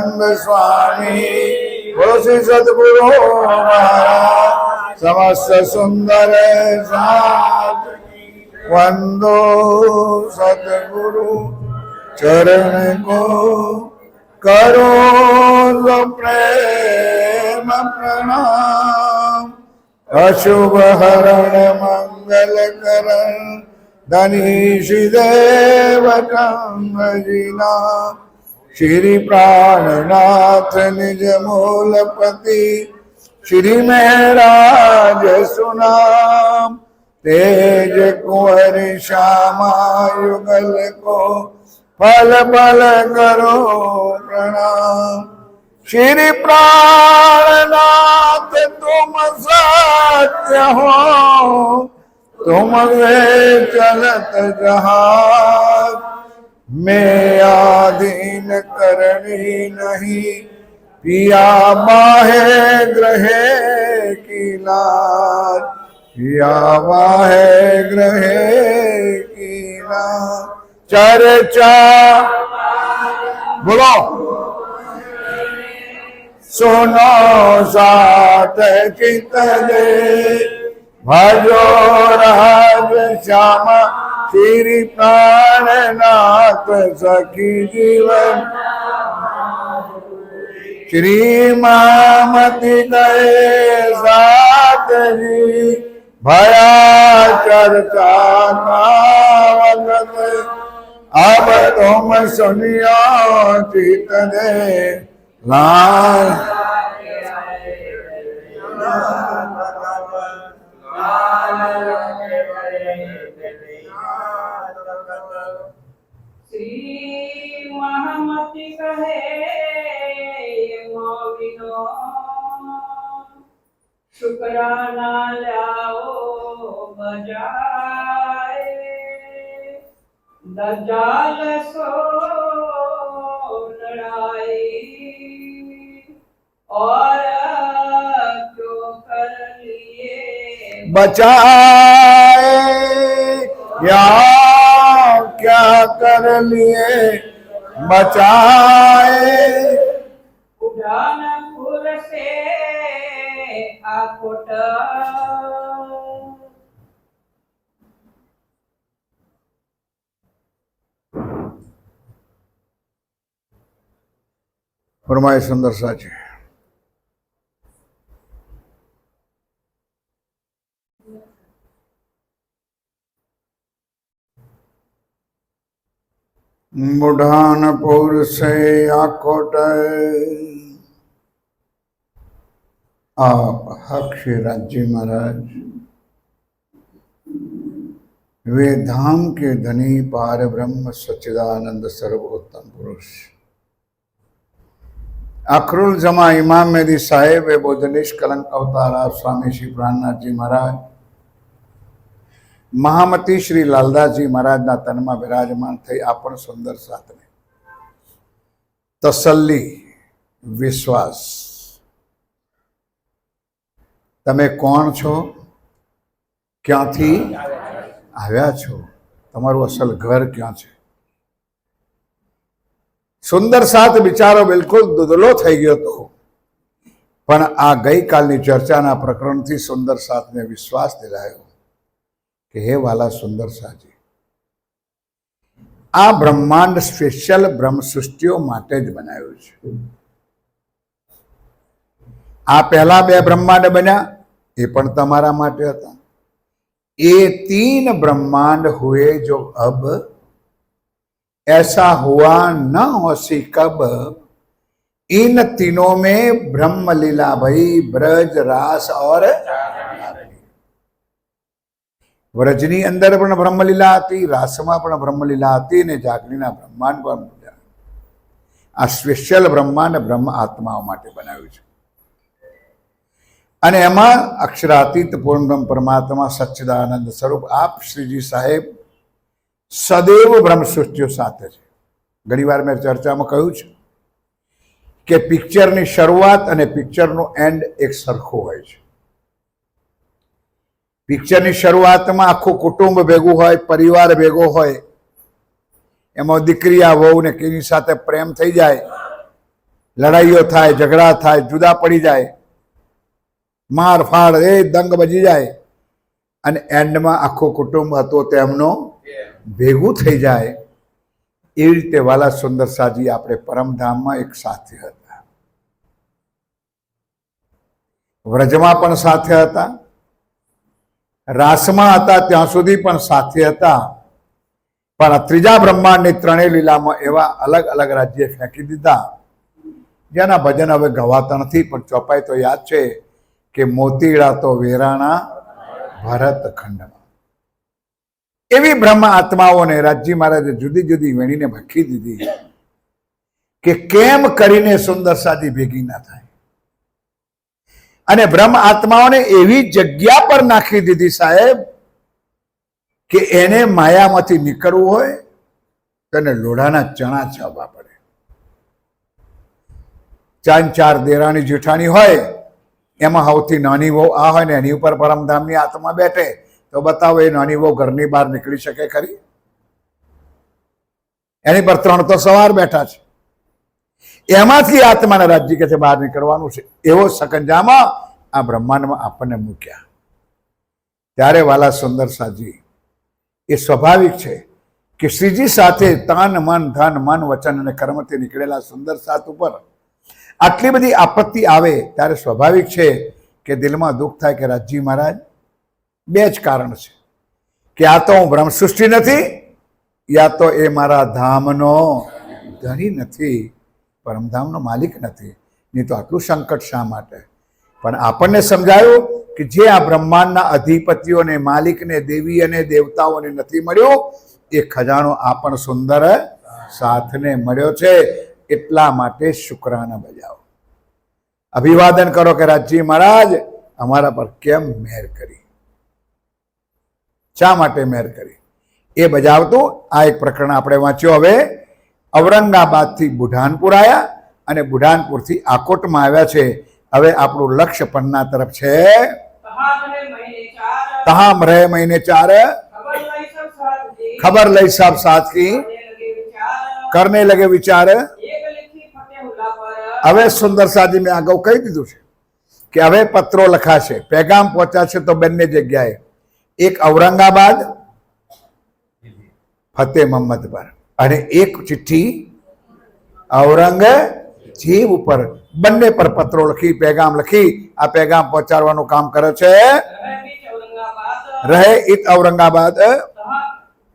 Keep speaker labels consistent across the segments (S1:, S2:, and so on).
S1: स्वामी बोलो श्री सद्गुरु महाराज समस्त सुंदर साथ वंदो सद्गुरु चरण को करो प्रेम प्रणाम अशुभ हरण मंगल करण धनीश देवजीना श्री प्राणनाथ निज मूलपति श्री महराज सुनाम तेज कुंवर श्यामा युगल को फल फल करो प्रणाम श्री प्राणनाथ तुम सत्य हो तुम वे चलत जहाज में आधीन करनी नहीं पिया बाहे ग्रहे की लाज पिया बाहे ग्रहे की लाज चर्चा बोलो सुनो सात चित दे भजो राज श्यामा श्री प्राणनाथ सखी जीवन श्री मामति गए साथ जी भया चर्चा अब तुम सुनियो चित दे लाल
S2: श्री महामति कहे मोविनो शुक्राना लाओ बजाए दज्जाल सो लड़ाई और क्यों कर लिए
S1: बचाए या क्या कर लिए बचाए
S2: उड़ानपुर से आकोट
S1: फरमाए सुंदर साची बुढ़ानपुर से आकोट आप हक्षराज जी महाराज वे धाम के धनी पार ब्रह्म सच्चिदानंद सर्वोत्तम पुरुष अखरुल जमा इमाम मेदी साहेब वे बुद्ध निष्कलंक अवतार आप स्वामी श्री प्राणनाथ जी महाराज महामती श्री लालदास जी महाराज ना तन में विराजमान थई आपण सुंदर साथ ने तसल्ली विश्वास तमे कोण छो क्यांथी आव्या छो तमारू असल घर क्या छे सुंदर साथ बिचारो बिल्कुल दुदलो थई गयो तो पण आ गई कालनी चर्चाना प्रकरणथी सुंदर साथ ने विश्वास दिलायो कि हे वाला सुंदर साजी आ ब्रह्मांड स्पेशल ब्रह्म सृष्टिओ माटे ज बनाव्युं छे आ पहला बे ब्रह्मांड बन्या ए पण तमारा माटे हता ये तीन ब्रह्मांड हुए जो अब ऐसा हुआ न हो सी कब इन तीनों में ब्रह्म लीला भई ब्रज रास और व्रजनी अंदर पण ब्रह्मलीला हती रासमां पण ब्रह्मलीला हती ने जागरणीना ब्रह्मांड पण आ स्पेशल ब्रह्मांड ब्रह्म आत्माओं माटे बनाव्युं छे अने एमां अक्षरातीत पूर्ण ब्रह्म परमात्मा सच्चिदानंद स्वरूप आप श्रीजी साहेब सदैव ब्रह्म सृष्टिओ साथे छे घणी वार मैं चर्चामां कह्युं छे के पिक्चरनी शरूआत अने पिक्चरनो एंड एक सरखो होय छे पिक्चरनी शरूआतमां आखुं कुटुंब भेगुं होय परिवार भेगो होय एमां दीकरी आ वहू ने केनी साथे प्रेम थई जाय લડાઈઓ થાય, ઝઘડા થાય, જુદા પડી જાય, માર ફાડ એ દંગ બજી જાય, અને એન્ડમાં આખું કુટુંબ હતો તેમનો ભેગું થઈ જાય. એવી રીતે વાલા સુંદર સાજી આપણે પરમધામમાં એક સાથે હતા. વ્રજમાં પણ સાથે હતા, રાસમાં હતા ત્યાં સુધી પણ સાથે હતા. પણ આ ત્રીજા બ્રહ્માંડની ત્રણેય લીલામાં એવા અલગ અલગ રાજ્ય ફેંકી દીધા જેના ભજન હવે ગવાતા નથી. પણ ચોપાઈ તો યાદ છે કે મોતીડા તો વેરાણા ભરત ખંડમાં. એવી બ્રહ્મ આત્માઓને રાજજી મહારાજે જુદી જુદી વેણીને ભખી દીધી કે કેમ કરીને સુંદર સાદી ભેગી ના થાય. અને બ્રહ્મ આત્માઓને એવી જગ્યા પર નાખી દીધી સાહેબ કે એને માયામાંથી નીકળવું હોય તો એને લોઢાના ચણા ચાવવા પડે. 4 દેરાણી જેઠાણી હોય, એમાં સૌથી નાની વહુ આ હોય ને એની ઉપર પરમધામની આત્મા બેઠે તો બતાવો એ નાની વહુ ઘરની બહાર નીકળી શકે ખરી? એની પર 3 તો સવાર બેઠા છે. એમાંથી આત્માના રાજ્ય કે છે બહાર નીકળવાનું છે. એવો સકંજામાં આ બ્રહ્માંડમાં આપણને મૂક્યા. ત્યારે વાલા સુંદર સાજી, એ સ્વાભાવિક છે કે શ્રીજી સાથે તન મન ધન મન વચન અને કર્મથી નીકળેલા સુંદર સાત ઉપર આટલી બધી આપત્તિ આવે ત્યારે સ્વાભાવિક છે કે દિલમાં દુઃખ થાય કે રાજજી મહારાજ, 2 જ કારણ છે કે આ તો હું બ્રહ્મ સૃષ્ટિ નથી, યા તો એ મારા ધામનો ધણી નથી, પરમધામનો માલિક નથી. નહીં તો આટલું સંકટ શા માટે? પણ આપણને સમજાયું કે જે આ બ્રહ્માંડના અધિપતિઓને, માલિકને, દેવી અને દેવતાઓને નથી મળ્યો એ ખજાનો આ પણ સુંદર સાથને મળ્યો છે. એટલા માટે શુક્રાના બજાવો, અભિવાદન કરો કે રાજજી મહારાજ અમારા પર કેમ મહેર કરી, શા માટે મહેર કરી એ બજાવતું આ એક પ્રકરણ આપણે વાંચ્યો. હવે ઔરંગાબાદથી બુઢાનપુર આવ્યા અને બુઢાનપુરથી આકોટમાં આવ્યા છે. હવે આપણું લક્ષ્ય પન્ના તરફ છે. તહામ રહે મહિને 4 ખબર લઈ સબ સાથ કી કરને લગે વિચાર. હવે સુંદર સાજી મેં અગાઉ કહી દીધું છે કે હવે પત્રો લખાશે, પેગામ પહોંચાશે તો બંને જગ્યાએ, એક ઔરંગાબાદ ફતેહ મહમ્મદ પર અને એક ચિઠ્ઠી ઔરંગઝેબ ઉપર. બંને પર પત્રો લખી, પેગામ લખી આ પેગામ પહોંચાડવાનું કામ કરે છે. રહે ઇત ઔરંગાબાદ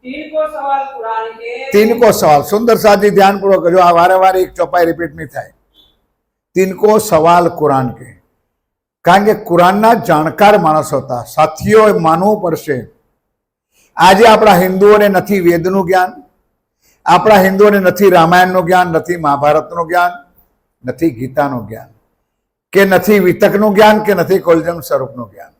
S1: 3 को सवाल. सुंदर साजी ध्यानपूर्वक जो आ वारे वारे एक चौपाई रिपीट नहीं થાય. 3 को सवाल कुरान के, કારણ કે કુરાનના જાણકાર માણસો હતા. સાથીઓ માનવું પડશે. આજે આપણા હિન્દુઓને નથી વેદનું જ્ઞાન, આપણા હિન્દુઓને નથી રામાયણનું જ્ઞાન, નથી મહાભારતનું જ્ઞાન, નથી ગીતાનું જ્ઞાન, કે નથી વિતકનું જ્ઞાન, કે નથી કોલજમ સ્વરૂપનું જ્ઞાન.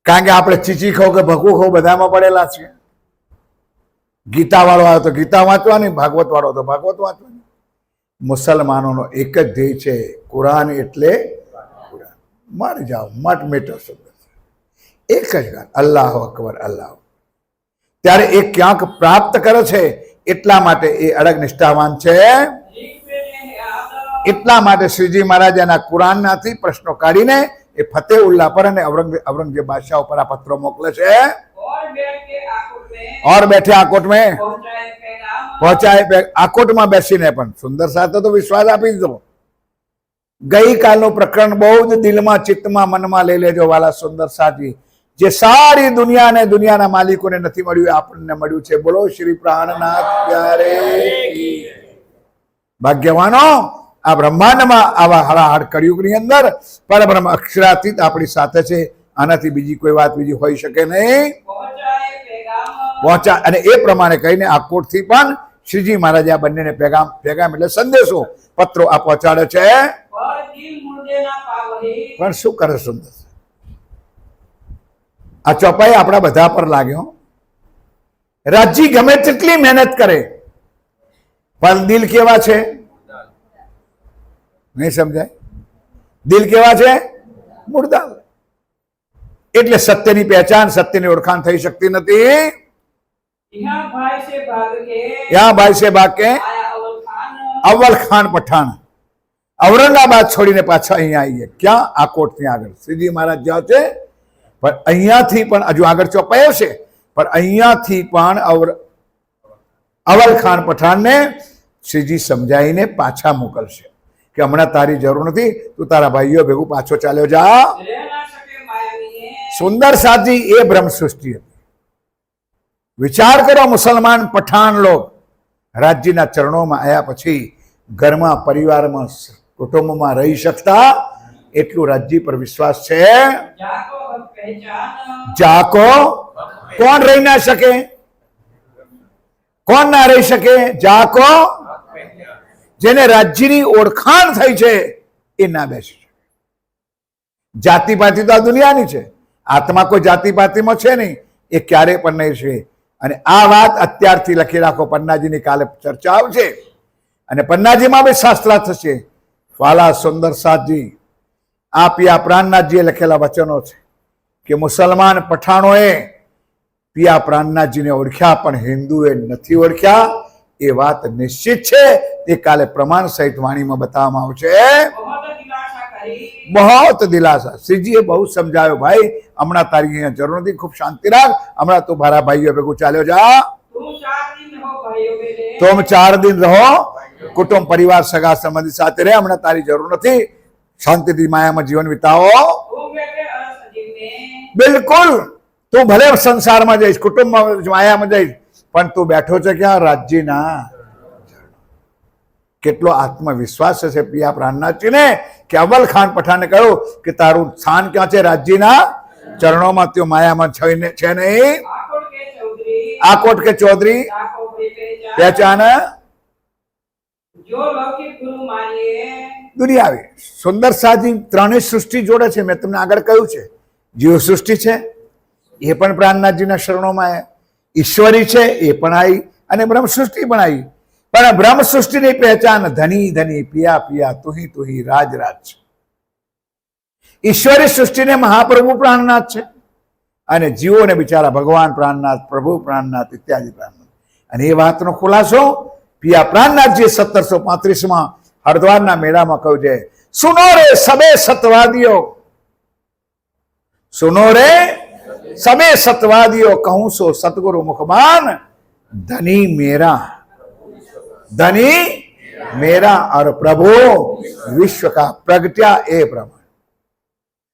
S1: કારણ કે આપણે ચીચી ખાવ કે ભકું ખાવ બધામાં પડેલા છે. ગીતા વાળો આવ્યો તો ગીતા વાંચવાની, ભાગવત વાળો તો ભાગવત વાંચવાની. મુસલમાનોનો એક જ ધ્યેય છે, કુરાન એટલે કુરાન. મારી જાઓ મટ મેટો શબ્દ એક જ ગાન, અલ્લાહ અકબર અલ્લાહ. ત્યારે એ ક્યાંક પ્રાપ્ત કરે છે એટલા માટે એ અડગ નિષ્ઠાવાન છે. એટલા માટે શ્રીજી મહારાજ એના કુરાનનાથી પ્રશ્નો કાઢીને એ ફતેહુલ્લાહ પર અને ઔરંગઝેબ બાદશાહ ઉપર આ પત્રો મોકલે છે. और बैठे आकोट में पहुंचाए. आकोटમાં બેસીને પણ સુંદર સાથે તો વિશ્વાસ આપી દીધો. ગઈકાલનું પ્રકરણ બહુ જ દિલમાં, ચિત્તમાં, મનમાં લઈ લેજો વાલા સુંદર સાથી. જે સારી દુનિયા ને દુનિયાના માલિકોને નથી મળ્યું આપણને મળ્યું છે. બોલો શ્રી પ્રાણનાથ પ્યારે. ભાગ્યવાનો આ બ્રહ્માંડમાં આવા હળાહળ કળિયુગની અંદર પરબ્રહ્મ અક્ષરાતીત આપણી સાથે છે. આનાથી બીજી કોઈ વાત બીજી હોઈ શકે નહીં. પહોંચા અને એ પ્રમાણે કહીને આકોટથી પણ શ્રીજી મહારાજ આ બંનેને પેગામ એટલે સંદેશો, પત્રો આ પહોંચાડે છે. પણ શું કરે સુંદર, આ ચોપાઈ આપણા બધા પર લાગ્યો. રાજજી ગમે તેટલી મહેનત કરે પણ દિલ કેવા છે નહીં સમજાય. દિલ કેવા છે? મુર્દા. એટલે સત્યની પહેચાન, સત્યની ઓળખાણ થઈ શકતી નથી. यहाँ भाई से भाग के અવ્વલ ખાન પઠાણ ઔરંગાબાદ છોડીને પાછા અહીંયા આવીએ. ક્યાં? આકોટની આગળ શ્રીજી મહારાજ જ્યાં છે, પણ અહીંયાથી પણ હજુ આગળ ચોપાયો છે, પણ અહીંયાથી પણ અવ્વલ ખાન પઠાણને શ્રીજી સમજાવીને પાછા મોકલશે કે હમણાં તારી જરૂર નથી, તું તારા ભાઈઓ ભેગું પાછો ચાલ્યો જા.
S2: રહે ના શકે માયાવીને.
S1: સુંદર સાજી એ બ્રહ્મ સૃષ્ટિ હતી. વિચાર કરો, મુસલમાન પઠાણ લોક રાજ્યના ચરણોમાં આવ્યા પછી ઘરમાં, પરિવારમાં, કુટુંબમાં રહી શકતા? એટલું રાજ્ય પર વિશ્વાસ છે.
S2: જાકો હક પહેચાન.
S1: જાકો કોણ રહી ના શકે? કોણ ના રહી શકે? જાકો જેને રાજ્યની ઓળખાણ થઈ છે એ ના બેસી શકે. જાતિપાતિ તો આ દુનિયાની છે, આત્મા કોઈ જાતિપાતિમાં છે નહીં, એ ક્યારે પણ નહીં છે. અને આ વાત અત્યારથી લખી રાખો, પન્નાજીની કાલે ચર્ચા આવશે અને પન્નાજીમાં બી શાસ્ત્રા થશે. વાલા સુંદર સાથજી, આ પિયા પ્રાણનાથજીએ લખેલા વચનો છે કે મુસલમાન પઠાણોએ પિયા પ્રાણનાથજીને ઓળખ્યા પણ હિન્દુએ નથી ઓળખ્યા. એ વાત નિશ્ચિત છે, એ કાલે પ્રમાણ સહિત વાણીમાં બતાવવામાં આવશે.
S2: બહોત દિલાસા કરી.
S1: બહોત દિલાસા. શ્રીજીએ બહુ સમજાયો, ભાઈ હમણાં તારી અહીંયા જરૂર નથી, ખૂબ શાંતિ રાખ, હમણાં તું મારા ભાઈઓ ભેગું ચાલ્યો જા.
S2: તું 4 દિન રહો ભાઈઓ બેને.
S1: तुम 4 दिन रहो, कुटुंब परिवार सगा संबंधी साथ रहे, हमने तारी जरूर नहीं, शांति दी माया में जीवन बिताओ.
S2: તું બેઠે અરસ જીવને.
S1: बिल्कुल, तू भले संसार में जाइस, कुटुंब में माया में जाइस, पण तू बैठो छे क्या? राज्य ना. કેટલો આત્મવિશ્વાસ છે પિયા પ્રાણનાથજીને કે અવ્વલ ખાન પઠાણે કહ્યું કે તારું સ્થાન ક્યાં છે? રાજ્યના ચરણોમાં. त्यो માયામાં છે નહીં.
S2: આકોટ કે ચૌધરી.
S1: આકોટ કે ચૌધરી
S2: જાકો ભાઈ પહેચાન.
S1: પહેચાન
S2: જો લૌકિક ગુરુ માનીએ.
S1: દુનિયાવી. સુંદર સાજી ત્રણેય સૃષ્ટિ જોડે છે. મેં તમને આગળ કહ્યું છે, જીવ સૃષ્ટિ છે એ પણ પ્રાણનાથજીના શરણોમાં આવ્યા, ઈશ્વરી છે એ પણ આવી, અને બ્રહ્મ સૃષ્ટિ પણ આવી. પણ બ્રહ્મ સૃષ્ટિની પહેચાન ધની ધની, પિયા પિયા, તુહી તુહી, રાજ રાજ. ઈશ્વરી સૃષ્ટિને મહાપ્રભુ પ્રાણનાથ છે, અને જીવોને બિચારા ભગવાન પ્રાણનાથ, પ્રભુ પ્રાણનાથ ઇત્યાદિ પ્રાણનાથ. અને એ વાતનો ખુલાસો પિયા પ્રાણનાથજી 1735માં હરિદ્વારના મેળામાં કહ્યું છે, સુનો રે સબે સતવાદીઓ, સુનો રે સબે સતવાદીઓ, કહું સો સતગુરુ મુખબાન, ધनी मेरा, धनी मेरा और प्रभु विश्व का प्रगट्या ए ब्रह्म.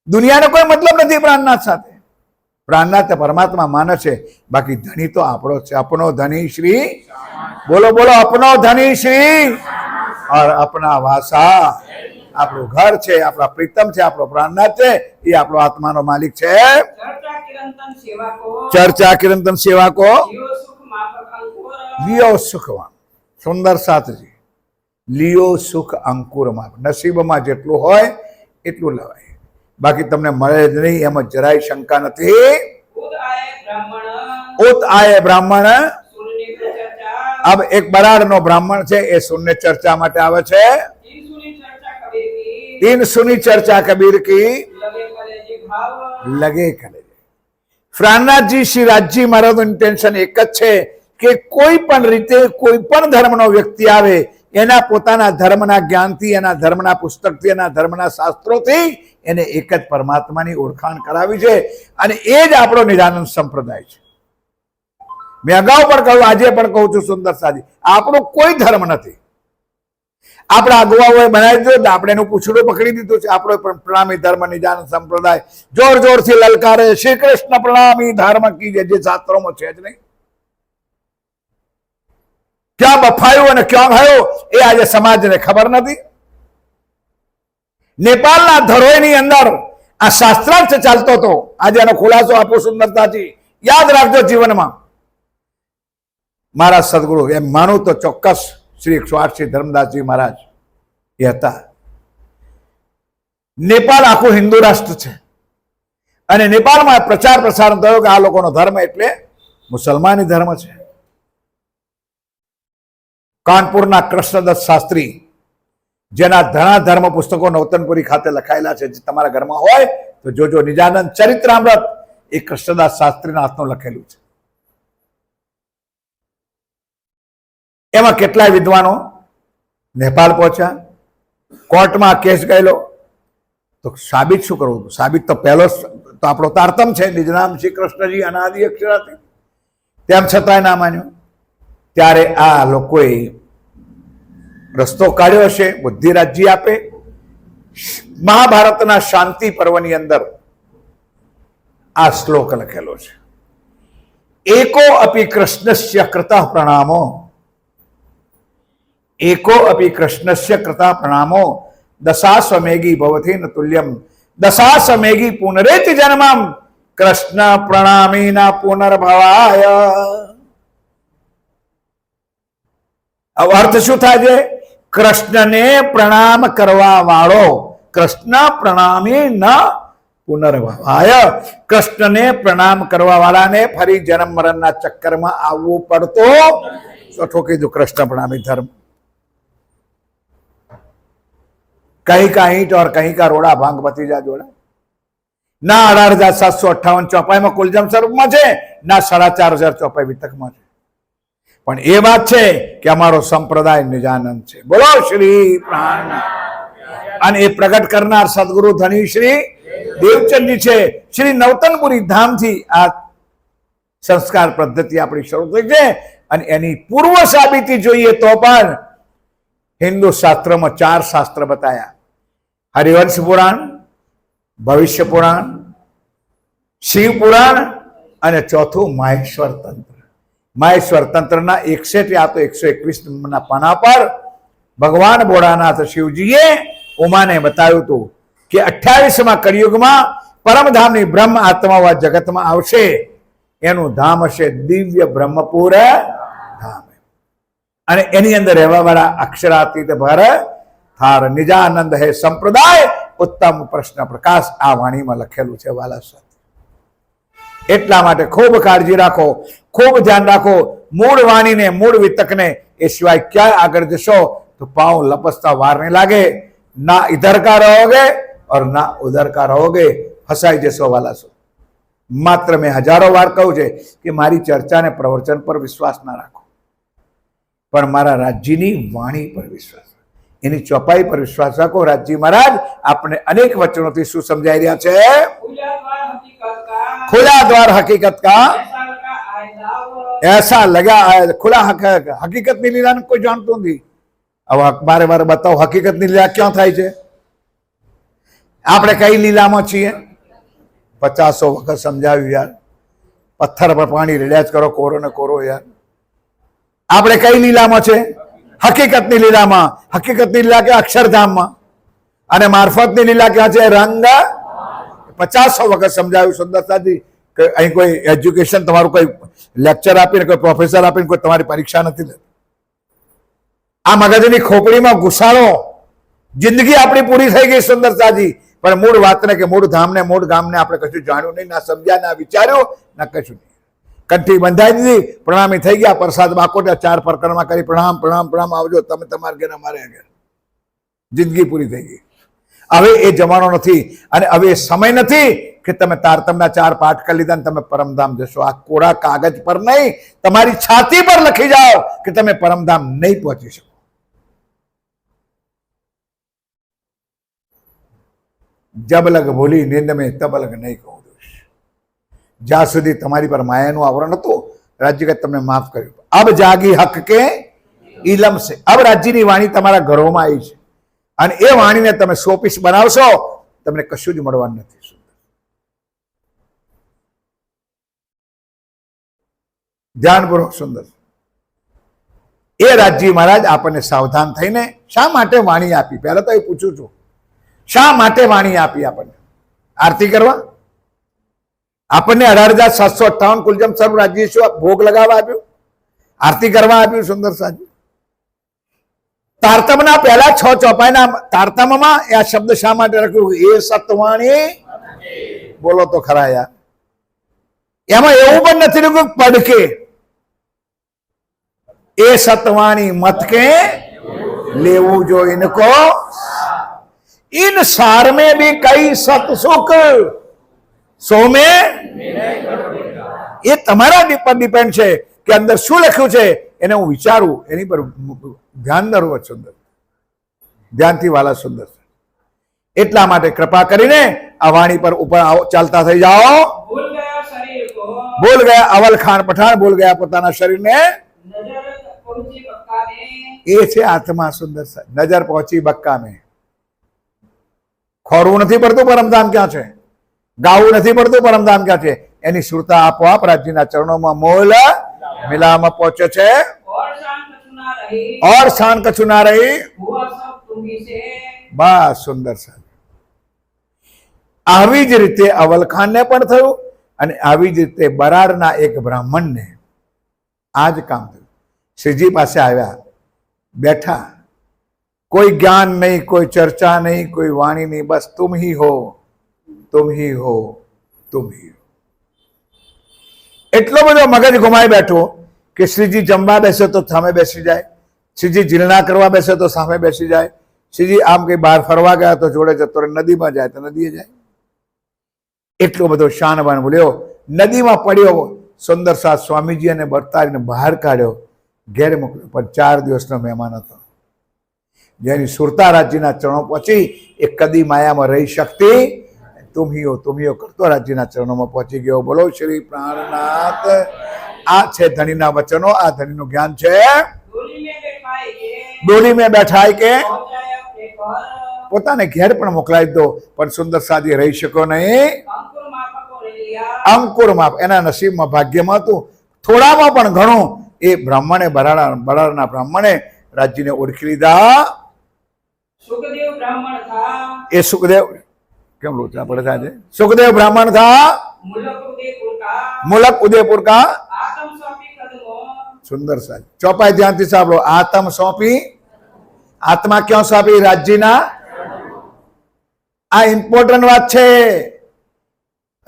S1: દુનિયાનો કોઈ મતલબ નથી પ્રાણનાથ સાથે. પ્રાણનાથ પરમાત્મા માને છે, બાકી ધણી તો આપણો છે. अपनो धनी श्री, बोलो बोलो, अपनो धनी श्री और अपना वासा. આપણું ઘર છે, આપણા પ્રીતમ છે, આપણો પ્રાણનાથ છે, એ આપણો આત્માનો માલિક છે.
S2: ચર્ચા કિરંતન સેવા કો.
S1: ચર્ચા કિરંતન સેવા કો
S2: જીવ સુખ માફક અંકુર.
S1: લિયો સુખમાં. સુંદર સાથજી, લિયો સુખ અંકુરમાં. નસીબમાં જેટલું હોય એટલું લવાય, બાકી તમને મળે જ નહીં એમાં જરાય શંકા નથી.
S2: ઉદ આયે બ્રાહ્મણ.
S1: ઉત આયે બ્રાહ્મણ.
S2: સુરની ચર્ચા.
S1: अब एक बराड़ नो ब्राह्मण છે, એ શૂન્ય ચર્ચા માટે આવે છે.
S2: इन सुनी चर्चा कबीर की.
S1: तीन सुनी चर्चा कबीर की
S2: लगे कलेजी भाव.
S1: लगे कले. પ્રાણનાથજી શ્રી રાજજી મહારાજનું ઇન્ટેન્શન એક જ છે કે કોઈ પણ રીતે કોઈ પણ ધર્મનો વ્યક્તિ આવે, એના પોતાના ધર્મના જ્ઞાનથી, એના ધર્મના પુસ્તકથી, એના ધર્મના શાસ્ત્રોથી એને એક જ પરમાત્માની ઓળખાણ કરાવી છે. અને એ જ આપણો નિજાનંદ સંપ્રદાય છે. મેં અગાઉ પણ કહ્યું, આજે પણ કહું છું, સુંદર સાજી, આપણો કોઈ ધર્મ નથી. આપણા અગુવાઓએ બનાવી દીધું, આપણે એનું પૂછડું પકડી દીધું છે. આપણો પણ પ્રણામી ધર્મ નિજાનંદ સંપ્રદાય જોર જોરથી લલકારે, શ્રી કૃષ્ણ પ્રણામી ધર્મ કી જય, જે શાસ્ત્રોમાં છે જ નહીં. ક્યાં બફાયું અને ક્યાં થયું એ આજે સમાજને ખબર નથી. નેપાળના ધરોઈની અંદર આ શાસ્ત્રાર્થ ચાલતો હતો. આજે એનો ખુલાસો આપો સુંદરતાજી, યાદ રાખજો જીવનમાં. મારા સદગુરુ એમ માનું તો ચોક્કસ શ્રી 108 શ્રી ધર્મદાસજી મહારાજ એ હતા. નેપાળ આખું હિન્દુ રાષ્ટ્ર છે, અને નેપાળમાં પ્રચાર પ્રસાર થયો કે આ લોકોનો ધર્મ એટલે મુસલમાની ધર્મ છે. કાનપુરના કૃષ્ણદત્ત શાસ્ત્રી, જેના ઘણા ધર્મ પુસ્તકો નવતનપુરી ખાતે લખાયેલા છે, જે તમારા ઘરમાં હોય તો જોજો. નિજાનંદ ચરિત્રામૃત એ કૃષ્ણદાસ શાસ્ત્રીના હાથનું લખેલું છે. એમાં કેટલાય વિદ્વાનો નેપાળ પહોંચ્યા, કોર્ટમાં કેસ ગયેલો, તો સાબિત શું કરવું હતું? સાબિત તો પહેલો તો આપણો તારતમ છે, નિજ નામ શ્રી કૃષ્ણજી અનાદિ અક્ષરાથી, તેમ છતાંય ના માન્યો. ત્યારે આ લોકોએ રસ્તો કાઢ્યો હશે, બુદ્ધિ રાજ્ય આપે. મહાભારતના શાંતિ પર્વની અંદર આ શ્લોક લખેલો છે, એકો અપી કૃષ્ણસ્ય કૃતઃ પ્રણામો, એકો અપી કૃષ્ણસ્ય કૃતઃ પ્રણામો દશાશ્વમેઘી ભવથી ન તુલ્યમ દશાશ્વમેઘી પુનરેતિ જન્મમ કૃષ્ણ પ્રણામીના પુનર્ભવાય. અર્થ શું થાય છે? કૃષ્ણને પ્રણામ કરવા વાળો કૃષ્ણ પ્રણામી ન પુનર્ભવાય, કૃષ્ણને પ્રણામ કરવા વાળાને ફરી જન્મ મરણના ચક્કરમાં આવવું પડતો. ચોથું કીધું કૃષ્ણ પ્રણામી ધર્મ. कहीं का ईंट और कहीं का रोड़ा भांग भतीजा जोड़ा ना 18,758 ચોપાઈ માં કુલજમ સ્વરૂપમાં છે, ના 4,500 ચોપાઈ વિતકમાં છે. પણ એ વાત છે કે અમારો સંપ્રદાય નિજાનંદ છે. બોલો શ્રી પ્રાણનાથ. અને એ પ્રગટ કરનાર સદગુરુ ધની શ્રી દેવચંદજી છે. શ્રી નવતનપુરી ધામથી આ સંસ્કાર પદ્ધતિ આપણી શરૂ થઈ છે. અને એની પૂર્વ સાબિતી જોઈએ તો પણ હિન્દુ શાસ્ત્રમાં 4 શાસ્ત્ર બતાયા: હરિવંશ પુરાણ, ભવિષ્ય પુરાણ, શિવ પુરાણ અને ચોથું માહેશ્વર તંત્ર. માહેશ્વર તંત્રના 61 આ તો 121 નંબરના પાના પર ભગવાન ભોળાનાથ શિવજીએ ઉમાને બતાવ્યું હતું કે 28માં કળિયુગમાં પરમધામની બ્રહ્મ આત્માઓ આ જગતમાં આવશે. એનું ધામ હશે દિવ્ય બ્રહ્મપુર ધામ. અને એની અંદર રહેવા વાળા અક્ષરાતીત ભર થાર નિજાનંદ હે સંપ્રદાય ઉત્તમ પ્રશ્ન પ્રકાશ આ વાણીમાં લખેલું છે વાલા સાહેબ. એટલા માટે ખૂબ કાળજી રાખો, ખૂબ ધ્યાન રાખો. મૂળ વાણીને, મૂળ વિતકને એ સિવાય ક્યાંય આગળ જશો તો પાઉં લપસતા વાર નહીં લાગે. ના ઇધર કા રહોગે और ના ઉધર કા રહોગે, ફસાઈ જશો વાલા સાહેબ. માત્ર મેં હજારો વાર કહું છે કે મારી ચર્ચાને પ્રવચન પર વિશ્વાસ ના રાખો, પણ મારા રાજ્યની વાણી પર વિશ્વાસ, એની ચોપાઈ પર વિશ્વાસ રાખો. રાજજી મહારાજ આપણે અનેક વચનોથી શું સમજાઈ રહ્યા છે? खुला द्वार हकीकत का ऐसा लगा खुला हकीकत ની લીલા કોઈ જાણતું નથી. હવે બારે બારે બતાવો હકીકત ની લીલા ક્યાં થાય છે? આપણે કઈ લીલામાં છીએ? 50 વખત સમજાવ્યું યાર. પથ્થર પર પાણી રેડ્યા જ કરો, કોરો ને કોરો યાર. આપણે કઈ લીલામાં છે? હકીકતની લીલામાં. હકીકતની લીલા કે અક્ષરધામમાં, અને મારફતની લીલા ક્યાં છે? રંગ. 50 વખત સમજાવ્યું સુંદરતાજી કે અહીં કોઈ એજ્યુકેશન તમારું કોઈ લેક્ચર આપીને, કોઈ પ્રોફેસર આપીને કોઈ તમારી પરીક્ષા નથી લેતી. આ મગજની ખોપડીમાં ઘુસાડો. જિંદગી આપણી પૂરી થઈ ગઈ સુંદરતાજી, પણ મૂળ વાતને કે મૂળ ધામને, મૂળ ગામને આપણે કશું જાણ્યું નહીં, ના સમજ્યા, ના વિચાર્યું, ના કશું નહીં. કંઠી બંધાઈ દીધી, પ્રણામી થઈ ગયા, પ્રસાદ બાકોટ્યા, 4 પરકરમા કરી પ્રણામ પ્રણામ પ્રણામ, આવજો તમે તમારે ઘેર અમારે ઘેર. જિંદગી પૂરી થઈ ગઈ. હવે એ જમાનો નથી, અને હવે એ સમય નથી કે તમે તારતમના 4 પાઠ કરી લીધા ને તમે પરમધામ જશો. આ કોરા કાગજ પર નહીં, તમારી છાતી પર લખી જાઓ કે તમે પરમધામ નહીં પહોંચી શકો. જબ લગ ભૂલી નીંદ મેં તબ લગ નહીં કહું દોષ. જ્યાં સુધી તમારી પર માયાનું આવરણ હતું, રાજ્ય તમને માફ કર્યું. અબ જાગી હક કે ઇલમ સે. અબ રાજ્યની વાણી તમારા ઘરોમાં આવી છે, અને એ વાણીને તમે 100 પીસ બનાવશો, તમને કશું જ મળવાનું નથી. ધ્યાનપૂર્વક સુંદર. એ રાજજી મહારાજ આપણને સાવધાન થઈને શા માટે વાણી આપી? પહેલા તો એ પૂછું છું, શા માટે વાણી આપી આપણને? આરતી કરવા આપણને 18,758 કુલજમ સર્વ રાજ્ય શું ભોગ લગાવવા આપ્યું? આરતી કરવા આપ્યું? સુંદર સાજી. તારતમના પહેલા 6 ચોપાઈના તારતમમાં આ શબ્દ શા માટે રાખ્યું? એ સતવાણી. બોલો તો ખરા યાર. એમાં એવું પણ નથી લખ્યું પડકે. એ સતવાણી મત કે લેવું જો ઇनको इन सार में भी कई सत सुख सो में. એ તમારા પર ડિપેન્ડ છે કે અંદર શું લખ્યું છે, એને હું વિચારું, એની પર ધ્યાન દરવું. સુંદર. ધ્યાનથી વાલા સુંદર છે. એટલા માટે કૃપા કરીને આ વાણી પર ઉપર ચાલતા થઈ જાઓ.
S2: ભૂલ ગયા શરીર કો,
S1: ભૂલ ગયા અવલ ખાન પઠાણ, ભૂલ ગયા પોતાના શરીરને.
S2: નજર પહોંચી બક્કા ને,
S1: એ છે આત્મા સુંદર સાહેબ. નજર પહોંચી બક્કા મેં. ખોરવું નથી પડતું પરમધામ ક્યાં છે, ગાવું નથી પડતું પરમધામ ક્યાં છે. એની સુરતા આપોઆપ રાજ્યના ચરણોમાં મોલ મિલામાં પહોંચે છે.
S2: और शान कछु ना रही,
S1: ઓર શાન કછું ના રહી.
S2: हुआ सब तुम्ही से,
S1: બસ સુંદર સાહેબ. આવી જ રીતે અવલખાનને પણ થયું અને આવી જ રીતે બરાડના એક બ્રાહ્મણને આ જ કામ થયું. શ્રીજી પાસે આવ્યા, બેઠા, કોઈ જ્ઞાન નહીં, કોઈ ચર્ચા નહીં, કોઈ વાણી નહીં, બસ તુમ હી હો, તુમ હી હો, તુમ હી હો. એટલો બધો મગજ ઘુમાઈ બેઠો કે શ્રીજી જમવા બેસે તો સામે બેસી જાય, શ્રીજી જીલના કરવા બેસે તો સામે બેસી જાય, શ્રીજી આમ કઈ બહાર ફરવા ગયા તો જોડે જતો રહે, નદીમાં જાય તો નદીએ જાય. એટલો બધો શાનબાન બોલ્યો. નદીમાં પડ્યો, સુંદર સાથ સ્વામીજી અને બરતારીને બહાર કાઢ્યો, ઘેર મોકલ્યો. પણ 4 દિવસનો મહેમાન હતો. જેની સુરતા રાજ્યના ચરણો પહોંચી એ કદી માયામાં રહી શકતી. તુમ્હીઓ કરતો રાજ્યના ચરણોમાં પહોંચી ગયો. બોલો શ્રી પ્રાણનાથ. આ છે ધણીના વચનો, આ ધણીનું જ્ઞાન છે.
S2: डोली में बैठाए के,
S1: ડોલી મેં બેઠાય કે
S2: पहुंचाए अपने घर,
S1: પોતાને ઘેર પણ મોકલાવી દો, પણ સુંદર સાદી રહી શક્યો નહીં.
S2: अंकुर मापको ले लिया,
S1: અંકુર માપ એના નસીબમાં ભાગ્યમાં હતું. થોડામાં પણ ઘણું એ બ્રાહ્મણે બરાડના બ્રાહ્મણે રાજ્યને ઓળખી લીધા.
S2: सुखदेव ब्राह्मण था,
S1: એ સુખદેવ કેમ લોચા પડે છે? સુખદેવ બ્રાહ્મણ થા,
S2: मुलक उदयपुर का,
S1: મુલક ઉદયપુર કા.
S2: आत्म स्वामी कदमों,
S1: સુંદર સાહેબ ચોપાઈ ધ્યાનથી સાંભળો. આત્મ સોંપી, આત્મા ક્યાં સોંપી? રાજ્યના. આ ઇમ્પોર્ટન્ટ વાત છે.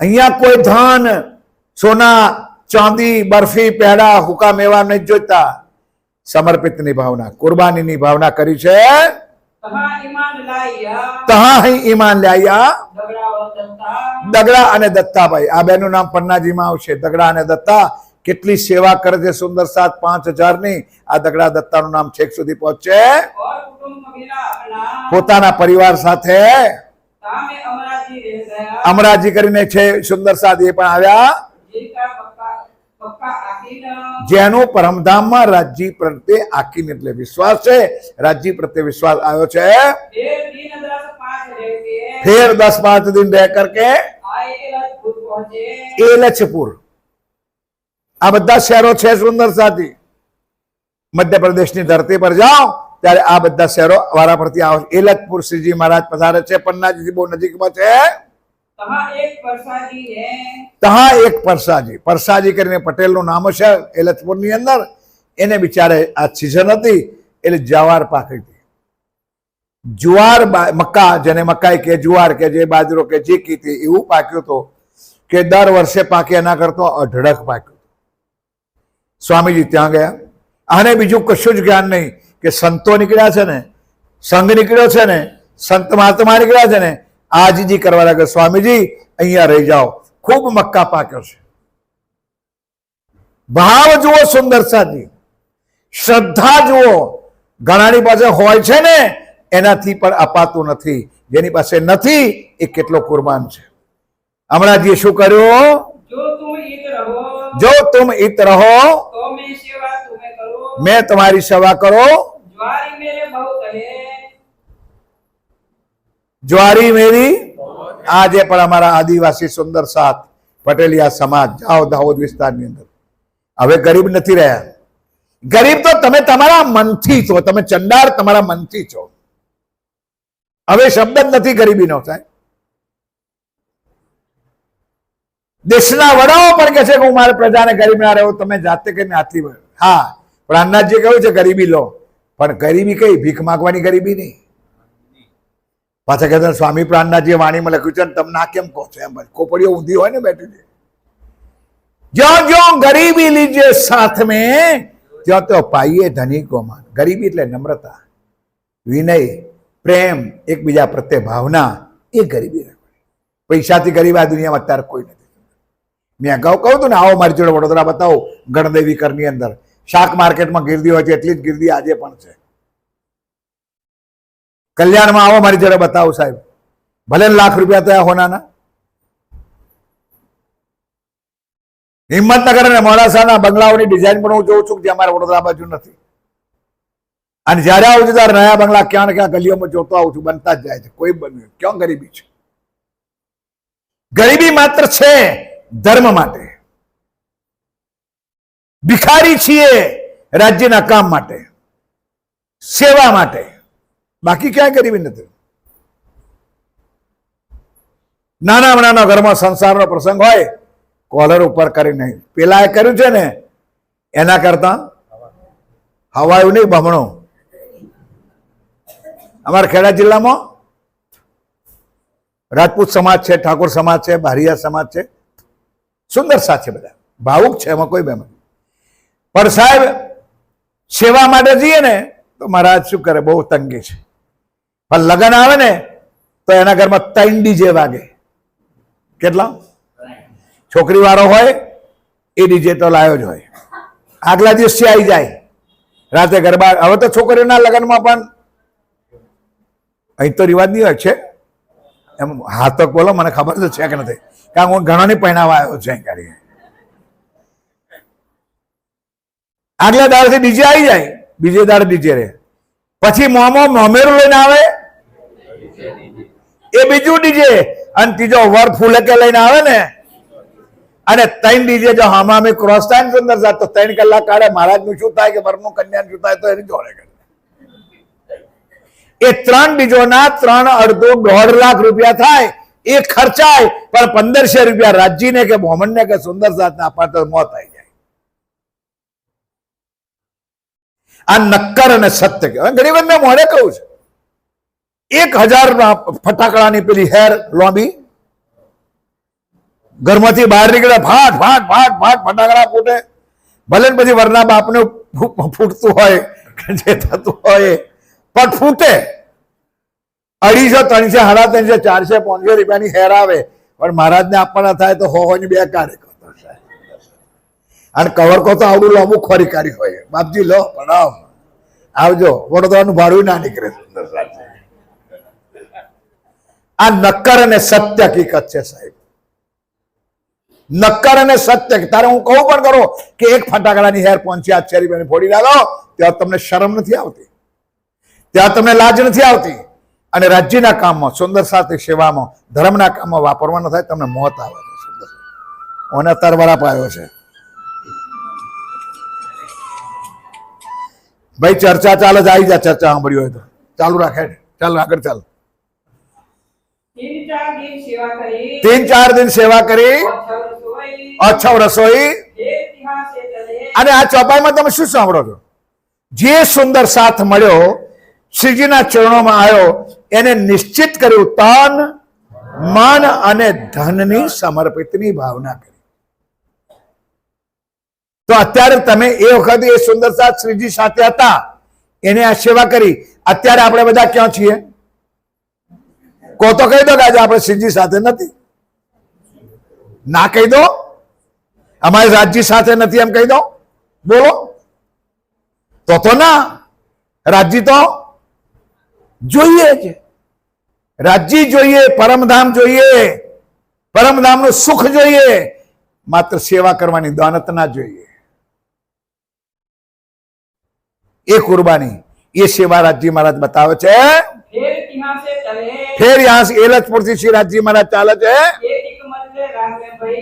S1: અહીંયા કોઈ ધન, સોના, ચાંદી, બરફી, પેડા, હુકા મેવા નહીં જોઈતા. સમર્પિતની ભાવના, કુરબાનીની ભાવના કરી છે.
S2: तहाँ ईमान लाया,
S1: તહા અહીં ઈમાન લાયા.
S2: दगड़ा और दत्ता,
S1: દગડા અને દત્તાભાઈ, આ બેનું નામ પન્નાજીમાં આવશે. દગડા અને દત્તા કેટલી સેવા કરે છે સુંદર સાથ 5000 ની. આ દગડા દત્તાનું નામ છેક સુધી પહોંચે.
S2: और कुटुंब कबीला अपना,
S1: પોતાના પરિવાર સાથે
S2: तामे अमराजी रह गया,
S1: અમરાજી કરીને છે સુંદર સાથ એ પણ આવ્યા.
S2: जिनका पक्का पक्का आकीन,
S1: જેનું પરમધામમાં રાજ્ય પ્રત્યે આકીન એટલે વિશ્વાસ છે. રાજ્ય પ્રત્યે વિશ્વાસ આવ્યો છે.
S2: फिर 3,500 रह के
S1: ફેર 10-5 દિન રહ કરકે
S2: आए इलाजपुर पहुंचे,
S1: એલચપુર. આ બધા શહેરો છે સુંદર સાથી. મધ્યપ્રદેશની ધરતી પર જાઓ ત્યારે આ બધા શહેરો વારાફરતી આવે. એલચપુર શ્રીજી મહારાજ પધારે છે, પન્નાજીથી બહુ નજીકમાં છે.
S2: तहाँ एक परसाजी है,
S1: તહા એક પરસાજી, પરસાજી કરીને પટેલનું નામ છે એલચપુરની અંદર. એને બિચારે આ સિઝન હતી એટલે જવાર પાકી હતી. જુવાર મક્કા, જેને મકાઈ કે જુવાર કે જે બાજરો કે જે કીધી એવું પાક્યું હતું કે દર વર્ષે પાકે એના કરતો અઢળક પાક્યું. સ્વામીજી ત્યાં ગયા. આને બીજું કશું જ જ્ઞાન નહીં કે સંતો નીકળ્યા છે ને, સંઘ નીકળ્યો છે ને, સંત મહાત્મા નીકળ્યા છે ને, આજીજી કરવા લાગે. સ્વામીજી અહીંયા રહી જાઓ, ખૂબ મક્કા પાક્યો છે. ભાવ જુઓ સુંદર સાજી, શ્રદ્ધા જુઓ. ઘણાની પાસે હોય છે ને એનાથી પણ અપાતું નથી. જેની પાસે નથી એ કેટલો કુરબાન છે. હમણાં શું કર્યું?
S2: जो तुम इत रहो,
S1: જો તુમ ઈત રહો,
S2: तो मैं सेवा तुम्हें करो,
S1: મેં તમારી સેવા કરો.
S2: ज्वारी मेरे बहुत है,
S1: જ્વારી મેરી. આજે પણ અમારા આદિવાસી સુંદર સાથ પટેલિયા સમાજ જાઓ દાહોદ વિસ્તારની અંદર હવે ગરીબ નથી રહ્યા. ગરીબ તો તમે તમારા મનથી છો. તમે ચંડાર તમારા મનથી છો. હવે શબ્દ જ નથી ગરીબીનો સાહેબ. દેશના વડાઓ પણ કહે છે કે હું મારે પ્રજાને ગરીબ ના રહ્યો. તમે જાતે કઈ હાથી. હા, પ્રાણનાથજી કહ્યું છે ગરીબી લો, પણ ગરીબી કઈ ભીખ માંગવાની ગરીબી નહીં. પાછા કહેતા સ્વામી પ્રાણનાથજીએ વાણીમાં લખ્યું છે તમને આ કેમ કહો છો? એમ કોપડીઓ ઊંધી હોય ને બેઠી છે. જ્યાં જ્યાં ગરીબી લીજે સાથ મેં ત્યાં તો પાઈએ ધની કો માન. ગરીબી એટલે નમ્રતા, વિનય, પ્રેમ, એકબીજા પ્રત્યે ભાવના, એ ગરીબી. પૈસાથી ગરીબ આ દુનિયામાં અત્યારે કોઈ નથી. મેં અગાઉ કહું હતું ને આવો મારી જોડે વડોદરા બતાવો ગણદેવી કરની અંદર શાક માર્કેટમાં ગીરદી હોય છે એટલી જ ગીરદી આજે પણ છે. કલ્યાણમાં આવો, મારી જોડે બતાવો સાહેબ, ભલે લાખ રૂપિયા થયા હોનાના. હિંમતનગર અને મોડાસાના બંગલાઓની ડિઝાઇન પણ હું જોઉં છું જે અમારા વડોદરા બાજુ નથી. અને જ્યારે આવું છું ત્યારે નયા બંગલા ક્યાં ને ક્યાં ગલીઓમાં જોતો આવું છું, બનતા જ જાય છે. કોઈ બન્યું ક્યાં ગરીબી છે? ગરીબી માત્ર છે ધર્મ માટે. ભિખારી છીએ રાજ્યના કામ માટે, સેવા માટે, બાકી ક્યાંય ગરીબી નથી. નાના ઘરમાં સંસારનો પ્રસંગ હોય, કોલર ઉપર કરી નહીં. પેલા એ કર્યું છે ને એના કરતા હવાયું નહીં, બમણો. અમારા ખેડા જિલ્લામાં રાજપૂત સમાજ છે, ઠાકોર સમાજ છે, બારિયા સમાજ છે, સુંદર સાથ છે, બધા ભાવુક છે, એમાં કોઈ બેમાં. પણ સાહેબ સેવા માટે જઈએ ને તો મહારાજ શું કરે, બહુ તંગી છે. પણ લગ્ન આવે ને તો એના ઘરમાં 3 ડીજે વાગે. કેટલા? છોકરી વાળો હોય એ ડીજે તો લાવ્યો જ હોય, આગલા દિવસથી આવી જાય રાતે ગરબા. હવે તો છોકરીઓના લગ્નમાં પણ અહીં તો રિવાજ નહીં હોય છે એમ. હા તો બોલો, મને ખબર તો છે કે નથી, કારણ હું ઘણાની પહેણાવા આવ્યો છે. કરી આગલા દાડથી ડીજે આવી જાય, બીજે દાડે ડીજે રહે. પછી મોમેરું લઈને આવે એ બીજું ડીજે, અને ત્રીજો વર ફૂલે કે લઈને આવે ને, અને 3 ડીજે જો હમામે ક્રોસ થાય ને સુંદર સાથ, તો 3 કલાક કાઢે. મહારાજનું શું થાય કે વરનું કન્યાનું શું થાય તો એની જોડે કરે. એ 3 ડીજોના 3.5 લાખ રૂપિયા થાય, એ ખર્ચાય, પણ 1500 રૂપિયા રાજજીને કે મોહમ્મદને કે સુંદર સાથને આપવા તો મોત આવી જાય. આ નક્કર અને સત્ય કહેવાય. ગરીબને મોડે કહું છું, 1000 ફટાકડાની પેલી હેર લોબી ઘરમાંથી બહાર નીકળે, ફાટ ફાટ ફાટ ફાટ ફટાકડા ફૂટે. ભલે પછી વરના બાપને ફૂટતું હોય જે થતું હોય, પણ ફૂટે. 250, 300, 350, 400, 500 રૂપિયાની હેર આવે, પણ મહારાજને આપવાના થાય તો 100 ની 2 કાઢે. અને કવર કો તો આવડું લાંબુ ખોરી કાઢી હોય. બાપજી લો, પ્રણામ, આવજો. વડોદરાનું ભાડું ના નીકળે. આ નક્કર અને સત્ય હકીકત છે સાહેબ. નક્કર અને સત્ય. તારે હું કહું પણ કરો કે એક ફટાકડાની હેર 500-800 રૂપિયાની ફોડી ડાલો, ત્યાં તમને શરમ નથી આવતી, ત્યાં તમને લાજ નથી આવતી. અને રાજ્યના કામમાં, સુંદર સાથે સેવામાં, ધર્મના કામમાં વાપરવાનો થાય, તમને મોત આવે છે. સુંદર ઓને તરવરા પાયો છે ભાઈ. ચર્ચા ચાલે જ, આવી જા. ચર્ચા સાંભળી હોય તો ચાલુ રાખે. ચાલ આગળ ચાલ. 3-4 दिन सेवा કરી, અછવ રસોઈ. અને આ ચોપાઈમાં તમે શું સાંભળો છો? જે સુંદર સાથ મળ્યો, શ્રીજીના ચરણોમાં આવ્યો, એને નિશ્ચિત કર્યું તન મન અને ધનની સમર્પિતની ભાવના કરી. તો અત્યારે તમે એ વખતે એ સુંદર સાથ શ્રીજી સાથે હતા, એને આ સેવા કરી. અત્યારે આપણે બધા ક્યાં છીએ? કો તો કહી દો કે આજે આપણે શ્રીજી સાથે નથી. ના કહી દો, અમારી રાજજી સાથે નથી એમ કહી દો. બોલો તો ના. રાજજી તો જોઈએ છે, રાજજી જોઈએ, પરમધામ જોઈએ, પરમધામનું સુખ જોઈએ, માત્ર સેવા કરવાની દાનત ના જોઈએ. એ કુરબાની, એ સેવા રાજજી મહારાજ બતાવે છે. ફેર યહાં સે એલચપુરથી શ્રી રાજજી મહારાજ ચાલે છે.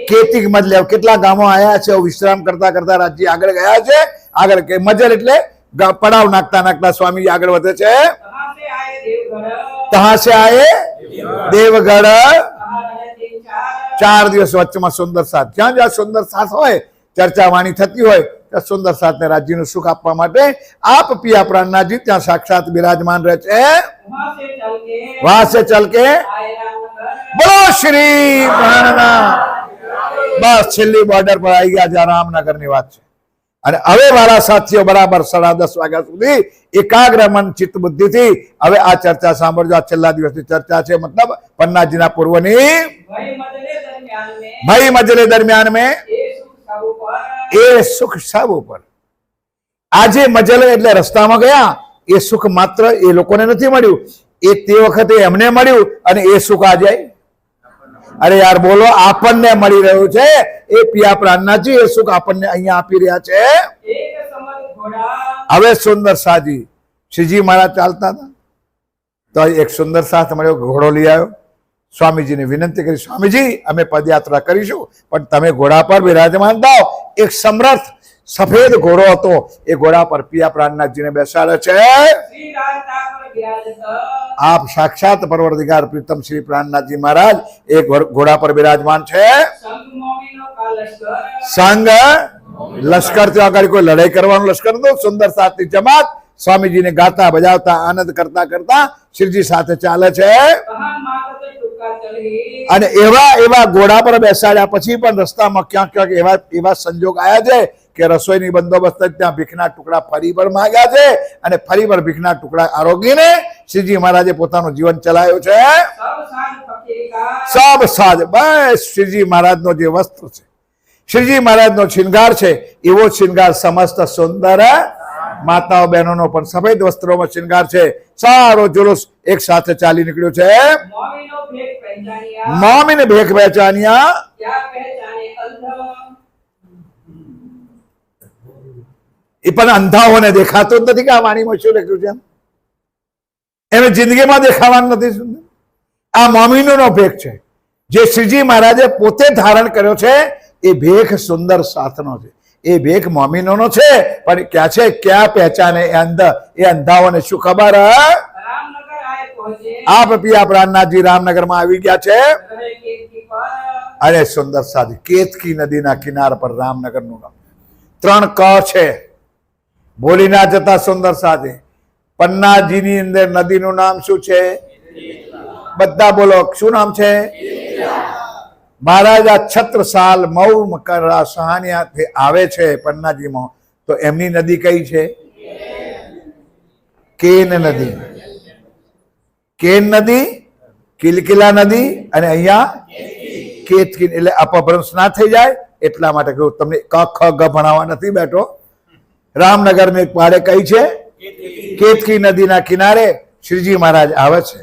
S1: કેતિક મજલે કેટલા ગામો આયા છે, વિશ્રામ કરતા કરતા રાજજી આગળ ગયા છે. આગળ કે મજલ એટલે પડાવ નાખતા નાખતા સ્વામી આગળ વધે છે. તહાં સે આયે દેવગઢ. 4 દિવસ વચ્ચેમાં સુંદર સાથ. જ્યાં જ્યાં સુંદર સાથ હોય, ચર્ચા વાણી થતી હોય, ત્યાં સુંદર સાથને રાજ્યનું સુખ આપવા માટે આપ પિયા પ્રાણનાથજી ત્યાં સાક્ષાત બિરાજમાન રહે છે. વહાં સે ચલ કે બોલો શ્રી પ્રાણનાથ. બસ છેલ્લી બોર્ડર પર આવી ગયા, જ્યાં રામનગરની વાત છે. અને હવે મારા સાથીઓ બરાબર 10:30 વાગ્યા સુધી એકાગ્ર મન ચિત્ત બુદ્ધિથી હવે આ ચર્ચા સાંભળજો. આ છેલ્લા દિવસની ચર્ચા છે, મતલબ પન્નાજીના પૂર્વની. ભાઈ મજલે દરમિયાન મેં એ સુખ સબ ઉપર. આજે મજલે એટલે રસ્તામાં ગયા, એ સુખ માત્ર એ લોકોને નથી મળ્યું, એ તે વખતે એમને મળ્યું અને એ સુખ આ જાય. અરે યાર બોલો, આપણને મળી રહ્યું છે એ પિયા પ્રાણનાથજી એ સુખ આપણને અહીંયા આપી રહ્યા છે.
S2: एक समर घोड़ा
S1: હવે સુંદર સાજી શ્રીજી મહારાજ ચાલતા હતા તો એક સુંદર સાથ મળ્યો, ઘોડો લઈ આવ્યો. સ્વામીજીને વિનંતી કરી, સ્વામીજી અમે પદયાત્રા કરીશું પણ તમે ઘોડા પર બિરાજમાન થાઓ. એક સમર્થ સફેદ ઘોડો હતો, એ ઘોડા પર પિયા પ્રાણનાથજીને બેસાડે છે.
S2: श्री राधा पर विराजत
S1: આપ સાક્ષાત પરવરદિગાર પ્રીતમ શ્રી પ્રાણનાથજી મહારાજ એક ઘોડા પર બિરાજમાન છે.
S2: संग मोमिनों का लश्कर
S1: સંઘ લશ્કર થી આગળ કોઈ લડાઈ કરવાનું લશ્કર તો સુંદર સાથની જમાત સ્વામીજીને ગાતા બજાવતા આનંદ કરતા કરતા શ્રીજી સાથે ચાલે છે.
S2: कहाँ मागत टुका चले
S1: અને એવા એવા ઘોડા પર બેસાડ્યા પછી પણ રસ્તામાં ક્યાંક ક્યાંક એવા એવા સંજોગ આવ્યા છે કે રસોઈની બંદોબસ્ત જ ત્યાં ભીખના ટુકડા ફરી પર માંગ્યા છે અને ફરી પર ભીખના ટુકડા આરોગીને શ્રીજી મહારાજે પોતાનું જીવન ચલાવ્યું છે.
S2: सब साज फकीर का
S1: સબ સાજ બસ શ્રીજી મહારાજનો જે વસ્ત્ર છે, શ્રીજી મહારાજનો શૃંગાર છે, એવો શૃંગાર સમસ્ત સુંદર માતાઓ બહેનોનો પણ સફેદ વસ્ત્રોમાં શૃંગાર છે. સારો જુલુસ એક સાથે ચાલી નીકળ્યો છે.
S2: मोमिनो भेद पहचानिया
S1: મોમીને ભેખ પહેચાન્યા,
S2: क्या पहचाने अंध
S1: એ પણ અંધાઓને દેખાતું જ નથી કે આ વાણીમાં શું લખ્યું છે. એને જિંદગીમાં દેખાવાનું નથી. આ મોમીનોનો ભેખ છે જે શ્રીજી મહારાજે પોતે ધારણ કર્યો છે. એ ભેખ સુંદર સાથનો છે, એ ભેખ મોમીનોનો છે પણ ક્યાં છે, ક્યાં પહેચાને એ અંધાઓને શું ખબર?
S2: रामनगर आए पहुंचे
S1: આપ પિયા પ્રાણનાથજી રામનગરમાં આવી ગયા છે.
S2: रहे कीर्ति पर
S1: અરે સુંદર સાધી કેતકી નદીના કિનારા પર રામનગરનું નામ. 3 ક છે, બોલી ના જતા સુંદર સાધી. પન્નાજીની અંદર નદીનું નામ શું છે? બધા બોલો, શું નામ છે? મહારાજા છત્રસાલ મઉ મકરા સહાનિયાથી આવે છે પન્નાજીમાં, તો એમની નદી કઈ છે? કેન નદી. કેન નદી, કિલકિલા નદી અને અહીંયા કેતકી. એટલે અપભ્રંશ ના થઈ જાય એટલા માટે કહ્યું. તમને ક ખ ગ ભણાવવા નથી બેઠો. રામનગર में પાડે કઈ છે? કેતકી નદીના કિનારે શ્રીજી મહારાજ આવે છે,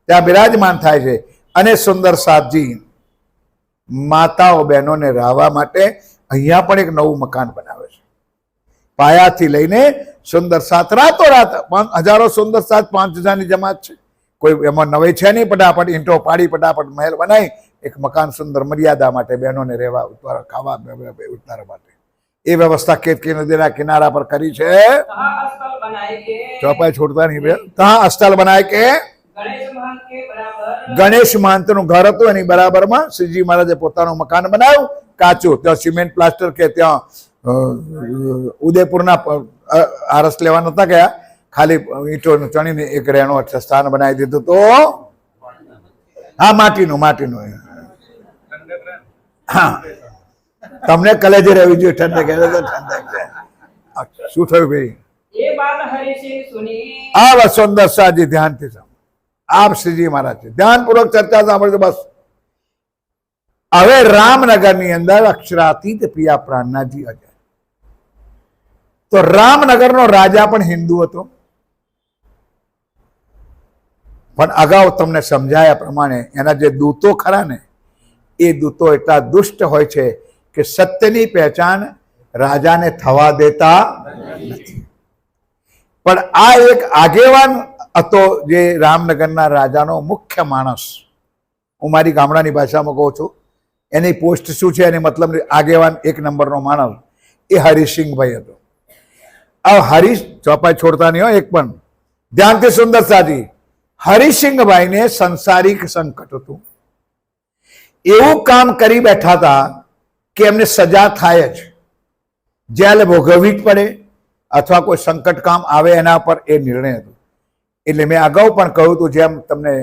S1: ત્યાં બિરાજમાન થાય છે. અને સુંદર સાતજી માતાઓ બહેનોને રહેવા માટે અહીંયા પણ એક નવું મકાન બનાવે છે. પાયાથી લઈને સુંદર સાત, રાતોરાત હજારો સુંદર સાત 5000ની જમાત છે. કોઈ એમાં નવાઈ છે નહીં. ફટાફટ ઈંટો પાડી ફટાફટ મહેલ બનાવી એક મકાન સુંદર મર્યાદા માટે બહેનોને રહેવા ઉતાર ખાવા ઉતારવા માટે એ વ્યવસ્થા કેતકી નદીના કિનારા પર કરી છે.
S2: कहाँ स्थल बनाए के
S1: ચોપાઈ છોડતા નહીં બે. ત્યાં અસ્થલ બનાય કે
S2: गणेश महंत के बराबर
S1: ગણેશ મહંતનું ઘર હતું, એની બરાબરમાં શ્રીજી મહારાજે પોતાનું મકાન બનાવ્યું કાચું. ત્યાં સિમેન્ટ પ્લાસ્ટર કે ત્યાં ઉદયપુરના આરસ લેવા નતા ગયા, ખાલી ઈંટો ચણીને એક રહેણું સ્થાન બનાવી દીધું. તો હા, માટીનું હા, તમને કલેજે રહેવી જોઈએ. ઠંડક ઠંડક છે. શું થયું ભાઈ?
S2: ये बात हरि सिंह सुनी
S1: આ બસ સુંદર સાજી ધ્યાનથી સાંભળો. આપ શ્રીજી મહારાજ છે, ધ્યાનપૂર્વક ચર્ચા સાંભળજો બસ. હવે રામનગરની અંદર અક્ષરાતીત પિયા પ્રાણનાથજી અજય. તો રામનગરનો રાજા પણ હિન્દુ હતો, પણ અગાઉ તમને સમજાયા પ્રમાણે એના જે દૂતો ખરા ને, એ દૂતો એટલા દુષ્ટ હોય છે કે સત્યની પહેચાન રાજાને થવા દેતા નથી. પણ આ એક આગેવાન હતો જે રામનગરના રાજાનો મુખ્ય માણસ. હું મારી ગામડાની ભાષામાં કહું છું, એની પોસ્ટ શું છે, એની મતલબ આગેવાન 1 નંબરનો માણસ એ હરિસિંહભાઈ હતો. આ હરીશ ચોપાઈ છોડતા નહીં હોય એક પણ. ધ્યાનથી સુંદર સાજી. હરિસિંહભાઈને સંસારિક સંકટ હતું. એવું કામ કરી બેઠા હતા કે એમને સજા થાય જ, જેલ ભોગવવી જ પડે અથવા કોઈ સંકટ કામ આવે એના પર એ નિર્ણય હતો. એટલે મેં અગાઉ પણ કહ્યું હતું, જેમ તમને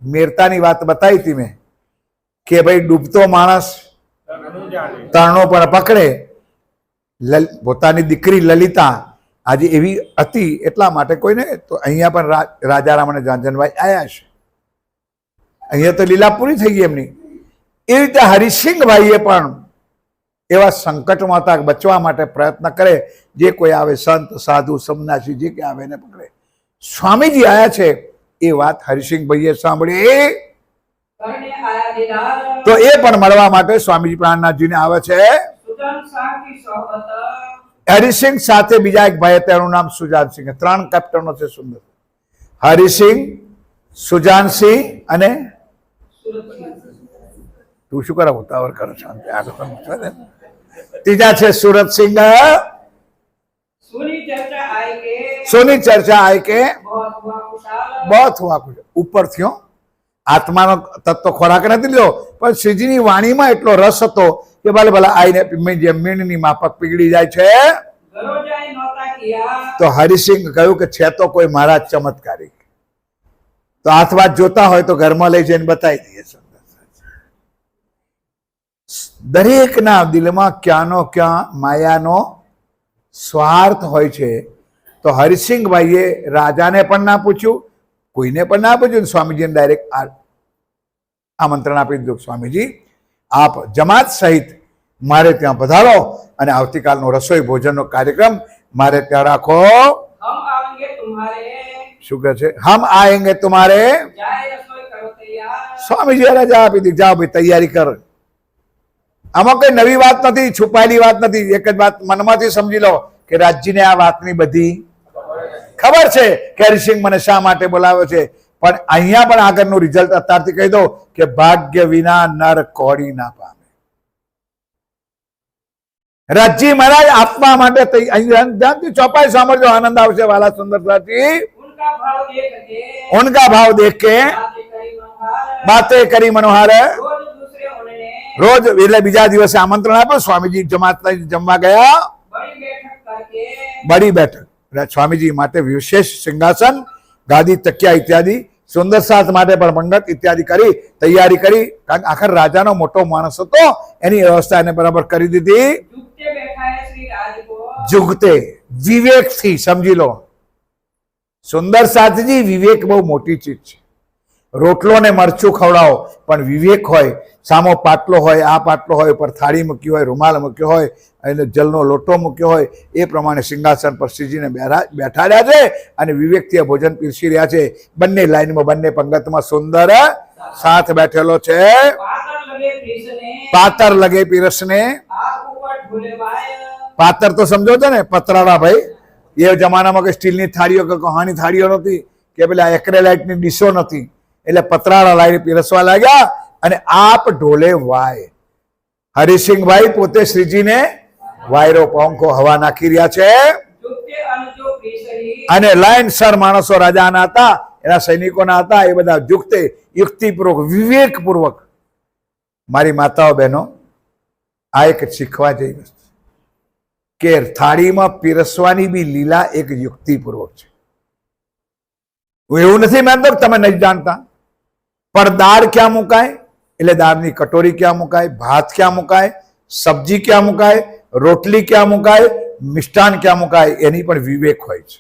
S1: મેરતાની વાત બતાવી હતી મેં કે ભાઈ ડૂબતો માણસ તરણો પર પકડે. પોતાની દીકરી લલિતા આજે એવી હતી એટલા માટે કોઈને તો અહીંયા પણ રાજારામ અને ઝાંઝનભાઈ આવ્યા છે. અહીંયા તો લીલા પૂરી થઈ ગઈ એમની. એ રીતે હરિસિંહભાઈએ પણ એવા સંકટમાં હતા બચવા માટે પ્રયત્ન કરે. જે કોઈ આવે સંત સાધુ સંન્યાસી જે કે આવે એને પકડે. સ્વામીજી આવ્યા છે એ વાત હરિસિંહભાઈએ સાંભળી
S2: करने आया दीदार
S1: તો એ પણ મળવા માટે સ્વામીજી પ્રાણનાથજીને આવે છે.
S2: सुजन शाह की सोहबत
S1: હરિસિંહ સાથે બીજા એક ભાઈ હતા, એનું નામ સુજાનસિંહ. 3 કેપ્ટનો છે સુંદર. હરિસિંહ, સુજાનસિંહ અને તું શું કરે ઉતાવળ કરે શાંતિ આગળ તો ને. ત્રીજા છે સુરતસિંહ.
S2: सुनी चर्चा आई के
S1: સોની ચર્ચા આય કે
S2: बहुत हुआ खुशहाल
S1: બહુ હુઆ કુછ ઉપર થયો. આત્માનો તત્વ ખોરાક નથી લીધો, પણ શ્રીજીની વાણીમાં એટલો રસ હતો કે ભલે ભલે આઈને જેમ મીણની માફક પીગળી જાય છે.
S2: घरों जाए नौता किया
S1: તો હરિસિંહ કહ્યું કે છે તો કોઈ મારા ચમત્કારી, તો હાથ વાત જોતા હોય તો ઘરમાં લઈ જઈને બતાવી દઈએ. દરેકના દિલમાં ક્યાંનો ક્યાં માયાનો સ્વાર્થ હોય છે. તો હરિસિંહભાઈએ રાજાને પણ ના પૂછ્યું, કોઈને પણ ના પૂછ્યું. સ્વામીજીને ડાયરેક્ટ આમંત્રણ આપી દીધું, સ્વામીજી આપ જમાત સહિત મારે ત્યાં પધારો અને આવતીકાલનો રસોઈ ભોજનનો કાર્યક્રમ મારે ત્યાં રાખો.
S2: हम आएंगे तुम्हारे
S1: શું કહે છે? હમ આએંગે તુમારે.
S2: जाए रसोई करो तैयार
S1: સ્વામીજી રજા આપી દીધી, જાઓ ભાઈ તૈયારી કર. આમાં કઈ નવી વાત નથી, છુપાયેલી વાત નથી. એક જ વાત મનમાંથી સમજી લો કે રાજજીને આ વાતની બધી ખબર છે કે હરિસિંહ મને શા માટે બોલાવ્યો છે. પણ અહીંયા પણ આગળનું રિઝલ્ટ અત્યારથી કહી દો કે ભાગ્ય વિના નર કોડી ના પામે. રાજજી મહારાજ આપવા માટે ધ્યાનથી ચોપાઈ સાંભળજો, આનંદ આવશે વાલા સુંદરસાજી.
S2: उनका भाव देख के
S1: ઉનકા ભાવ દેખ કે
S2: बातें करी मनोहार
S1: બાતે કરી મનોહર.
S2: रोज दूसरे उन्होंने
S1: રોજ એટલે બીજા દિવસે આમંત્રણ આપ્યું. સ્વામીજી જમાત જમવા ગયા.
S2: बड़ी बैठक करके
S1: બડી બેઠક એટલે સ્વામીજી માટે વિશેષ સિંહાસન, ગાદી, તકિયા ઇત્યાદि, સુંદર સાથ માટે પણ મંડપ ઇત્યાદિ કરી તૈયારી કરી. કારણ કે આખર રાજાનો મોટો માણસ હતો, એની વ્યવસ્થા એને બરાબર કરી દીધી.
S2: जुगते बैठा है श्री राज को
S1: જુગતે વિવેકથી સમજી લો. સુંદર સાથજી વિવેક બહુ મોટી ચીજ છે. રોટલો ને મરચું ખવડાવો પણ વિવેક હોય, સામો પાટલો હોય, આ પાટલો હોય, ઉપર થાળી મૂકી હોય, રૂમાલ મૂક્યો હોય, અને જલનો લોટો મૂક્યો હોય, એ પ્રમાણે સિંહાસન પર શ્રીજીને બેઠાડ્યા છે અને વિવેકથી ભોજન પીરસી રહ્યા છે. બંને લાઈનમાં, બંને પંગતમાં સુંદર સાથ બેઠેલો છે.
S2: पातर लगे कृष्ण
S1: પાતર લગે પીરસને.
S2: आप ऊपर ढोले बाय
S1: પાતર તો સમજો છો ને, પતરાળા ભાઈ. એ જમાનામાં કઈ સ્ટીલની થાળીઓ કે કહાની થાળીઓ નથી, કે પેલા એક્રેલાઇટની ડીશો નથી. એટલે પતરાળા લાઈને પીરસવા લાગ્યા અને આપ ઢોલે વાય. હરિસિંહભાઈ પોતે શ્રીજીને વાયરો પંખો હવા નાખી રહ્યા છે.
S2: जुगते अनजो कृष्ण
S1: અને લાઈન સર માણસો રાજાના હતા, એના સૈનિકોના હતા, એ બધા યુક્તે યુક્તિપૂર્વક, વિવેકપૂર્વક. મારી માતાઓ બહેનો, આ એક શીખવા જેવી વસ્તુ કે થાળીમાં પીરસવાની બી લીલા એક યુક્તિપૂર્વક છે. હું એવું નથી માનતો કે તમે નથી જાણતા, પણ દાળ ક્યાં મુકાય એટલે દાળની કટોરી ક્યાં મુકાય, ભાત ક્યાં મુકાય, સબ્જી ક્યાં મુકાય, રોટલી ક્યાં મુકાય, મિષ્ટાન ક્યાં મુકાય, એની પણ વિવેક હોય છે.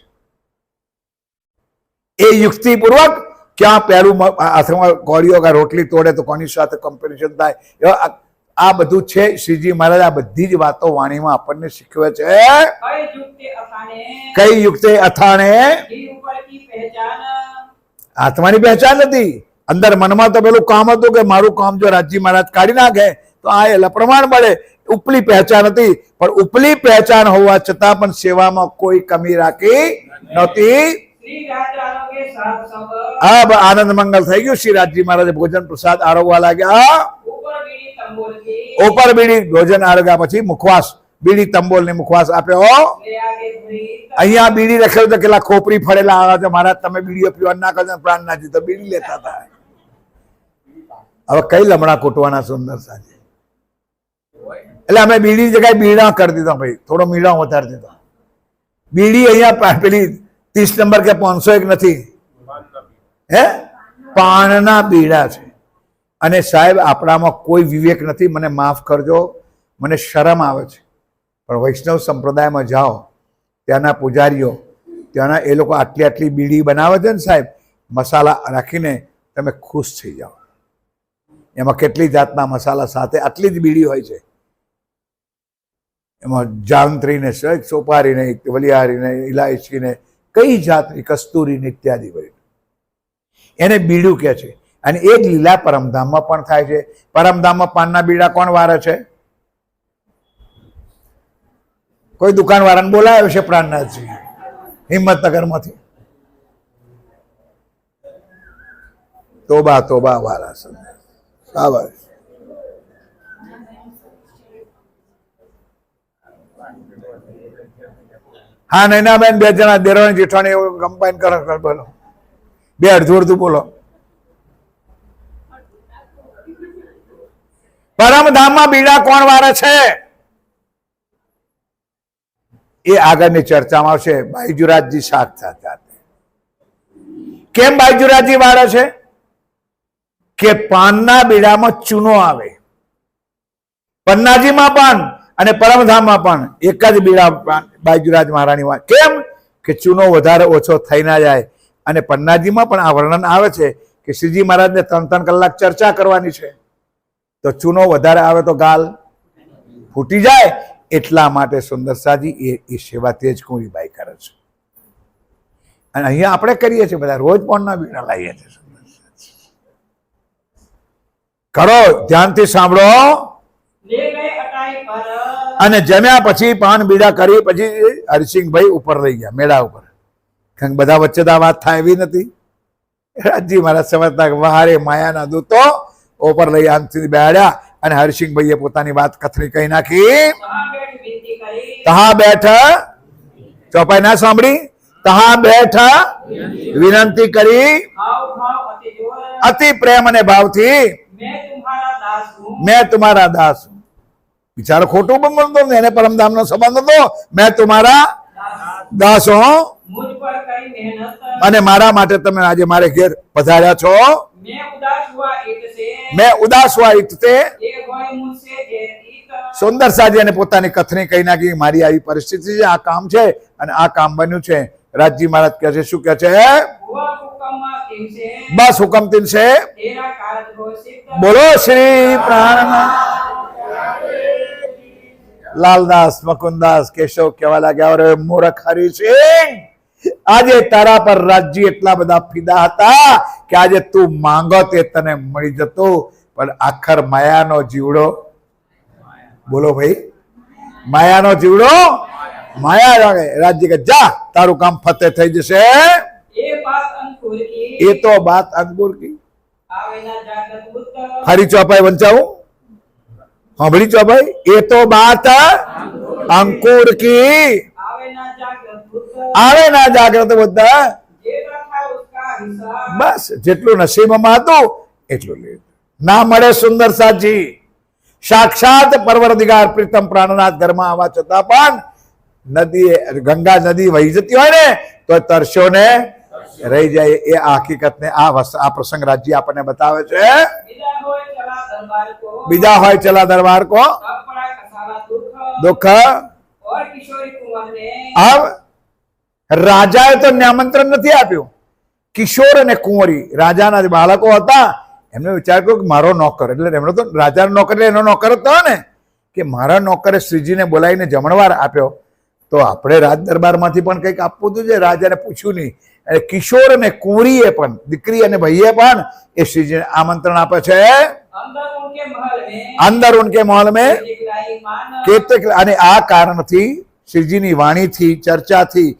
S1: એ યુક્તિપૂર્વક ક્યાં પહેલું હાથમાં કોળીઓ કે રોટલી તોડે તો કોની સાથે કમ્પેરિઝન થાય, એવા આ બધું છે. શ્રીજી મહારાજ આ બધી જ વાતો વાણીમાં આપણને શીખવે છે.
S2: कई जुगते अथाने
S1: કઈ યુક્તે અથાણે
S2: ही ऊपर की पहचान
S1: આત્માની પહેચાન નથી. અંદર મનમાં તો પેલું કામ હતું કે મારું કામ જો રાજજી મહારાજ કાઢી નાખે તો આ એટલે પ્રમાણ મળે. ઉપલી પહેચાન હતી, પણ ઉપલી પહેચાન હોવા છતાં પણ સેવામાં કોઈ કમી રાખી નહોતી.
S2: श्री राजाओं के साथ सब
S1: अब आनंद मंगल થઈ ગયું. શ્રી રાજજી મહારાજે ભોજન પ્રસાદ આરોગવા લાગ્યા.
S2: ऊपर बीड़ी तंबोल की
S1: ઉપર બીડી ભોજન આરોગ્યા પછી મુખવાસ, બીડી તંબોલ ને મુખવાસ આપ્યો.
S2: ले आगे धरी
S1: અહીંયા બીડી રખેલું તો કેટલા ખોપરી ફળેલા આવે છે. મહારાજ તમે બીડીઓ પીવા ના કરજો, પ્રાણ ના જીતો બીડી લેતા હતા. હવે કઈ લમણા કૂટવાના સુંદર સાજી. એટલે અમે બીડી જગ્યાએ બીડા કરી દીધા ભાઈ, થોડો મીડા વધારી દીધો. બીડી અહીંયા પેલી 30 નંબર કે 501 નથી, હે પાનના બીડા છે. અને સાહેબ આપણામાં કોઈ વિવેક નથી. મને માફ કરજો, મને શરમ આવે છે, પણ વૈષ્ણવ સંપ્રદાયમાં જાઓ, ત્યાંના પૂજારીઓ, ત્યાંના એ લોકો આટલી આટલી બીડી બનાવે છે ને સાહેબ, મસાલા રાખીને તમે ખુશ થઈ જાઓ. એમાં કેટલી જાતના મસાલા સાથે આટલી જ બીડી હોય છે. એમાં જાંત્રીને, સોપારીને, વલિયારીને, ઇલાયચીને, કઈ જાતની કસ્તુરીને ઇત્યાદિ હોય. એને બીડું કહે છે. અને એ જ લીલા પરમધામમાં પણ થાય છે. પરમધામમાં પાનના બીડા કોણ વારે છે? કોઈ દુકાનવાળાને બોલાવ્યો છે પ્રાણનાથજી હિંમતનગરમાંથી. તોબા તોબા વાળા શાબાશ. હા નૈનાબેન, બે જણા દેરાણી જેઠાણી કમ્બાઈન કરો, બોલો બે અડધું બોલો. પરમધામમાં બીડા કોણ વારે છે એ આગળની ચર્ચામાં આવશે. બાઈજુરાજજી સાક્ષાત. કેમ બાઈજુરાજજી વાળે છે? કે પાનના બીડામાં ચૂનો આવે. પન્નાજીમાં પણ અને પરમધામમાં પણ એક જ બીડા બાઈજુરાજ મહારાણી વાળે. કેમ? કે ચૂનો વધારે ઓછો થઈ ના જાય. અને પન્નાજીમાં પણ આ વર્ણન આવે છે કે શ્રીજી મહારાજને 3-3 કલાક ચર્ચા કરવાની છે, તો ચૂનો વધારે આવે તો ગાલ ફૂટી જાય. એટલા માટે સુંદરસાજી એ સેવા તેજ કુંવરીબાઈ કરે છે. અને અહીંયા આપણે કરીએ છીએ બધા, રોજ પોણના બીડા લાવીએ છીએ. કરો, ધ્યાનથી સાંભળો. અને જમ્યા પછી પાન બીડા કરી પછી હરસિંહભાઈ ઉપર લઈ ગયા મેળા ઉપર. કારણ બધા વચ્ચે તો આ વાત થાય એવી નથી. રાજજી મારા સમજતા વહારે માયાના દૂતો ઉપર લઈ આમથી બેહાડ્યા અને હરસિંહભાઈએ પોતાની વાત કથરી કહી નાખી. તહા બેઠા ચોપાઈ ના સાંભળી? તહા બેઠા વિનંતી કરી અતિ પ્રેમ અને ભાવથી, मैं तुम्हारा दास हूं. बिचारा खोटू बोलतो ने, એને પરમધામનો સંબંધ હતો. मैं तुम्हारा दास हूं,
S2: मुझ पर कई मेहनत,
S1: અને મારા માટે તમે આજે મારે ઘેર પધાર્યા છો. मैं उदास हुआ इतते સુંદર સાજી અને પોતાની કથની કહી નાખી. મારી આવી પરિસ્થિતિ છે, આ કામ છે અને આ કામ બન્યું છે. રાજજી મહારાજ કહે છે, શું કહે છે? બસ હુકમ તીન છે. બોલો શ્રી પ્રાણનાથ. લાલદાસ, મકુંદાસ, કેશવ કહેવા લાગ્યા, અરે મૂર્ખ હરિસિંહ, આજે તારા પર રાજજી એટલા બધા ફિદા હતા કે આજે તું માંગો તે તને મળી જતો. પણ આખર માયાનો જીવડો, બોલો ભાઈ, માયાનો જીવડો માયા લાગે. રાજજી કે જા, તારું કામ ફતે થઈ જશે. એ તો બાત અંકુર કી. ફરી ચોપાઈ વંચાવું, સાંભળી ચોપાઈ? એ તો બાત અંકુર કી, આવે ના જાગ્રત બધા. બસ જેટલું નસીબમાં હતું એટલું લે. ના મળે સુંદર સાજી, સાક્ષાત પરવરદિગાર પ્રીતમ પ્રાણનાથ ઘરમાં આવવા છતાં પણ નદી, ગંગા નદી વહી જતી હોય ને તો તરસ્યો ને રહી જાય. એ હકીકતને આ પ્રસંગ રાજજી આપણને બતાવે છે. બીજા હોય ચલા દરબાર કો દુઃખ. રાજાએ તો આમંત્રણ નથી આપ્યું. કિશોર અને કુંવરી રાજાના બાળકો હતા. એમને વિચાર કર્યો કે મારો નોકર, એટલે એમનો તો રાજાનો નોકર એટલે એનો નોકર હતો ને, કે મારા નોકરે શ્રીજીને બોલાવીને જમણવાર આપ્યો, તો આપણે રાજ દરબારમાંથી પણ કંઈક આપવું હતું. જે રાજાને પૂછ્યું નહીં. એટલે કિશોર અને કુંવરીએ પણ, દીકરી અને ભાઈએ પણ એ શ્રીજીને આમંત્રણ આપે છે. અંદર ઉનકે મહલ મેં કેતક. અને આ કારણથી શ્રીજીની વાણીથી, ચર્ચાથી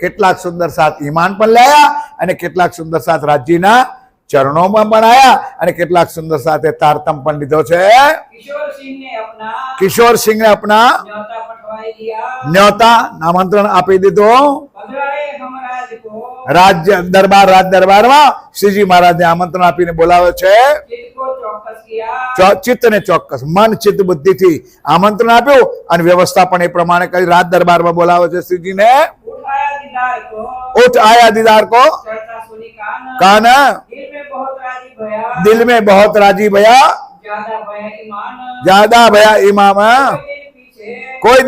S1: કેટલાક સુંદર સાથ ઈમાન પણ લાયા અને કેટલાક સુંદર સાથ રાજ્યના ચરણોમાં પણ આયા અને કેટલાક સુંદર સાથે તારતમ પણ લીધો છે. કિશોર સિંહને અપના ન્યોતા આમંત્રણ આપી દીધો. રાજ દરબારમાં શ્રીજી મહારાજને આમંત્રણ આપીને બોલાવે છે. ચિત્ત ને ચોક્કસ મન ચિત્ત બુદ્ધિથી આમંત્રણ આપ્યું અને વ્યવસ્થા પણ એ પ્રમાણે કરી રાજ દરબારમાં બોલાવે છે શ્રીજીને. उठ आया दीदार को काना, दिल में बहुत राजी भया, ज्यादा भया इमाम. कोई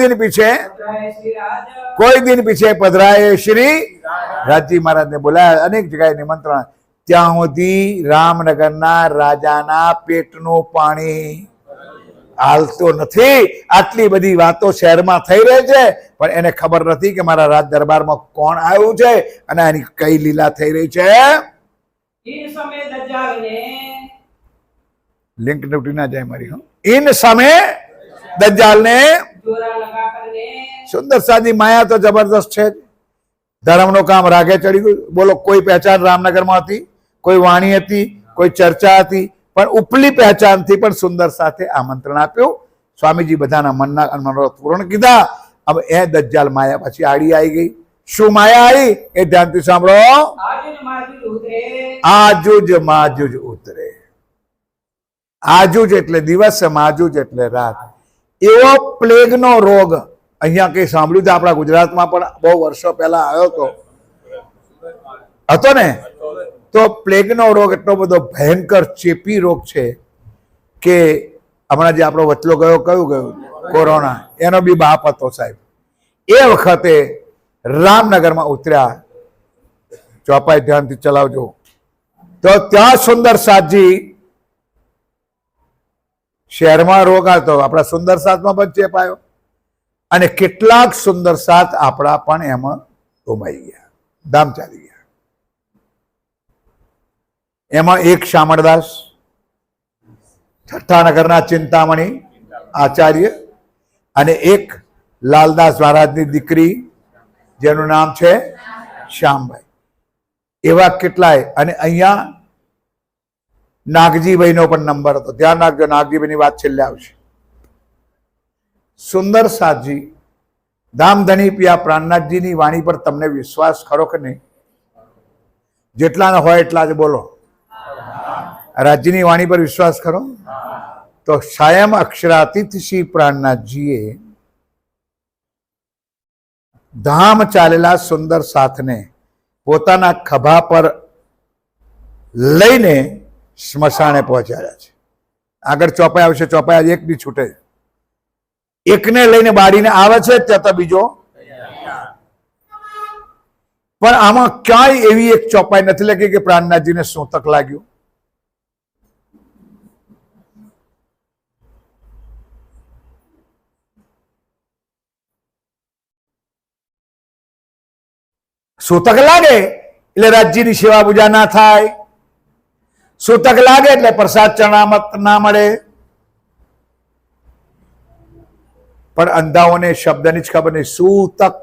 S1: दिन पीछे पधराए श्री રાજજી મહારાજને બોલાયા. અનેક જગ્યાએ નિમંત્રણ. ત્યાં સુધી રામનગરના રાજાના પેટનું પાણી હાલતું નથી. આટલી બધી વાતો શહેરમાં થઈ રહી છે પણ એને ખબર નથી કે મારા રાજ દરબારમાં કોણ આવ્યું છે અને એની કઈ લીલા થઈ રહી છે.
S2: इन समय दज्जाल ने
S1: લિંક તૂટી ના જાય મારી. ઇન સમય દજ્જાલ ને
S2: जोरा लगा करने
S1: સુંદર સાદી માયા તો જબરદસ્ત છે જ. ધર્મનું કામ રાગે ચડી ગયું. બોલો, કોઈ પહેચાન રામનગરમાં હતી, કોઈ વાણી હતી, કોઈ ચર્ચા હતી, પણ ઉપલી પહેચાનથી પણ સુંદર સાથે આમંત્રણ આપ્યું. સ્વામીજી બધાના મનના મનોરથ પૂર્ણ કીધા. હવે એ દજ્જાલ માયા પછી આડી આવી ગઈ. શું માયા આવી એ ધ્યાનથી સાંભળો.
S2: आजुज माजुज उतरे
S1: આજુજ માજુજ ઉતરે. આજુજ એટલે દિવસ, માજુજ એટલે રાત. એવો પ્લેગનો રોગ અહીંયા કઈ સાંભળ્યું છે? આપણા ગુજરાતમાં પણ બહુ વર્ષો પહેલા આવ્યો હતો ને. તો પ્લેગનો રોગ એટલો બધો ભયંકર ચેપી રોગ છે કે હમણાં જે આપણો વચલો ગયો, કયું ગયું? કોરોના. એનો બી બાપ હતો સાહેબ. એ વખતે રામનગરમાં ઉતર્યા. ચોપાઈ ધ્યાનથી ચલાવજો. તો ત્યાં સુંદર સાતજી શહેરમાં રોગ હતો, આપણા સુંદર સાતમાં પણ ચેપ આવ્યો અને કેટલાક સુંદર સાત આપણા પણ એમાં ડૂબાઈ ગયા, ધામ ચાલી ગયા. એમાં એક શામળદાસ, ઠઠ્ઠાનગરના ચિંતામણી આચાર્ય, અને એક લાલદાસ મહારાજની દીકરી જેનું નામ છે શ્યામભાઈ. એવા કેટલાય. અને અહીંયા નાગજીભાઈનો પણ નંબર હતો. ધ્યાન રાખજો, નાગજીભાઈની વાત છેલ્લે આવશે. સુંદર સાતજી ધામધણી પિયા પ્રાણનાથજીની વાણી પર તમને વિશ્વાસ ખરો કે નહીં? જેટલા હોય એટલા જ બોલો. રાજ્યની વાણી પર વિશ્વાસ કરો. તો સાયમ અક્ષરાતીત શ્રી પ્રાણનાથજીએ ધામ ચાલેલા સુંદર સાથને પોતાના ખભા પર લઈને સ્મશાને પહોંચાડ્યા છે. આગળ ચોપાઈ આવશે. ચોપાઈ આજે એક બી છૂટે. એકને લઈને બાળીને આવે છે, ત્યાં તો બીજો. પણ આમાં ક્યાંય એવી એક ચોપાઈ નથી લખી કે પ્રાણનાથજીને શું તક લાગ્યું. સૂતક લાગે એટલે રાજ્યની સેવા પૂજા ના થાય. સૂતક લાગે એટલે પ્રસાદ ચરણામત ના મળે. પણ અંધાઓને શબ્દની જ ખબર નહીં. સૂતક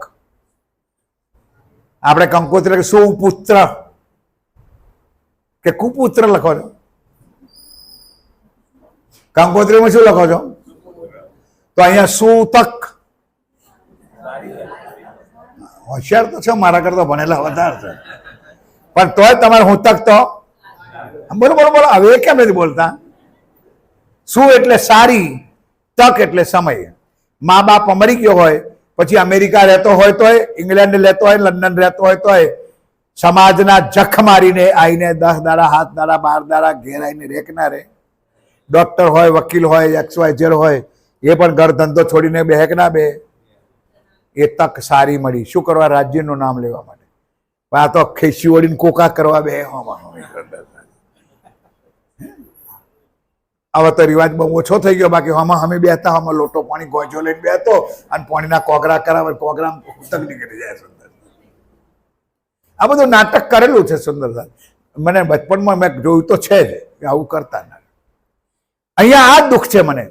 S1: આપણે કંકોત્રી લખે સુપુત્ર કે કુપુત્ર લખો છો? કંકોત્રીમાં શું લખો છો? તો અહીંયા સૂતક. હોશિયાર તો છે, મારા કરતા ભણેલા વધારે છે, પણ તોય તમારે હું તક તો બોલો બોલો બોલો. હવે કેમ નથી બોલતા? શું એટલે સારી, તક એટલે સમય. મા બાપ મરી ગયો હોય, પછી અમેરિકા રહેતો હોય તોય, ઇંગ્લેન્ડ રહેતો હોય, લંડન રહેતો હોય તોય સમાજના જખ મારીને આવીને 10 દાડા 7 દાડા 12 દાડા ઘેર આવીને રેક ના રહે. ડોક્ટર હોય, વકીલ હોય, XYZ હોય, એ પણ ઘર ધંધો છોડીને બેહક ના બે. એ તક સારી મળી. શું કરવા? રાજ્યનું નામ લેવા માટે. આ તો ખેસી વળીને કોકા કરવા બે. હવે તો રિવાજ બહુ ઓછો થઈ ગયો. બાકી હમણાં અમે બેતા, હમણાં લોટો પાણી ગોજો લઈને બેતો અને પાણીના કોગરા કરાવે, કોગરા તક નીકળી જાય. સુંદર, આ બધું નાટક કરેલું છે સુંદર સાહેબ. મને બચપણમાં મેં જોયું તો છે જ કે આવું કરતા ના. અહીંયા આ દુઃખ છે મને.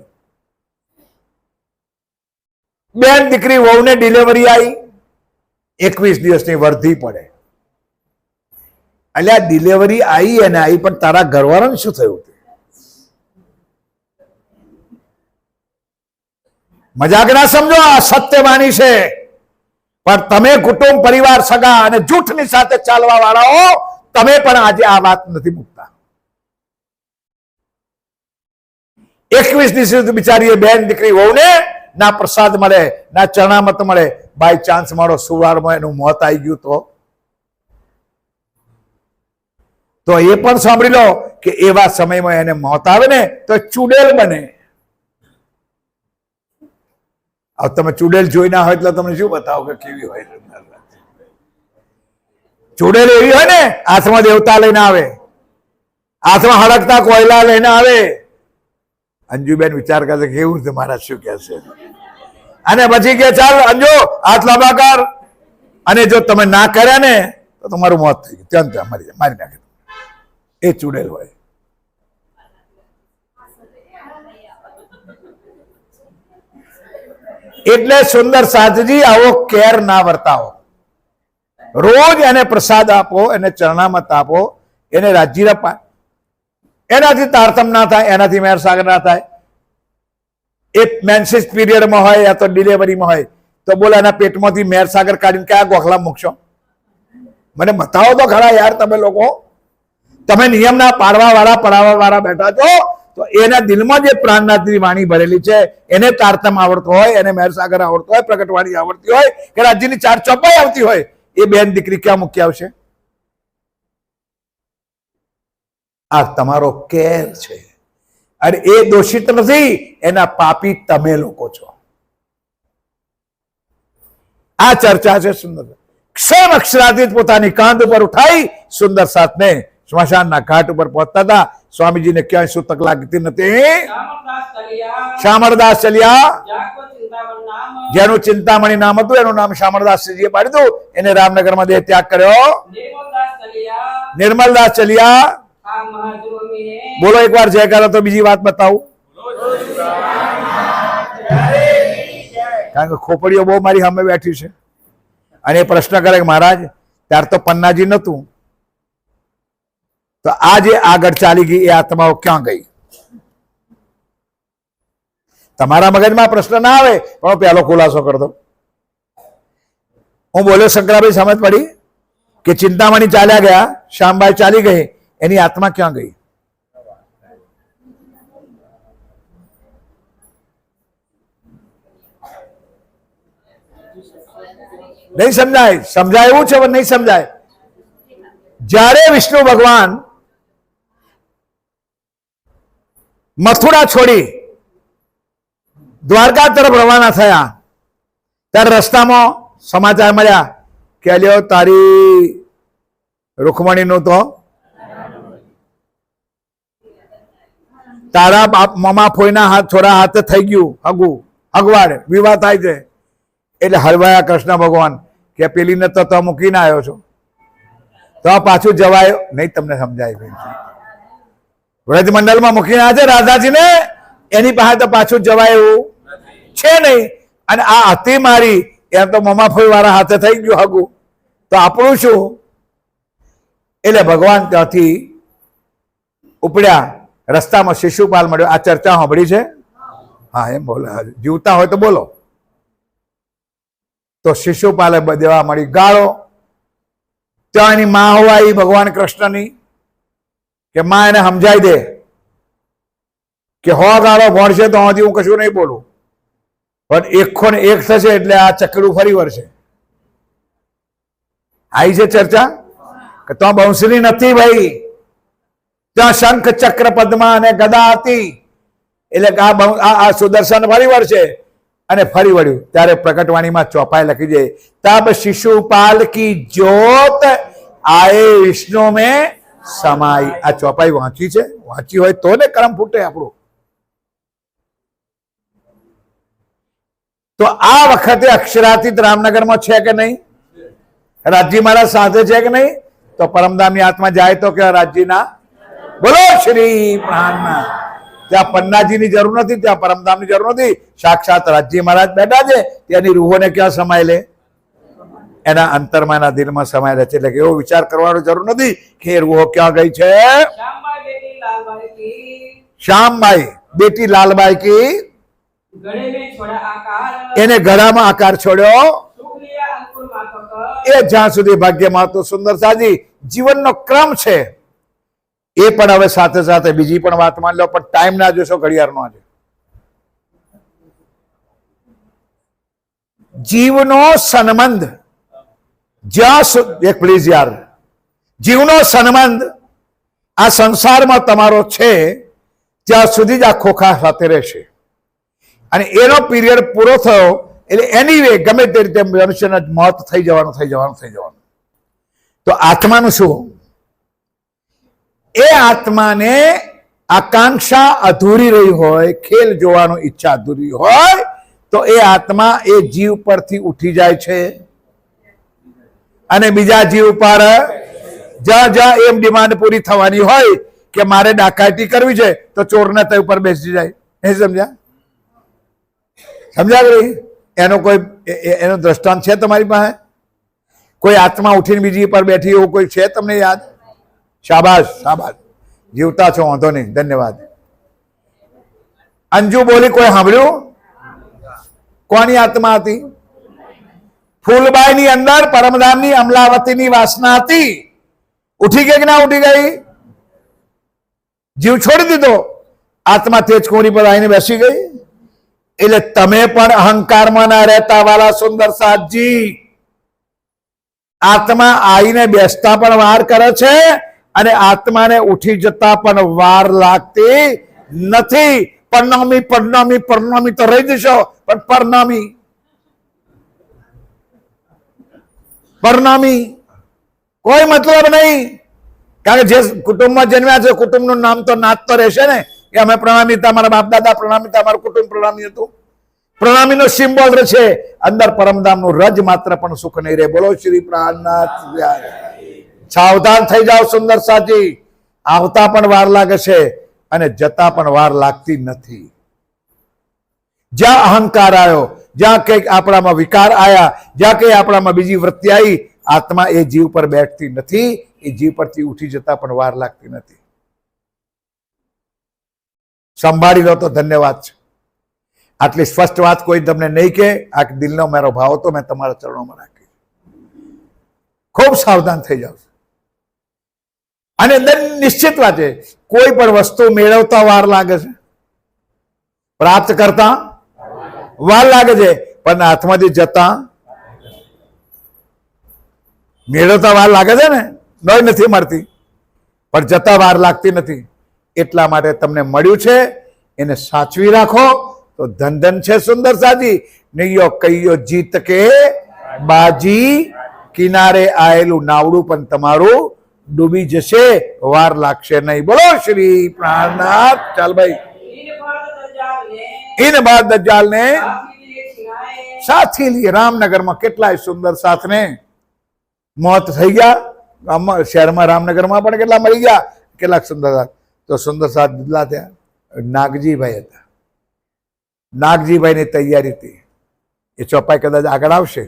S1: બેન દીકરી વહુને ડિલિવરી આવી, 21 દિવસની વર્ધી પડે. એટલે આ ડિલિવરી આવી અને આવી, પણ તારા ઘરવાળાને શું થયું? મજાક ના સમજો, આ સત્ય વાણી છે. પણ તમે કુટુંબ, પરિવાર, સગા અને જૂઠની સાથે ચાલવા વાળાઓ, તમે પણ આજે આ વાત નથી મૂકતા. 21 દિવસ બિચારી બેન દીકરી વહુને ના પ્રસાદ મળે, ના ચરણામત મળે. બાય ચાન્સ મારો સુવારમાં એનું મોત આવી ગયું તો એ પણ સાંભળી લો કે એવા સમયમાં એને મોત આવે ને તો ચુડેલ બને. હવે તમે ચુડેલ જોઈ ના હોય એટલે તમને શું બતાવો કે કેવી હોય. ચુડેલ એવી હોય ને, હાથમાં દેવતા લઈને આવે, હાથમાં હળકતા કોયલા લઈને આવે. અંજુબેન વિચાર કરશે કેવું છે, મારા શું કહેશે. અને પછી કે ચાલ અંજુ હાથ લાંબા કર, અને જો તમે ના કર્યા ને તો તમારું મોત થઈ ગયું, ત્યાં મારી નાખે. એ ચૂડેલ હોય. એટલે સુંદર સાધજી આવો કેર ના વર્તાવો. રોજ એને પ્રસાદ આપો, એને ચરણામત આપો, એને રાજ્યના એનાથી તારતમ ના થાય, એનાથી મેર સાગર ના થાય. એ મેન્સિસ પીરિયડમાં હોય યા તો ડિલિવરીમાં હોય તો બોલો એના પેટમાંથી મેર સાગર કાઢીને કયા ગોખલા મૂકશો? મને બતાવો તો ખરા યાર. તમે લોકો, તમે નિયમના પાડવા વાળા પડાવવા વાળા બેઠા છો તો એના દિલમાં જે પ્રાણનાથની વાણી ભરેલી છે એને તારતમ આવડતો હોય, એને મેર સાગર આવડતો હોય, પ્રગટવાણી આવડતી હોય કે રાજ્યની ચાર ચોપાઈ આવતી હોય, એ બેન દીકરી ક્યાં મૂકી આવશે? આ તમારો કેર છે. અને એ દોષિત નથી, એના પાપી તમે લોકો છો. આ ચર્ચા છે સુંદર. ક્ષેમ અક્ષરાતીત પોતાની કાંધ ઉપર ઉઠાઈ સુંદર સાથને સ્મશાનના ઘાટ ઉપર પહોંચતા હતા. સ્વામીજીને ક્યાંય શું તક લાગતી નથી. શામળદાસ ચલિયા, જેનું ચિંતામણી નામ હતું એનું નામ શામળદાસજીએ પાડી દઉં. એને રામનગરમાં દેહ ત્યાગ કર્યો. નિર્મલદાસ ચલિયા. બોલો એકવાર જય કરો તો બીજી વાત બતાવું. કારણ કે ખોપડીઓ બહુ મારી સામે બેઠી છે અને એ પ્રશ્ન કરે કે મહારાજ ત્યાર તો પન્નાજી નતું, તો આ જે આગળ ચાલી ગઈ એ આત્માઓ ક્યાં ગઈ? તમારા મગજમાં પ્રશ્ન ના આવે પણ પહેલો ખુલાસો કરી દો. હું બોલ્યો શંકરાભાઈ સમજ પડી કે ચિંતામણી ચાલ્યા ગયા, શ્યામબાઈ ચાલી ગઈ, એની આત્મા ક્યાં ગઈ? નહીં સમજાય. સમજાય એવું છે પણ નહીં સમજાય. જ્યારે વિષ્ણુ ભગવાન મથુરા છોડી દ્વારકા તરફ રવાના થયા ત્યારે રસ્તામાં સમાચાર મળ્યા કે અલ્યો તારી રૂકમણીનું તો તારા બાપ મામા ફોઈના હાથ છોરા હાથે થઈ ગયું હગવાડ વિવાહ થાય છે. એટલે હલવાયા કૃષ્ણ ભગવાન કે પેલીને તો મૂકીને આવ્યો છો તો પાછું જવાય નહીં. તમને સમજાય વ્રજ મંડળમાં મૂકીને આવ્યા છે રાધાજીને, એની પાસે તો પાછું જવાય એવું છે નહીં. અને આ હતી મારી એમ તો મમા ફોઈ વાળા હાથે થઈ ગયું હગું, તો આપણું શું? એટલે ભગવાન ત્યાંથી ઉપડ્યા. રસ્તામાં શિશુપાલ મળ્યો. આ ચર્ચા સાંભળી છે? હા એમ બોલો, જીવતા હોય તો બોલો. તો શિશુપાલે દેવા મળી ગાળો. ત્યાં એની માં હોવાઈ ભગવાન કૃષ્ણની કે માં એને સમજાઈ દે કે હો ગાળો ભણશે તો હજી હું કશું નહીં બોલું, પણ એકખો ને એક થશે એટલે આ ચકડું ફરી વળશે. આવી છે ચર્ચા કે તો બંસરી નથી ભાઈ, ત્યાં શંખ ચક્ર પદ્મા અને ગદા હતી. એટલે આ સુદર્શન ફરી વળશે. અને ફરી વળ્યું ત્યારે પ્રકટવાણીમાં ચોપાઈ લખી જાય તબ શિશુપાલ કી જ્યોત આએ વિષ્ણુ મેં સમાઈ. આ ચોપાઈ વાંચી છે? વાંચી હોય તો ને કરમ ફૂટે આપણું. તો આ વખતે અક્ષરાતીત રામનગરમાં છે કે નહીં? રાજજી મહારાજ સાથે છે કે નહીં? તો પરમધામની આત્મા જાય તો કે રાજજીના બોલો શ્રી પ્રાણના. ત્યાં પન્નાજીની જરૂર નથી, ત્યાં પરમધામની જરૂર નથી. સાક્ષાત રાજજી મહારાજ બેઠા છે. ત્યાંની રૂહોને ક્યાં સમાય લે? એના અંતરમાં, એના દિલમાં સમાય રહે છે. એટલે કે એવો વિચાર કરવાનો જરૂર નથી કે રૂહો ક્યાં ગઈ છે. શ્યામબાઈ બેટી લાલબાઈ કી એને ગળામાં આકાર છોડ્યો. એ જ્યાં સુધી ભાગ્યમાં તો સુંદર સાજી જીવનનો ક્રમ છે. એ પણ હવે સાથે સાથે બીજી પણ વાત માન લો, પણ ટાઈમ ના જોશો ઘડિયાળનો. આજે જીવનો સંબંધ જ્યાં પ્લીઝ યાર, જીવનો સંબંધ આ સંસારમાં તમારો છે ત્યાં સુધી જ આ ખોખા સાથે રહેશે. અને એનો પીરિયડ પૂરો થયો એટલે એનીવે ગમે તે રીતે મનુષ્યના મોત થઈ જવાનું. તો આત્માનું શું? એ આત્માને આકાંક્ષા અધૂરી રહી હોય, ખેલ જોવાનો ઈચ્છા અધૂરી હોય તો એ આત્મા એ જીવ પરથી ઉઠી જાય છે અને બીજા જીવ પર જ્યાં જ્યાં એમ ડિમાન્ડ પૂરી થવાની હોય કે મારે ડાકાતી કરવી છે તો ચોરને તે ઉપર બેસી જાય. એ સમજ્યા? સમજ્યા કે નહીં? એનો કોઈ એનો દ્રષ્ટાંત છે તમારી પાસે? કોઈ આત્મા ઉઠીને બીજી પર બેઠી એવું કોઈ છે તમને યાદ? શાબાશ શાબાશ, જીવતા છો, વાંધો નહીં, ધન્યવાદ. અંજુ બોલી, કોઈ સાંભળ્યું? કોની આત્મા હતી? ફૂલબાઈની અંદર પરમધામની અમલાવતીની વાસના હતી. ઉઠી ગઈ કે ના ઉઠી ગઈ? જીવ છોડી દીધો, આત્મા તેજ કોરી પર આવીને બેસી ગઈ. એટલે તમે પણ અહંકારમાં ના રહેતા વાલા સુંદર સાધજી. આત્મા આવીને બેસતા પણ વાર કરે છે અને આત્માને ઉઠી જતા પણ વાર લાગતી નથી. પરનામી પરનામી પરનામી તો રહી જશો, પણ પરનામી પરનામી કોઈ મતલબ નહીં. કારણ કે જે કુટુંબમાં જન્મ્યા છે કુટુંબનું નામ તો નાત તો રહેશે ને કે અમે પ્રણામી હતા, મારા બાપ દાદા પ્રણામી હતા, અમારું કુટુંબ પ્રણામી હતું. પ્રણામીનો સિમ્બોલ છે. અંદર પરમધામનું રજ માત્ર પણ સુખ નહીં રહે. બોલો શ્રી પ્રાણનાથ. સાવધાન થઈ જાઓ સુંદર સાજી. આવતા પણ વાર લાગે છે અને જતા પણ વાર લાગતી નથી. જ્યાં અહંકાર આવ્યો, જ્યાં કંઈક આપણામાં વિકાર આવ્યા, જ્યાં કંઈ આપણામાં બીજી વૃત્તિ આવી, આત્મા એ જીવ પર બેઠતી નથી. એ જીવ પરથી ઉઠી જતા પણ વાર લાગતી નથી. સંભાળી લો તો ધન્યવાદ છે. આટલી સ્પષ્ટ વાત કોઈ તમને નહીં કે આ દિલનો મારો ભાવ તો મેં તમારા ચરણોમાં રાખી. ખૂબ સાવધાન થઈ જાવ. અને નિશ્ચિત વાત છે, કોઈ પણ વસ્તુ મેળવતા વાર લાગે છે, પ્રાપ્ત કરતા વાર લાગે છે, પણ હાથમાંથી જતા મેળવતા વાર લાગે છે ને, નોય નથી મળતી, પણ જતા વાર લાગતી નથી. એટલા માટે તમને મળ્યું છે, એને સાચવી રાખો તો ધન ધન છે સુંદર સાજી. નૈયો કૈયો જીત કે બાજી, કિનારે આયેલું નાવડું પણ તમારું ડૂબી જશે, વાર લાગશે નહીં. બોલો શ્રી પ્રાણનાથ. ચાલ ભાઈ. ઇન બાદ દજ્જાલ ને સાથી લીએ. રામનગરમાં કેટલાય સુંદર સાથને મોત થઈ ગયા. શહેરમાં રામનગરમાં પણ કેટલા મરી ગયા, કેટલાક સુંદર સાથ. તો સુંદર સાથ બદલા ત્યાં નાગજીભાઈ હતા. નાગજીભાઈની તૈયારી હતી. એ ચોપાઈ કદાચ આગળ આવશે,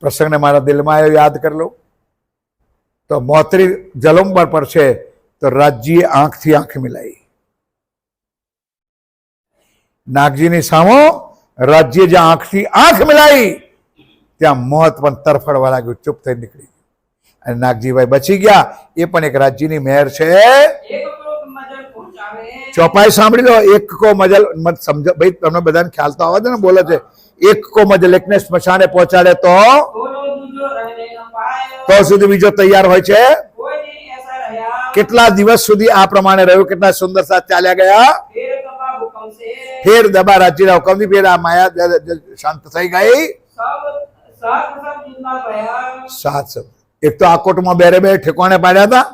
S1: પ્રસંગને મારા દિલમાં આવ્યો, યાદ કરી લો. તો મોતરી જલંબર પર છે તો રાજ્યએ આંખથી આંખ મિલાઈ. નાગજીની સામો રાજ્ય જ્યાં આંખથી આંખ મિલાઈ ત્યાં મોત પણ તરફડવા લાગ્યું, ચૂપ થઈ નીકળી. અને નાગજીભાઈ બચી ગયા. એ પણ એક રાજ્યની મહેર છે. ચોપાઈ સાંભળી લો. એક કો મજલ મત સમજો ભાઈ, તમને બધાને ખ્યાલ તો આવે છે ને, બોલે છે એક કો મજલ એકને સ્મશાને પહોંચાડે તો સુધી બીજો તૈયાર હોય છે. કેટલા દિવસ સુધી આ પ્રમાણે રહ્યું, કેટલા સુંદર સાથ ચાલ્યા ગયા. ફેર દબા રાજ્યના હુકમથી ફેર આ માયા શાંત થઈ ગઈ. સાત શબ્દ. એક તો આકોટમાં બેરે બે ઠેકાણે પાડ્યા હતા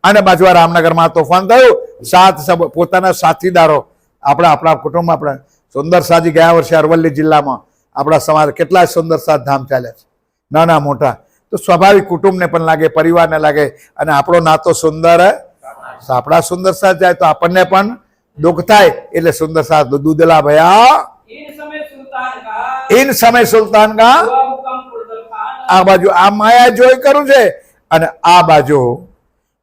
S1: અને બાજુ રામનગરમાં તોફાન થયું. સાત પોતાના સાથીદારો આપણા કુટુંબ, આપણા સુંદર સાજી ગયા વર્ષે અરવલ્લી જિલ્લામાં આપણા સમાજ કેટલા સુંદર સાથ ધામ ચાલ્યા છે, નાના મોટા. તો સ્વાભાવિક કુટુંબને પણ લાગે, પરિવારને લાગે, અને આપણો નાતો સુંદર, આપણા સુંદર સાથ જાય તો આપણને પણ દુઃખ થાય. એટલે સુંદર સાથ દૂધલા ભયા ઇન સમય સુલતાન કા. આ બાજુ આ માયા જોઈ કરું છે અને આ બાજુ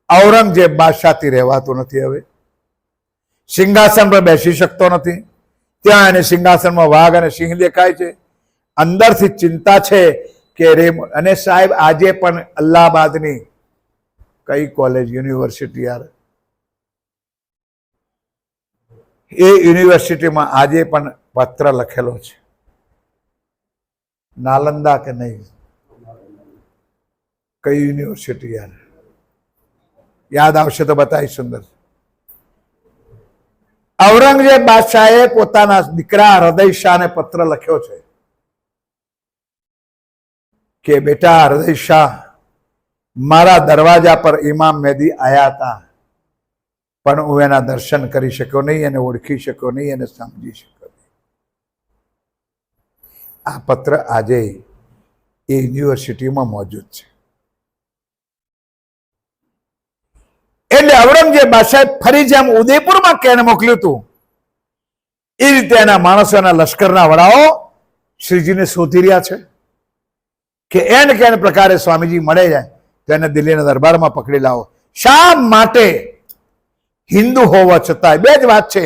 S1: ઔરંગઝેબ બાદશાહથી રહેવાતું નથી. હવે સિંહાસન પર બેસી શકતો નથી. ત્યાં એને સિંહાસનમાં વાઘ અને સિંહ દેખાય છે. અંદરથી ચિંતા છે કે રે. અને સાહેબ આજે પણ અલ્હાબાદની કઈ કોલેજ, યુનિવર્સિટી, યાર એ યુનિવર્સિટીમાં આજે પણ પત્ર લખેલો છે. નાલંદા કે નહીં, કઈ યુનિવર્સિટી યાર યાદ આવશે તો બતાવી. સુંદર. ઔરંગઝેબ બાદશાહે પોતાના દીકરા હૃદય શાહને પત્ર લખ્યો છે કે બેટા હૃદય શાહ, મારા દરવાજા પર ઇમામ મહેદી આયા હતા, પણ હું એના દર્શન કરી શક્યો નહીં, એને ઓળખી શક્યો નહીં, એને સમજી શક્યો નહીં. આ પત્ર આજે એ યુનિવર્સિટીમાં મોજૂદ છે. એટલે ઔરંગઝેબ બાદશાહે ફરી જેમ ઉદયપુરમાં કેને મોકલ્યું હતું એ રીતે એના માણસોના લશ્કરના વડાઓ શ્રીજીને શોધી રહ્યા છે કે એને કેને પ્રકારે સ્વામીજી મળે જાય તો એને દિલ્હીના દરબારમાં પકડી લાવો. શા માટે? હિન્દુ હોવા છતાં બે જ વાત છે,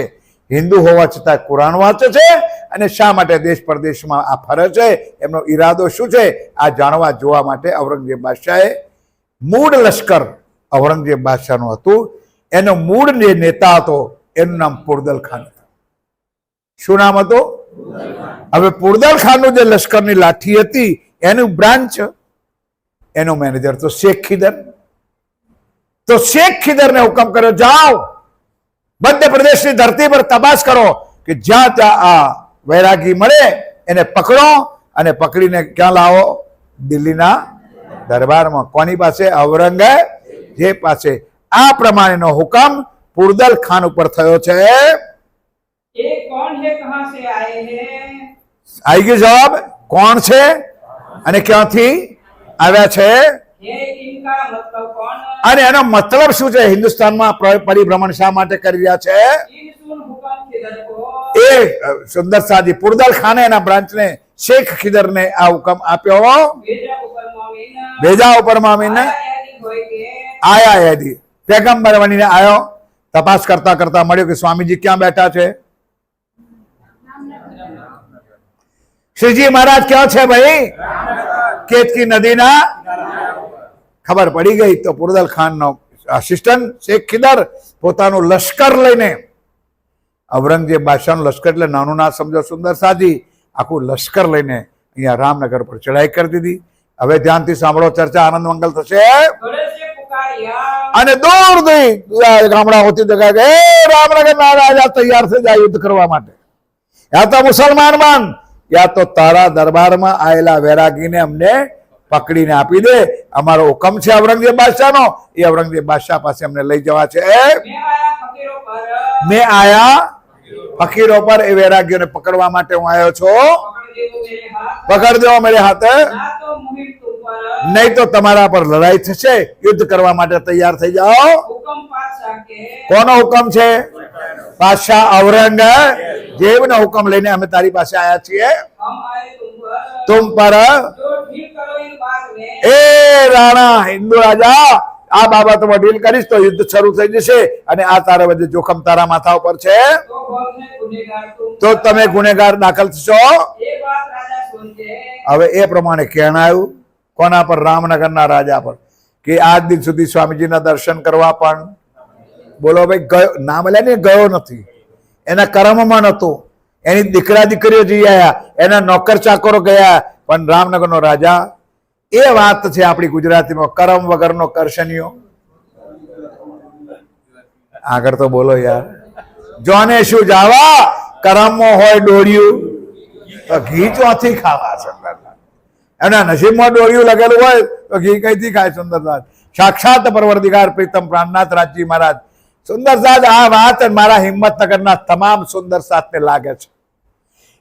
S1: હિન્દુ હોવા છતાં કુરાન વાંચે છે અને શા માટે દેશ પરદેશમાં આ ફરે છે, એમનો ઈરાદો શું છે, આ જાણવા જોવા માટે ઔરંગઝેબ બાદશાહે મૂળ લશ્કર ઔરંગઝેબ બાદશાહનું હતું, એનો મૂળ જે નેતા હતો એનું નામ પુરદલ ખાન હતું. શું નામ હતું? હવે પુરદલ ખાનનું જે લશ્કરની લાઠી હતી એનું બ્રાન્ચ, એનો મેનેજર તો શેખ ખીદર. તો શેખ ખીદરને હુકમ કર્યો, જાઓ મધ્ય પ્રદેશની ધરતી પર તપાસ કરો કે જ્યાં ત્યાં આ વૈરાગી મળે એને પકડો અને પકડીને ક્યાં લાવો? દિલ્હીના દરબારમાં. કોની પાસે? ઔરંગઝેબ પાસે. આ પ્રમાણેનો હુકમ પુરદલ ખાન ઉપર થયો છે.
S2: ये कौन है, कहां से आए हैं?
S1: આવી ગયો જવાબ. કોણ છે અને ક્યાંથી આવ્યા છે
S2: ये इनका मतलब कौन?
S1: અને એનો મતલબ શું છે? હિન્દુસ્તાનમાં પરિભ્રમણ શા માટે કરી રહ્યા છે?
S2: इन सुन हुक्म खिदर को
S1: એ સુંદર સાજી પુરદલ ખાને એના બ્રાન્ચને શેખ ખીદરને આ હુકમ આપ્યો.
S2: भेजा ऊपर मोमिन
S1: ભેજા ઉપર મામીને
S2: यानी होए के
S1: આયા યાદી પેગમ્બર બનીને આવ્યો. તપાસ કરતા કરતા મળ્યું કે સ્વામીજી ક્યાં બેઠા છે? શ્રીજી મહારાજ ક્યાં છે ભાઈ? કેતકી નદીના. ખબર પડી ગઈ તો પુરદલ ખાનનો આસિસ્ટન્ટ શેખ ખીદર પોતાનું લશ્કર લઈને, ઔરંગઝેબ બાદશાહનું લશ્કર એટલે નાનું ના સમજો સુંદર સાજી, આખું લશ્કર લઈને અહીંયા રામનગર પર ચડાઈ કરી દીધી. હવે ધ્યાનથી સાંભળો, ચર્ચા આનંદ મંગલ થશે.
S2: घोड़े से पुकारिया
S1: અને દૂરથી ગામડાઓથી દેખાય કે એ રામનગરના રાજા તૈયાર થઈ જાય યુદ્ધ કરવા માટે. યા તો મુસલમાન માન, યા તો તારા દરબારમાં આવેલા વૈરાગીને અમને પકડીને આપી દે. અમારો હુકમ છે ઔરંગઝેબ બાદશાહનો, એ ઔરંગઝેબ બાદશાહ પાસે અમને લઈ જવા છે.
S2: मैं आया
S1: મેં
S2: फकीरों पर
S1: આયા ફકીરો પર, એ વૈરાગીઓને પકડવા માટે હું આવ્યો છું.
S2: पकड़ दो मेरे हाथ,
S1: પકડ દેવો મેરે હાથે,
S2: ना तो मुहिम तुम पर
S1: નહીં તો તમારા પર લડાઈ થશે. યુદ્ધ કરવા માટે તૈયાર થઈ જાઓ.
S2: हुक्म पातशाह के
S1: કોનો હુકમ છે? બાદશાહ ઔરંગઝેબનો હુકમ લઈને અમે તારી પાસે આવ્યા છીએ.
S2: हम आए तुम पर
S1: તુમ પર
S2: जो ठीक करो इन बात में
S1: એ રાણા હિન્દુ રાજા, આ બાબતમાં ડીલ કરીશ તો યુદ્ધ શરૂ થઈ જશે અને આ તારા વચ્ચે જોખમ તારા માથા ઉપર છે
S2: तो बहुत में गुનેगार तुम
S1: તો તમે ગુનેગાર દાખલ થશો.
S2: ये बात राजा सुन के
S1: હવે એ પ્રમાણે કેણ આવ્યું? કોના પર? રામનગરના રાજા પર. કે આજ દિન સુધી સ્વામીજીના દર્શન કરવા પણ, બોલો ભાઈ, ગયો ના મળ્યા ને, ગયો નથી. એના કર્મમાં નહોતું. એની દીકરા દીકરીઓ જઈ આવ્યા, એના નોકર ચાકરો ગયા, પણ રામનગરનો રાજા. એ વાત છે આપણી ગુજરાતીમાં, કરમ વગરનો કરશનીયો. આગળ તો બોલો યાર. જોને શું જાવા, કરમમાં હોય ડોળિયું તો ઘી ચોથી ખાવા. સુંદરલાલ એના નસીબમાં ડોળિયું લગેલું હોય તો ઘી કઈથી ખાય? સુંદરલાલ સાક્ષાત પરવરદિગાર પ્રીતમ પ્રાણનાથ રાજજી મહારાજ. સુંદરસાદ આ વાત મારા હિંમતનગરના તમામ સુંદર સાથને લાગે છે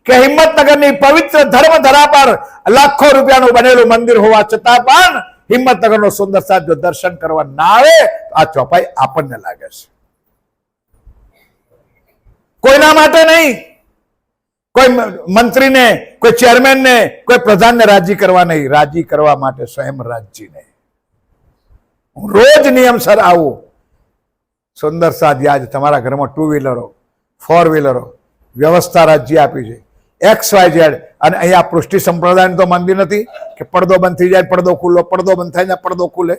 S1: કે હિંમતનગરની પવિત્ર ધર્મધરા પર લાખો રૂપિયાનું બનેલું મંદિર હોવા છતાં પણ હિંમતનગરનો સુંદર સાથ જો દર્શન કરવા ના આવે તો આ ચોપાઈ આપણને લાગે છે. કોઈના માટે નહીં, કોઈ મંત્રીને, કોઈ ચેરમેનને, કોઈ પ્રધાનને રાજી કરવા નહીં, રાજી કરવા માટે સ્વયં રાજજીને. હું રોજ નિયમસર આવું. સુંદર સાથ યાદ, તમારા ઘરમાં 2 વ્હીલરો 4 વ્હીલરો વ્યવસ્થા રાજ્ય આપી છે XYZ. અને અહીંયા પૃષ્ટિ સંપ્રદાયનું તો મંદિર નથી કે પડદો બંધ થઈ જાય પડદો ખુલ્લો, પડદો બંધ થાય ને પડદો ખુલે.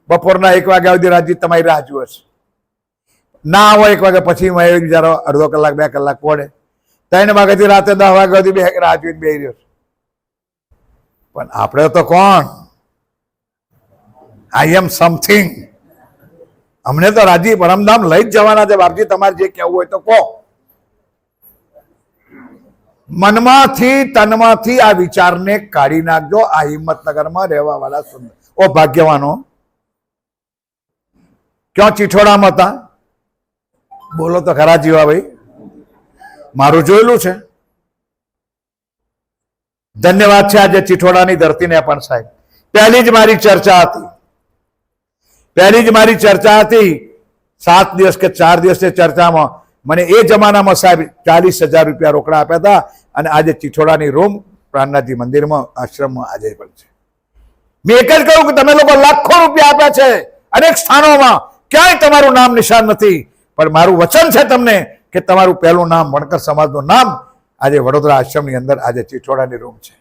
S1: બપોરના 1 વાગ્યા સુધી રાજ્ય તમારી રાહ જુએ છે. ના આવો 1 વાગ્યા પછી બિચારો અડધો કલાક 2 કલાક પડે. 3 વાગ્યાથી રાતે 10 વાગ્યા સુધી રાહ જોઈને બેસી રહ્યો છે. પણ આપણે તો કોણ? આઈ એમ સમથિંગ. અમને તો રાજી પરમધામ લઈ જ જવાના છે. બાપજી તમારે જે કહેવું હોય તો કહો. મનમાંથી તનમાંથી આ વિચારને કાઢી નાખજો. આ હિંમતનગરમાં રહેવા વાળા સુંદર ઓ ભાગ્યવાનો. ક્યાં ચીઠોડામાં હતા? બોલો તો ખરા જીવા ભાઈ. મારું જોયેલું છે. ધન્યવાદ છે આજે ચીઠોડાની ધરતીને પણ સાહેબ. પહેલી જ મારી ચર્ચા હતી 7 દિવસ કે 4 દિવસની ચર્ચામાં મને એ જમાનામાં સાહેબ 40,000 રૂપિયા રોકડા આપ્યા હતા, અને આજે ચિઠોડાની રૂમ પ્રાણનાથજી મંદિરમાં આશ્રમમાં આજે પણ છે. મેં એક જ કહ્યું કે તમે લોકો લાખો રૂપિયા આપ્યા છે અનેક સ્થાનોમાં, ક્યાંય તમારું નામ નિશાન નથી, પણ મારું વચન છે તમને કે તમારું પહેલું નામ વણકર સમાજનું નામ આજે વડોદરા આશ્રમની અંદર આજે ચિઠોડાની રૂમ છે.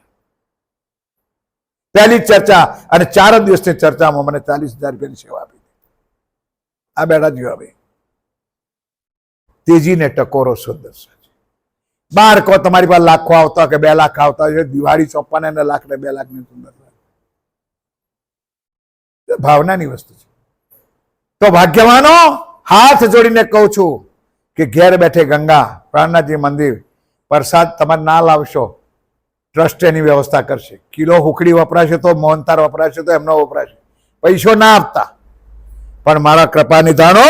S1: પહેલી ચર્ચા અને 4 દિવસની ચર્ચામાં મને 40,000 રૂપિયાની સેવા આપી. આ બેઠા જીવાભાઈ તેજીને ટકોરો સુંદર છે. બાર કહો તમારી પાસે લાખો આવતા કે 2 લાખ આવતા હોય, દિવાળી સોંપવાને એને લાખ ને 2 લાખ ની સુંદર ભાવનાની વસ્તુ છે. તો ભાગ્યવાનો હાથ જોડીને કહું છું કે ઘેર બેઠે ગંગા પ્રાણનાથજી મંદિર પ્રસાદ તમારે ના લાવશો, ટ્રસ્ટ એની વ્યવસ્થા કરશે. કિલો હુકડી વપરાશે તો મોહનતાર વપરાશે તો એમનો વપરાશે, પૈસો ના આપતા. પણ મારા કૃપા નિધાનો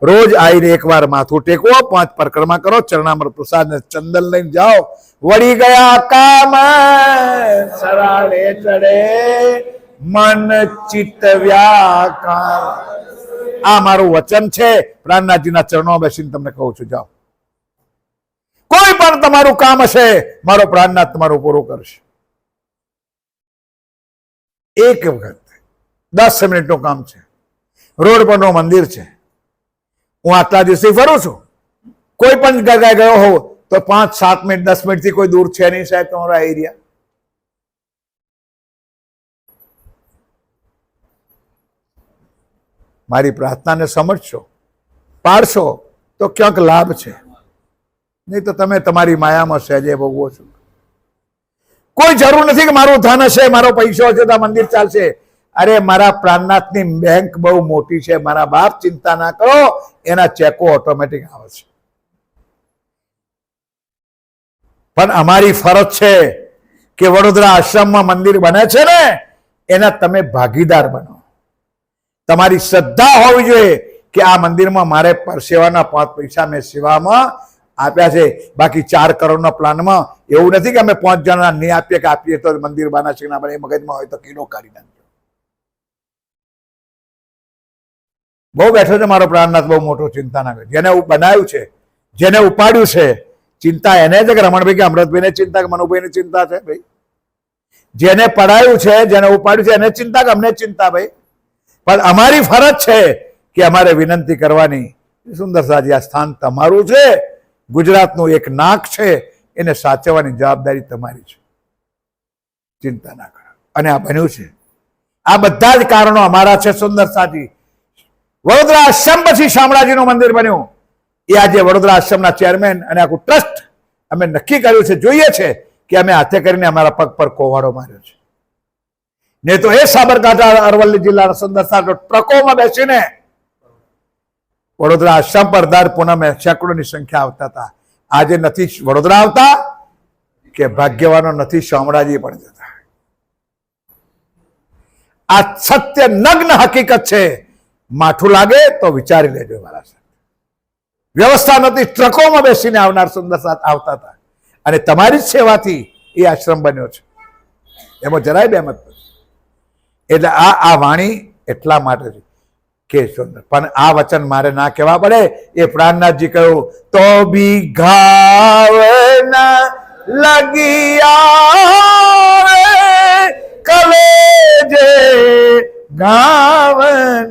S1: રોજ આવીને એકવાર માથું ટેકવો, 5 પરિક્રમા કરો, ચરણામૃત પ્રસાદ ને ચંદન લઈને જાઓ. વળી ગયા કામ સરાળે ચડે મન ચિત્ત વ્યાકાર. આ મારું વચન છે, પ્રાણનાથજીના ચરણો બેસીને તમને કહું છું, જાઓ. કોઈ પણ તમારું કામ હશે, મારો પ્રાણનાથ તમારું પૂરું કરશે. એક વખત 10 મિનિટનું કામ છે, રોડ પરનું મંદિર છે, હું આટલા દિવસથી ફરું છું. કોઈ પણ જગ્યાએ ગયો હોઉં તો 5-7 મિનિટ 10 મિનિટથી કોઈ દૂર છે નહીં સાહેબ તમારા એરિયા. મારી પ્રાર્થનાને સમજશો, પાડશો તો ક્યાંક લાભ છે, નહીં તો તમે તમારી માયામાં સહેજે ભોગવો છો. કોઈ જરૂર નથી કે મારું ધન હશે, મારો પૈસો હશે તો મંદિર ચાલશે. અરે મારા પ્રાણનાથની બેંક બહુ મોટી છે, મારા બાપ, ચિંતા ના કરો, એના ચેકો ઓટોમેટિક આવે છે. પણ અમારી ફરજ છે કે વડોદરા આશ્રમમાં મંદિર બને છે ને એના તમે ભાગીદાર બનો. તમારી શ્રદ્ધા હોવી જોઈએ કે આ મંદિરમાં મારે પરસેવાના 5 પૈસા મેં સેવામાં આપ્યા છે. બાકી 4 કરોડના પ્લાનમાં એવું નથી કે અમે 5 જણા નહીં આપીએ કે આપીએ તો મંદિર બનાવશે ના બને. એ મગજમાં હોય તો કીડો કાઢી નાખજો. બહુ બેઠો છે મારો પ્રાણનાથ, બહુ મોટો, ચિંતા ના કરે. જેને બનાવ્યું છે, જેને ઉપાડ્યું છે, ચિંતા એને છે કે રમણભાઈ કે અમૃતભાઈને ચિંતા કે મનુભાઈને ચિંતા છે ભાઈ? જેને પડાયું છે, જેને ઉપાડ્યું છે એને ચિંતા કે અમને ચિંતા ભાઈ? પણ અમારી ફરજ છે કે અમારે વિનંતી કરવાની. સુંદર સાજી, આ સ્થાન તમારું છે, ગુજરાતનું એક નાક છે, એને સાચવવાની જવાબદારી તમારી છે. ચિંતા ના કરો. અને આ બન્યું છે, આ બધા જ કારણો અમારા છે. સુંદર સાજી, વડોદરા આશ્રમ પછી શામળાજીનું મંદિર બન્યું. એ આજે વડોદરા આશ્રમના ચેરમેન અને આખું ટ્રસ્ટ અમે નક્કી કર્યું છે, જોઈએ છે કે અમે હાથે કરીને અમારા પગ પર કોવાડો માર્યો છે. ને તો એ સાબરકાંઠા અરવલ્લી જિલ્લાના સુંદર સાજો ટ્રકોમાં બેસીને વડોદરા આશ્રમ પર દર પૂનમે સેંકડોની સંખ્યા આવતા હતા. આજે નથી વડોદરા આવતા કે ભાગ્યવાનો નથી શામળાજી પણ જતા. આ સત્ય નગ્ન હકીકત છે. માઠું લાગે તો વિચારી લેજો મારા સાથે. વ્યવસ્થા નથી, ટ્રકોમાં બેસીને આવનાર સુંદર સાથ આવતા હતા. અને તમારી જ સેવાથી એ આશ્રમ બન્યો છે, એમાં જરાય બેમત નથી. એટલે આ વાણી એટલા માટે છે કે સુંદર. પણ આ વચન મારે ના કહેવા પડે. એ પ્રાણનાથજી કહ્યું તો બી ઘાવ ના લગિયા કલેજે ઘાવ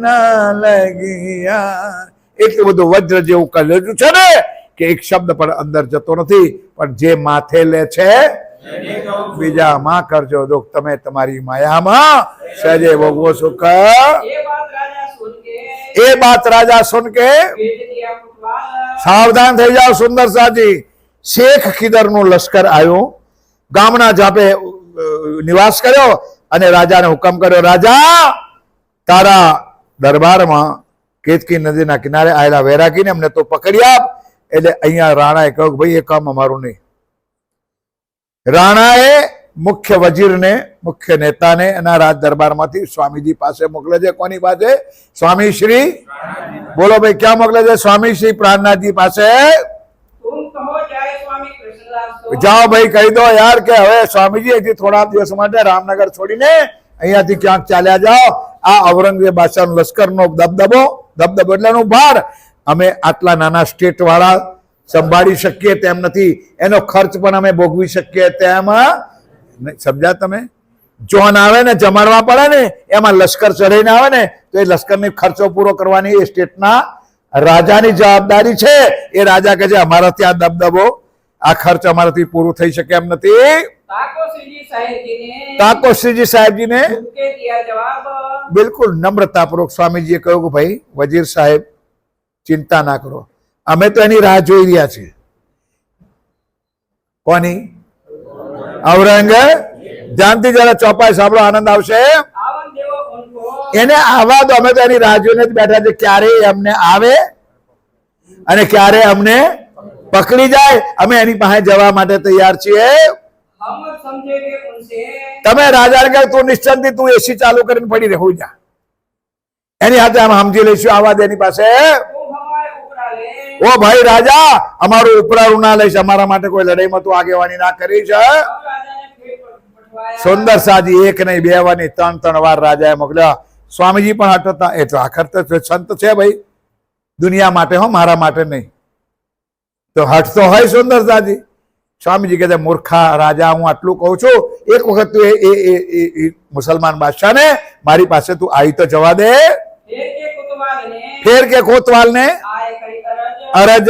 S1: ના લગિયા. એટલું બધું વજ્ર જેવું કલેજું છે ને કે એક શબ્દ પણ અંદર જતો નથી. પણ જે માથે લે છે બીજામાં કરજો દુઃખ, તમે તમારી માયામાં સહેજે ભોગવો સુખ. એ બાત રાજા સુન કે સાવધાન થઈ જાઓ. સુંદર સાજી, શેખ ખીદર નું લશ્કર આવ્યું, ગામના જાપે નિવાસ કર્યો અને રાજાને હુકમ કર્યો, રાજા તારા દરબારમાં કેતકી નદીના કિનારે આવેલા વૈરાગીને અમને તો પકડી આપ. એટલે અહીંયા રાણાએ કહ્યું ભાઈ એ કામ અમારું નહીં. રાણાએ મુખ્ય વજીરને, મુખ્ય નેતાને એના રાજ દરબારમાંથી સ્વામીજી પાસે મોકલે છે. કોની પાસે? સ્વામી શ્રી, બોલો ભાઈ ક્યાં મોકલે છે? સ્વામી શ્રી પ્રાણનાથજી પાસે. જાઓ ભાઈ કહી દો યાર કે હવે સ્વામીજી હજી થોડા દિવસ માટે રામનગર છોડીને અહીંયાથી ક્યાંક ચાલ્યા જાઓ. આ ઔરંગઝેબ બાદશાહનો લશ્કરનો દબદબો એટલાનું ભાર અમે આટલા નાના સ્ટેટ વાળા સંભાળી શકીએ તેમ નથી, એનો ખર્ચ પણ અમે ભોગવી શકીએ તેમ નહીં. સમજ્યા તમે? જોન આવે ને જમાડવા પડે ને, એમાં લશ્કર ચઢીને આવે ને તો એ લશ્કરની ખર્ચો પૂરો કરવાની એ સ્ટેટના રાજાની જવાબદારી છે. એ રાજા કે છે અમારા ત્યાં દબદબો, આ ખર્ચ અમારાથી પૂરું થઈ શકે એમ નથી. તાકોશ્રીજી સાહેબજીને બિલકુલ નમ્રતાપૂર્વક સ્વામીજીએ કહ્યું કે ભાઈ વજીર સાહેબ ચિંતા ના કરો, અમે તો એની રાહ જોઈ રહ્યા છીએ. કોની? ઔરંગ. ધ્યાનથી જરા ચોપાઈ સાંભળો, આનંદ આવશે. એને આવા દો, અમે તો એની રાહ જોઈને જ બેઠા છે ક્યારે અમને આવે અને ક્યારે અમને પકડી જાય. અમે એની પાસે જવા માટે તૈયાર છીએ. તમે રાજા કે તું નિશ્ચિંત, તું એસી ચાલુ કરીને પડી રહે જા, એની હાથે આમ સમજી લઈશું. આવા દે એની પાસે. ઓ ભાઈ રાજા, અમારું ઉપરાળું ના લઈશ, અમારા માટે કોઈ લડાઈમાં તું આગેવાની ના કરીશ. સુંદર સાજી એક નહીં, બે વાર નહીં, ત્રણ વાર રાજાએ મોકલ્યા. સ્વામીજી પણ હટતા, એ તો આખર તો સંત છે ભાઈ, દુનિયા માટે હો, મારા માટે નહીં. તો હટતો હોય સુંદર સાજી. સ્વામીજી કહે મૂર્ખા રાજા, હું આટલું કહું છું, એક વખત તું એ મુસલમાન બાદશાહ ને મારી પાસે તું આવી તો જવા દે. ફેર કે કોતવાલ ને અરજ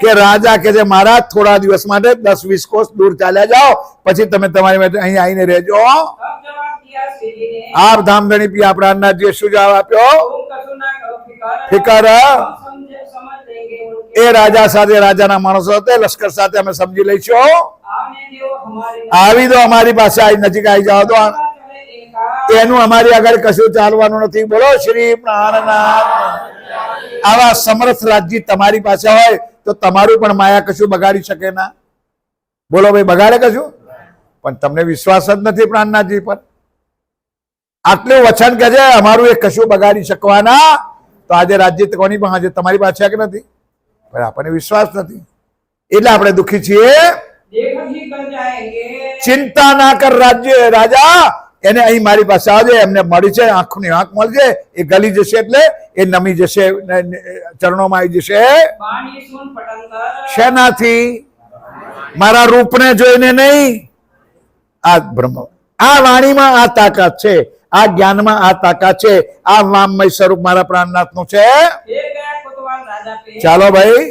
S1: કે રાજા કે મારા થોડા દિવસ માટે 10-20 કોસ દૂર ચાલ્યા જાઓ, પછી તમે તમારી માટે અહીં આવીને રહેજો. આપ ધામધણી પી આપણા અન્નાજીએ શું જવાબ આપ્યો? ફિકર. એ રાજા સાથે, રાજાના માણસો હતા, લશ્કર સાથે અમે સમજી લઈશું. આવી દો અમારી પાસે, નજીક આવી જાઓ તો એનું અમારી આગળ કશું ચાલવાનું નથી. બોલો શ્રી પ્રાણનાથ. આવા સમર્થ રાજ્ય તમારી પાસે હોય તો તમારું પણ માયા કશું બગાડી શકે ના? બોલો ભાઈ, બગાડે કશું? પણ તમને વિશ્વાસ જ નથી પ્રાણનાથજી પર. આટલું વચન કે છે અમારું એ કશું બગાડી શકવાના, તો આજે રાજ્ય કોની પાસે? તમારી પાસે છે કે નથી? પણ આપણને વિશ્વાસ નથી એટલે આપણે દુઃખી છીએ. ચિંતા ના કર રાજ્ય રાજા, એને અહીં મારી પાસે આવજે, એમને મળી છે, આંખની આંખ મળશે, એ ગલી જશે એટલે એ નમી જશે, ચરણોમાં આવી જશે. શેનાથી? મારા રૂપને જોઈને નહીં. આ બ્રહ્મ, આ વાણીમાં આ તાકાત છે, આ જ્ઞાનમાં આ તાકાત છે, આ વામમય સ્વરૂપ મારા પ્રાણનાથ નું છે. ચાલો ભાઈ.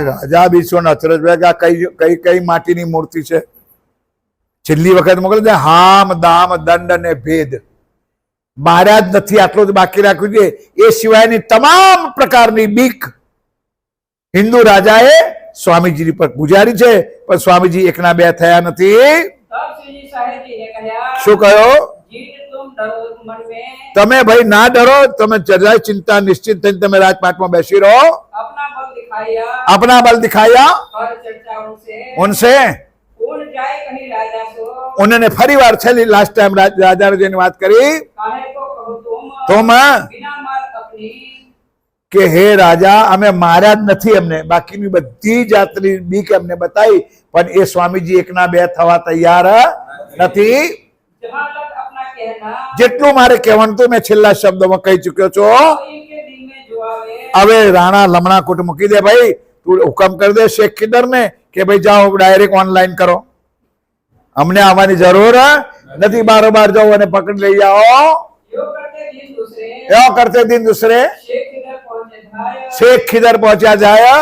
S1: રાજા બી શું અચરજ ભાઈ, કઈ કઈ માટીની મૂર્તિ છે? છેલ્લી વખત મોકલે છે હામ દામ દંડ અને ભેદ. મારા જ નથી, આટલું જ બાકી રાખ્યું છે. એ સિવાયની તમામ પ્રકારની બીક હિન્દુ રાજાએ સ્વામીજી પર ગુજારી છે, પણ સ્વામીજી એકના બે થયા નથી. શું કહ્યું? તમે ભાઈ ના ડરો, તમે જરાય ચિંતા નિશ્ચિત થઈને તમે રાજપાટમાં બેસી રહો. अपना बल दिखाया उनसे उन्होंने फरी बार छली लास्ट टाइम राजा ने बात करी तुम કે હે રાજા, અમે માર્યા જ નથી, અમને બાકીની બધી જાતની બીક અમને બતાવી, પણ એ સ્વામીજી એકના બે થવા તૈયાર નથી. જેટલું મારે કહેવાનું હતું મેં છેલ્લા શબ્દોમાં કહી ચુક્યો છું. હવે રાણા લમણા કુટ મૂકી દે ભાઈ, તું હુકમ કરી દે શેખ ખીદર ને કે ભાઈ જાઓ ડાયરેક્ટ ઓનલાઈન કરો, અમને આવવાની જરૂર નથી. બારોબાર જાઓ અને પકડી લઈ જાઓ. એવો કરતે દિન દૂસરે શેખ ખીદર પહોંચ્યા જાય.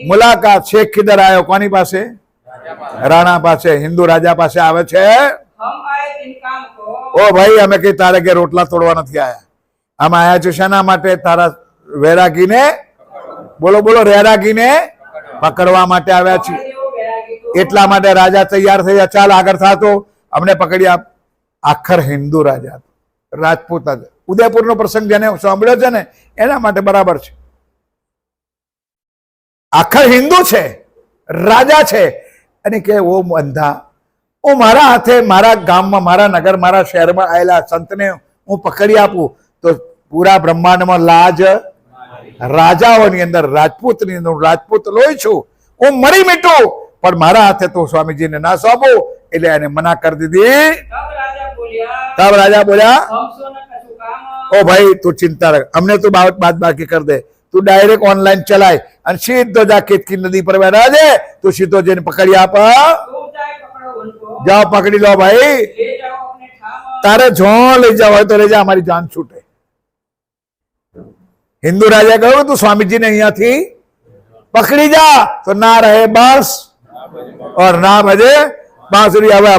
S1: મુલાકાત શેખ ખીદર આવ્યો કોની પાસે? રાણા પાસે, હિન્દુ રાજા પાસે આવે છે. ઓ ભાઈ, અમે કઈ તારે કે રોટલા તોડવા નથી આયા, અમે આયા છે શાના માટે? તારા વૈરાગીને, બોલો બોલો, વૈરાગીને પકડવા માટે આવ્યા છીએ. એટલા માટે રાજા તૈયાર થયા, ચાલ આગળ થાતો, અમને પકડી આપ. આખર હિન્દુ રાજા, રાજપૂત. ઉદયપુર નો પ્રસંગ જેને સાંભળ્યો છે ને એના માટે બરાબર છે. આખર હિન્દુ છે, રાજા છે, અને કે ઓ અંધા, હું મારા હાથે મારા ગામમાં, મારા નગર, મારા શહેરમાં આવેલા સંતને હું પકડી આપું તો પૂરા બ્રહ્માંડમાં લાજ. રાજાઓની અંદર, રાજપૂતની અંદર રાજપૂત લોહી છું, હું મરી મીઠું, પણ મારા હાથે તો સ્વામીજીને ના સોંપું. એટલે એને મના કરી દીધી.
S2: तब राजा बोलिया
S1: તબ રાજા બોલ્યા,
S2: हम सो न कछु काम
S1: ઓ ભાઈ તું ચિંતા રખ, અમને તું બાદ બાકી કરી દે, તું ડાયરેક્ટ ઓનલાઈન ચલાય અને સીધો જા કેતકી નદી પર બેઠા છે, તું સીધો જઈને પકડી આપ.
S2: तुम जाए पकड़ो उनको
S1: જાઓ પકડી લો ભાઈ,
S2: ले जाओ अपने ठाम
S1: તારે જો લઈ જાવ હોય તો લઈ જા, અમારી જાન છૂટે. હિન્દુ રાજા કહ્યું તું સ્વામીજીને અહીંયાથી પકડી જા તો ના રહે બસ ઓર ના બજે બાંસુરી. હવે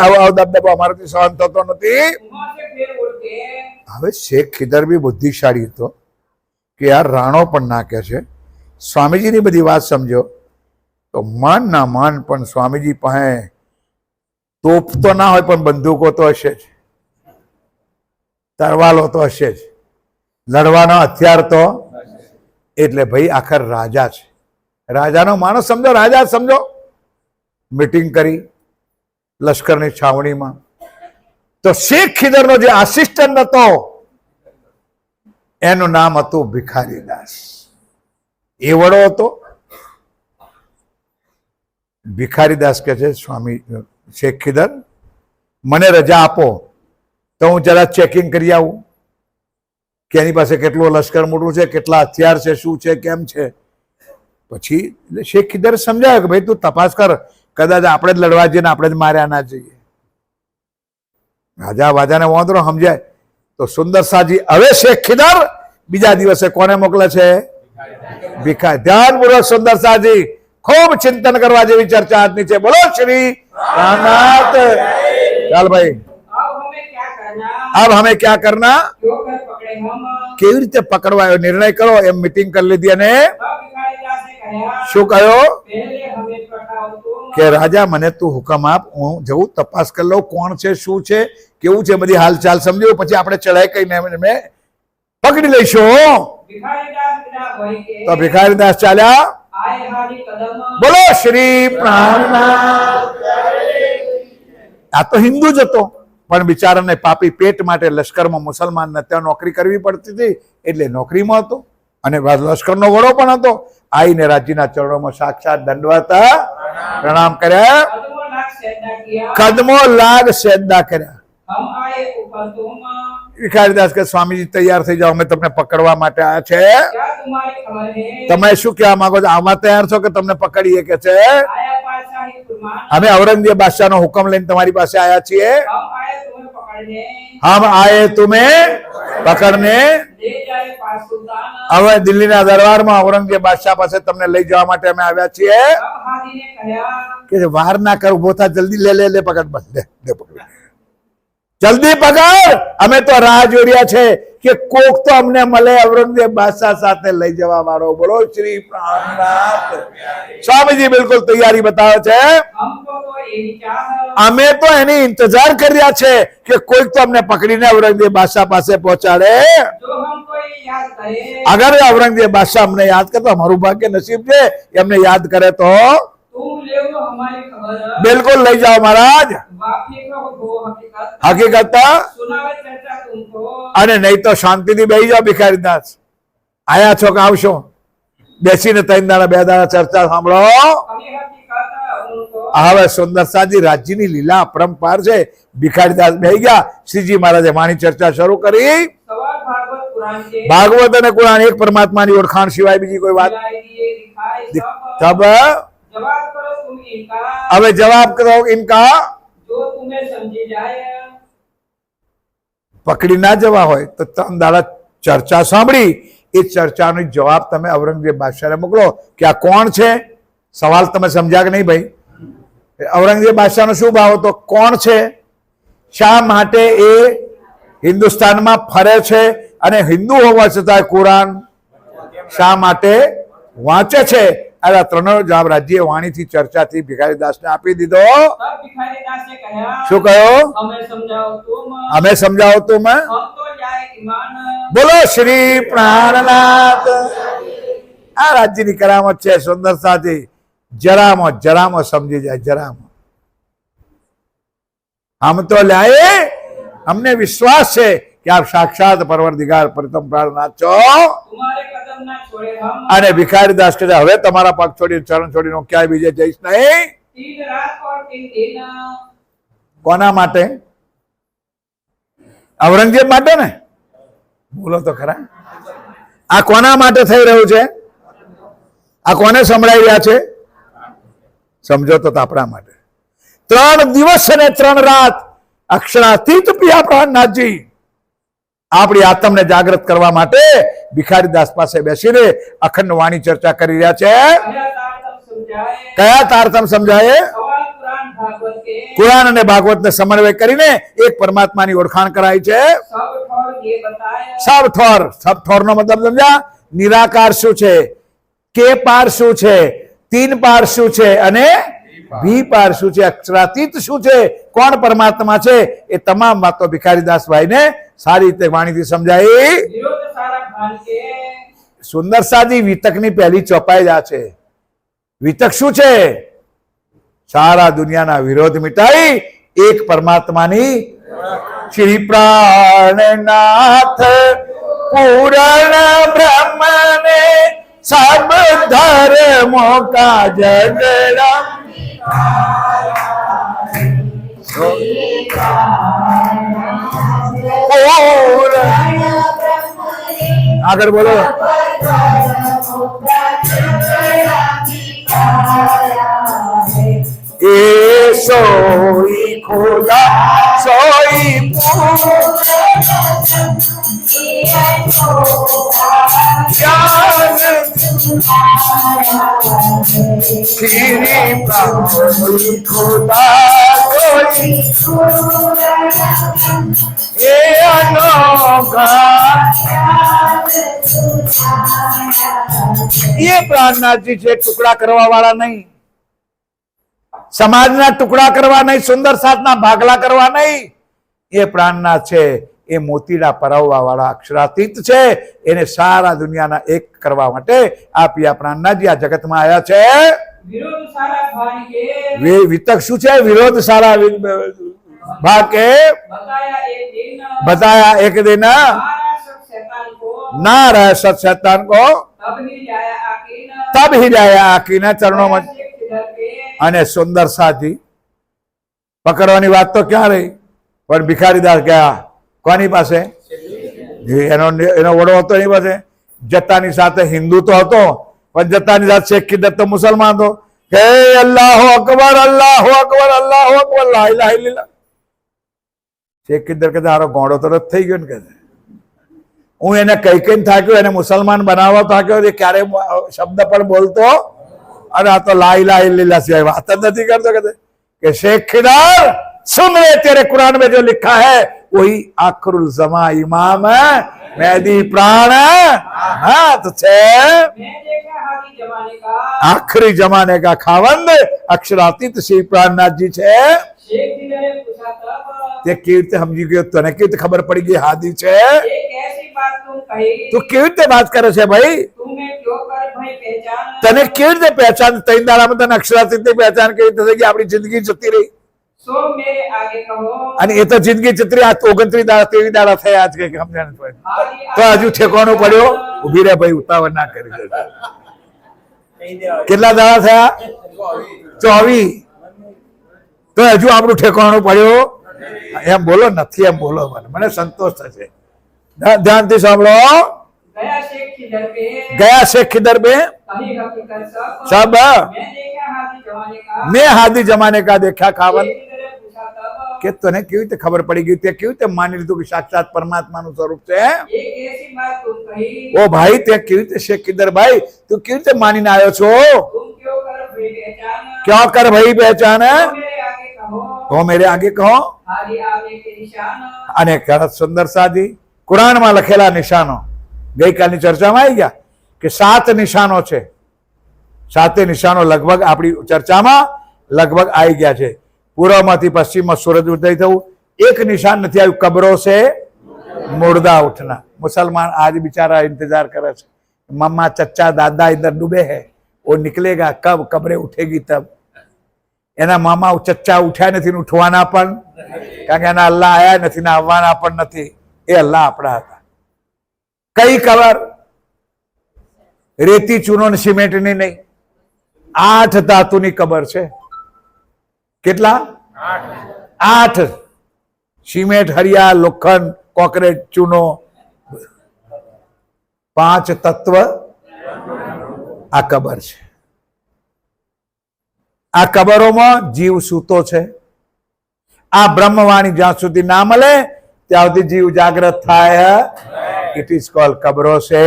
S1: આવો દબદબો અમારાથી સહન થતો નથી.
S2: वहां से फिर उड़ के
S1: હવે શેખ ખીદર બી બુદ્ધિશાળી હતો કે યાર રાણો પણ ના કહે છે, સ્વામીજીની બધી વાત સમજો તો મન ના મન પણ સ્વામીજી પાસે તોપ તો ના હોય પણ બંદૂકો તો હશે જ, તરવાલો તો હશે જ, લડવાનો હથિયાર તો. એટલે ભાઈ આખર રાજા છે, રાજાનો માણસ સમજો, રાજા સમજો. મીટિંગ કરી લશ્કરની છાવણીમાં, તો શેખ ખીદરનો જે આસિસ્ટન્ટ હતો એનું નામ હતું ભિખારીદાસ. એવડો હતો. ભિખારીદાસ કહે છે સ્વામી શેખ ખીદર મને રજા આપો તો હું જરા ચેકિંગ કરી આવું કે એની પાસે કેટલું લશ્કર મોટું છે, કેટલા હથિયાર છે, શું છે, કેમ છે. પછી શેખ ખીદર સમજાયો કે ભાઈ તું તપાસ કર, કદાચ આપણે જ લડવા જઈએ ને આપણે જ માર્યા ના જઈએ. રાજા વાજાને વાંધો ન સમજાય તો સુંદર શાહજી હવે શેખ ખીદર બીજા દિવસે કોને મોકલે છે? ભિખારી. ધ્યાનપૂર્વક સુંદર શાહજી ખૂબ ચિંતન કરવા જેવી ચર્ચા આજની છે. બોલો શ્રી રામનાથ. ચાલ ભાઈ,
S2: अब
S1: अब
S2: हमें क्या करना
S1: हमें क्या करना,
S2: क्यों कर पकड़े हम
S1: કેવી રીતે પકડવાયો નિર્ણય કરો એમ મીટિંગ કરી લીધી. અને
S2: तब भिखारीदास ने कहा
S1: શું કહ્યો
S2: पहले हमें पठाओ तुम
S1: કે રાજા મને તું હુકમ આપ, હું જવું તપાસ કરી લઉં કોણ છે, શું છે, કેવું છે, બધી હાલચાલ સમજ્યું, પછી આપણે ચડાઈ કહીને એમને પકડી લઈશું.
S2: भिखारीदास बिना भय के
S1: તો ભિખારીદાસ ચાલ્યા.
S2: आए हारी कदम
S1: બોલો શ્રી પ્રાણનાથ. આ તો હિન્દુ જ હતો પણ બિચારાને પાપી પેટ માટે લશ્કરમાં મુસલમાનને ત્યાં નોકરી કરવી પડતી હતી એટલે નોકરીમાં હતો અને લશ્કરનો વડો પણ હતો. આઈને રાજ્યના ચરણોમાં સાક્ષાત દંડવત પ્રણામ કર્યા,
S2: कदमों लाख सैदा किया
S1: કદમો લાગ સેજદા કર્યા.
S2: हम आए ऊपर तुम
S1: ભિખારીદાસ કે સ્વામીજી તૈયાર થઈ જાઓ, અમે તમને પકડવા માટે આવ્યા છે.
S2: क्या तुम्हारी खबर है
S1: તમે શું કહેવા માંગો છો? આમાં તૈયાર છો કે તમને પકડીએ કે છે?
S2: आया पातशाही फरमान
S1: અમે ઔરંગઝેબ બાદશાહનો હુકમ લઈને તમારી પાસે આવ્યા છીએ.
S2: हम आए तुम्हें पकड़ने
S1: હમ આયે તુમે પકડને.
S2: ले जाए पास सुल्तान
S1: હવે દિલ્હીના દરબારમાં ઔરંગઝેબ બાદશાહ પાસે તમને લઈ જવા માટે અમે આવ્યા છીએ.
S2: अब हाथी ने कहा
S1: કે વાર ના કર, ઉભો થા, જલ્દી લે પકડ, બસ લે પકડ, જલ્દી પકડ. અમે તો રાહ જોડ્યા છે કે કોક તો અમને મળે ઔરંગઝેબ બાદશાહ સાથે લઈ જવા વાળો. બોલો શ્રી પ્રાણનાથ. સ્વામીજી બિલકુલ તૈયારી બતાવે છે.
S2: हमको तो यही चाह
S1: અમે તો એની ઇંતજાર કરી રહ્યા છે કે કોઈક તો અમને પકડીને ઔરંગઝેબ બાદશાહ પાસે પહોંચાડે.
S2: जो हमको ये याद करे
S1: અગર ઔરંગઝેબ બાદશાહ અમને યાદ કરે તો અમારું ભાગ્ય નસીબ છે. એમને યાદ કરે તો
S2: तुम ले लो हमारी खबर
S1: બિલકુલ લઈ જાઓ મહારાજ.
S2: वापी को वो हकीकत
S1: હકીકત
S2: सुनावे चर्चा तुमको
S1: અને નહીં તો શાંતિથી બેસી જાઓ. ભિખારીદાસ આયા છો કે આવશો? બેસીને 3 દાડા 2 દાડા ચર્ચા સાંભળો.
S2: अभी हकीकत उनको
S1: હવે સુંદર શાહજી રાજ્યની લીલા અપરંપાર છે. ભિખારીદાસ બેસી ગયા. શ્રીજી મહારાજે વાણી ચર્ચા શરૂ કરી.
S2: सवाल भागवत पुराण के
S1: ભાગવત અને કુરાન એક પરમાત્માની ઓળખાણ સિવાય બીજી કોઈ વાત
S2: दिलाई दिए दिखाए सब
S1: તબ
S2: जवाब करो तुम इनका
S1: હવે જવાબ કરો ઇનકા.
S2: जो तुम्हें समझी जाए
S1: પકડી ના જવા હોય તો 3 દાડા ચર્ચા સાંભળી, એ ચર્ચાનો જવાબ તમે ઔરંગઝેબ બાદશાહને મોકલો કે આ કોણ છે. સવાલ તમે સમજ્યા કે નહીં ભાઈ? ઔરંગઝેબ બાદશાહનો શું ભાવ હતો? કોણ છે, શા માટે એ હિન્દુસ્તાનમાં ફરે છે અને હિન્દુ હોવા છતાં કુરાન શા માટે વાંચે છે? આ ત્રણનો જવાબ રાજ્ય વાણીથી ચર્ચાથી ભિખારીદાસને આપી દીધો.
S2: तब भिखारीदास ने कहा
S1: શું કહ્યું?
S2: हमें समझाओ तुम
S1: અમે સમજાવો તું મેં.
S2: हम तो जाए ईमान
S1: બોલો શ્રી પ્રાણનાથ. આ રાજ્યની કરામત છે. સુંદર સાથી જરામાં સમજી જાય, જરામાં. આમ તો લાયે, અમને વિશ્વાસ છે કે આપ સાક્ષાત પરવરદિગાર પ્રથમ પ્રાણનાથ છો.
S2: तुम्हारे कदम ना छोड़े हम
S1: અને ભિખારીદાસ કહે હવે તમારા પગ છોડીને ચરણ છોડીને હું ક્યાંય બીજે જઈશ નહીં.
S2: 3 रात और 3 दिन
S1: કોના માટે? ઔરંગઝેબ માટે ને? બોલો તો ખરા. આ કોના માટે થઈ રહ્યું છે? આ કોને સંભળાઈ રહ્યા છે? સમજો તો આપણા માટે. 3 દિવસ અને 3 રાત અક્ષરાતીત પિયા પ્રહલાદજી આપણી આત્મને જાગૃત કરવા માટે ભિખારીદાસ પાસે બેસીને અખંડ વાણી ચર્ચા કરી રહ્યા છે. કયા તારતમ સમજાય? કુરાન અને ભાગવતને સમન્વય કરીને એક પરમાત્માની ઓળખાણ કરાય છે. સબ થોર નો મતલબ સમજા? નિરાકાર શું છે, કે પાર શું છે, 3 પાર શું છે અને ભી પાર શું છે, અક્ષરાતીત શું છે, કોણ પરમાત્મા છે, એ તમામ વાતો ભિખારીદાસ ભાઈને સારી રીતે વાણીથી સમજાઈ. સુંદર સાદી વિતકની પહેલી ચોપાઈ જ આ છે. વિતક શું છે? સારા દુનિયાના વિરોધ મિટાઈ એક પરમાત્માની શ્રી પ્રાણનાથ પૂરણ બ્રહ્મને સબ ધર્મો કા જગડા આગળ બોલો. એ સોઈ ખુદા સોઈ ये प्राणनाथ जी છે ટુકડા કરવા વાળા નહીં, સમાજના ટુકડા કરવા નહીં, સુંદર સાતના ભાગલા કરવા નહીં. એ પ્રાણનાથ છે એ મોતીડા પરાવવા વાળા અક્ષરાતીત છે. એને સારા દુનિયાના એક કરવા માટે આ પિયા પ્રાણનાથજી આ જગતમાં આવ્યા છે. વિતક શું છે? વિરોધ સારા ભાગ કે बताया एक दिन ना रह सत शैतान को तब ही जाया आकीना चरणों में. અને સુંદર સાથી પકડવાની વાત તો ક્યાં રહી? પણ ભિખારીદાસ ગયા કોની પાસે? એનો વડો હતો એની પાસે. જતાની સાથે હિન્દુ તો હતો, પણ જતાની સાથે શેખ કિદર તો મુસલમાન હતો. હે અલ્લાહુ અકબર અલ્લાહુ અકબર અલ્લાહુ અકબર લા ઇલાહા ઇલ્લલ્લાહ. શેખ કિદર કે તારો ગોળો તો રદ થઈ ગયો ને. કે હું એને કઈ કઈ થાક્યો, એને મુસલમાન બનાવવા થાક્યો, એ ક્યારે શબ્દ પણ બોલતો. अरे तो ला इलाहा इल्लल्लाह से बात नहीं करते कहते कि शेख खिदार सुन ले, तेरे कुरान में जो लिखा है वही आखिरुल ज़मा इमाम है, मेहदी प्राण है. हाँ तो आखिरी जमाने का खावंद अक्षरातीत श्री प्राणनाथ जी છે. તે કેવી રીતે સમજી ગયો? તને કેવી રીતે ખબર પડી ગઈ હાદી છે? તું કેવી રીતે વાત કરે છે ભાઈ? તને કેવી રીતે પહેચાન? 3 દાડામાં તને અક્ષરાતીત ની પહેચાન કેવી રીતે થઈ ગઈ? આપણી જિંદગી જતી રહી અને એ તો જિંદગી જતી રહી. 29 દાડા 23 દાડા થયા આજ કઈ સમજણ પડે તો હજુ ઠેકાણું પડ્યો. ઉભી રે ભાઈ, ઉતાવળ ના કરી. કેટલા દાડા થયા? 24. તો હજુ આપણું ઠેકાણું પડ્યો એમ બોલો નથી? એમ બોલો, મને સંતોષ થશે. ધ્યાનથી સાંભળો. गया शेख किधर पे सब मैं हादी जमाने का देखा खावन. કે તને કેવી રીતે ખબર પડી ગઈ? તે કેવી રીતે માની લીધું કે સાક્ષાત પરમાત્માનું સ્વરૂપ છે? ઓ ભાઈ, તે કેવી રીતે શેખ કિદર ભાઈ તું કેવી રીતે માનીને આવ્યો છો? ક્યાં કર ભાઈ પહેચાન? તો મેરે આગે કહો. અને સુંદર સાદી કુરાનમાં લખેલા નિશાનો ગઈકાલની ચર્ચામાં આવી ગયા કે 7 નિશાનો છે. 7 નિશાનો લગભગ આપણી ચર્ચામાં લગભગ આવી ગયા છે. પૂર્વમાંથી પશ્ચિમમાં સૂરજ ઉદય થવું. એક નિશાન નથી આવ્યું, કબરો છે मुर्दा उठना. मुसलमान आज बेचारा इंतजार करे मम्मा चच्चा दादा इधर डूबे हैं, वो निकलेगा कब, कब्रे उठेगी तब. एना मामा चच्चा उठ्या नहीं, उठवाना पण कारण के एना अल्लाह आया नहीं ने आववाना पण नहीं. ए अल्लाह अपना था. कई कबर रेती चूनो ने सीमेंट नी नहीं, 8 धातु नी कबर छे. કેટલા? 8 સિમેન્ટ, હરિયા, લોખંડ, કોકરેજ, ચૂનો, 5 તત્વ આ કબર છે. આ કબરોમાં જીવ સૂતો છે. આ બ્રહ્મવાણી જ્યાં સુધી ના મળે ત્યાં સુધી જીવ જાગ્રત થાય. ઇટ ઇઝ કોલ કબરો છે.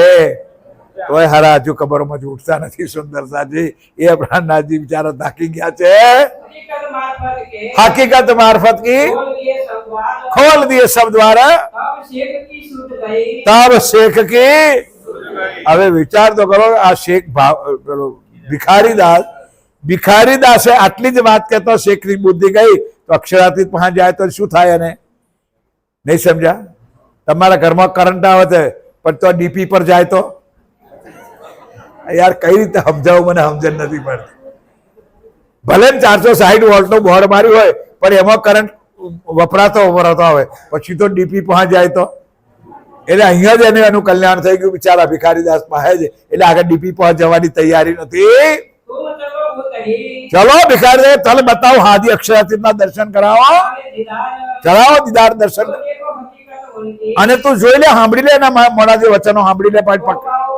S1: તોય હારા હજુ કબરોમાં જ ઉઠતા નથી સુંદરસાજી. એ પ્રાણનાથજી બિચારા થાકી ગયા છે.
S2: हकीकत मार्फत के
S1: હકીકત મારફત કી
S2: खोल दिए सब द्वार,
S1: ખોલ દિયે શબ્દ દ્વારા
S2: तब शेख की सुध गई,
S1: તબ શેખ કી. હવે વિચાર તો કરો, આ શેખ પેલો ભિખારીદાસે આટલી જ વાત કહેતો શેખની બુદ્ધિ ગઈ તો અક્ષરાતીત પાસે જાય તો શું થાય? એને નહીં સમજ્યા? તમારા ઘરમાં કરંટ આવે છે પણ તો ડીપી પર જાય તો યાર કઈ રીતે સમજાવું? મને સમજણ નથી પડતી. ભલે 460 વોલ્ટનું બોર્ડ માર્યું હોય પણ એમાં કરંટ વપરાતો હોય પછી તો ડીપી પાસે જાય તો એટલે અહીંયા જ એનું કલ્યાણ થઈ ગયું બિચારા ભિખારીદાસ પાસે જ. એટલે આગળ ડીપી પાસે જવાની તૈયારી નથી.
S2: तुम चलो उतरी,
S1: ચલો ભિખારી તલ બતાવો, હાદી અક્ષરાતીતના દર્શન કરાવો,
S2: हमारे दीदार,
S1: કરાવો દીદાર દર્શન.
S2: तो देखो हकीकत उनकी,
S1: અને તું જોઈ લે, સાંભળી લે, એના મોડા જે વચનો સાંભળી લે.
S2: पाओ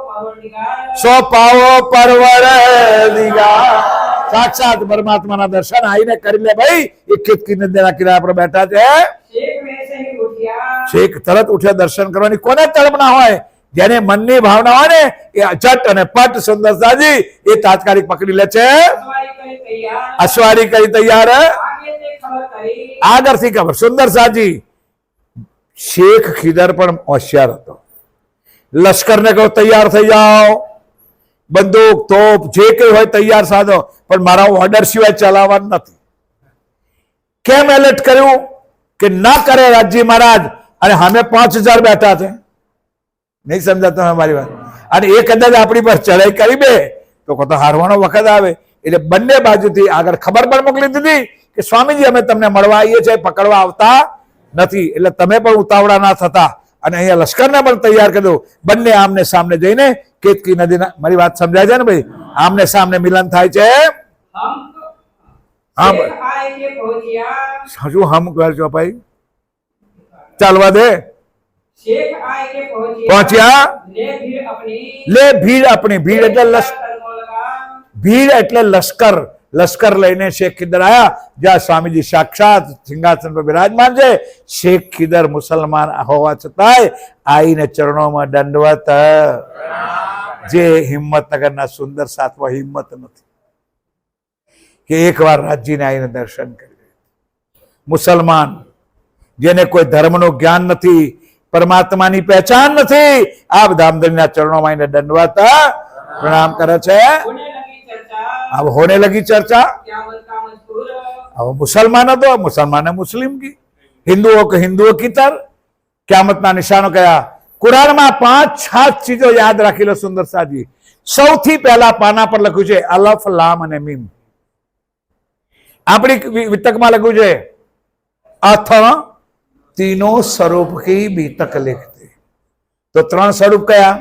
S2: पावरदिगार,
S1: સો પાવો પરવરદિગાર. સાક્ષાત પરમાત્માના દર્શન આવીને કરી લે ભાઈ. એ ખેતકી નદીના કિનારા પર બેઠા છે.
S2: शेख में से ही उठिया,
S1: શેખ તરત ઉઠ્યા દર્શન કરવાની. કોને તડપ ના હોય? જેને મનની ભાવના હોય ને એ ઝટ અને પટ સુંદરસાજી એ તાત્કાલિક પકડી લે છે.
S2: सवारी करे तैयार,
S1: અશ્વારી કરી તૈયાર.
S2: आगे से खबर करी,
S1: આગળથી ખબર. સુંદરસાજી શેખ ખીદર પણ હોશિયાર હતો. લશ્કરને કહો તૈયાર થઈ જાઓ, બંદૂક તોપ જે કઈ હોય તૈયાર સાધો, પણ મારા ઓર્ડર સિવાય ચલાવવાનું નથી. કેમ એલર્ટ કર્યું કે ના કરે રાજજી મહારાજ? અને સામે 5000 બેઠા છે. નહીં સમજાતો મારી વાત? અને એ કદાચ આપણી પર ચડાઈ કરી બે તો તો હારવાનો વખત આવે. એટલે બંને બાજુથી આગળ ખબર પણ મોકલી દીધી કે સ્વામીજી અમે તમને મળવા આવીએ છીએ, પકડવા આવતા નથી. એટલે તમે પણ ઉતાવળા ના થતા. અને અહીંયા લશ્કરને પણ તૈયાર કર્યો. બંને આમને સામને જઈને કેતકી નદીના, મારી વાત સમજાય છે ને ભાઈ? આમને સામને મિલન થાય છે.
S2: हम
S1: हाँ,
S2: शेख आए के पहुंचिया,
S1: હજુ હમ કરજો ભાઈ, ચાલવા દે.
S2: शेख आए के
S1: पहुंचिया,
S2: ले भीड़ अपनी,
S1: લે ભીડ આપણી. ભીડ એટલે
S2: करने लगा,
S1: ભીડ એટલે લશ્કર. લશ્કર લઈને શેખ ખીદર આયા, જ્યાં સ્વામીજી સાક્ષાત સિંહાસન પર બિરાજમાન છે. શેખ ખીદર મુસલમાન હોવા છતાંય આઈને ચરણોમાં દંડવત. જે હિંમતનગરના સુંદર સાતવા હિંમત નથી કે એકવાર રાજજીને આવીને દર્શન કરી. મુસલમાન જેને કોઈ ધર્મનું જ્ઞાન નથી, પરમાત્માની પહેચાન નથી, આ ધામધનના ચરણોમાં આવીને દંડવત પ્રણામ કરે છે.
S2: होने लगी चर्चा,
S1: अब होने लगी चर्चा.
S2: क्यामत का मजबूर,
S1: अब मुसलमान तो मुसलमान मुस्लिम की, हिंदुओं को हिंदुओं की तर. ક્યામતના નિશાનો કયા? કુરાનમાં 5-7 ચીજો યાદ રાખી લો સુંદરસાજી. સૌથી પહેલા પાના પર લખ્યું છે અલફ, લામ અને મીમ. આપણી વિતકમાં લખ્યું છે અથ તીનો સ્વરૂપ કી બીતક लिखते. તો 3 સ્વરૂપ કયા?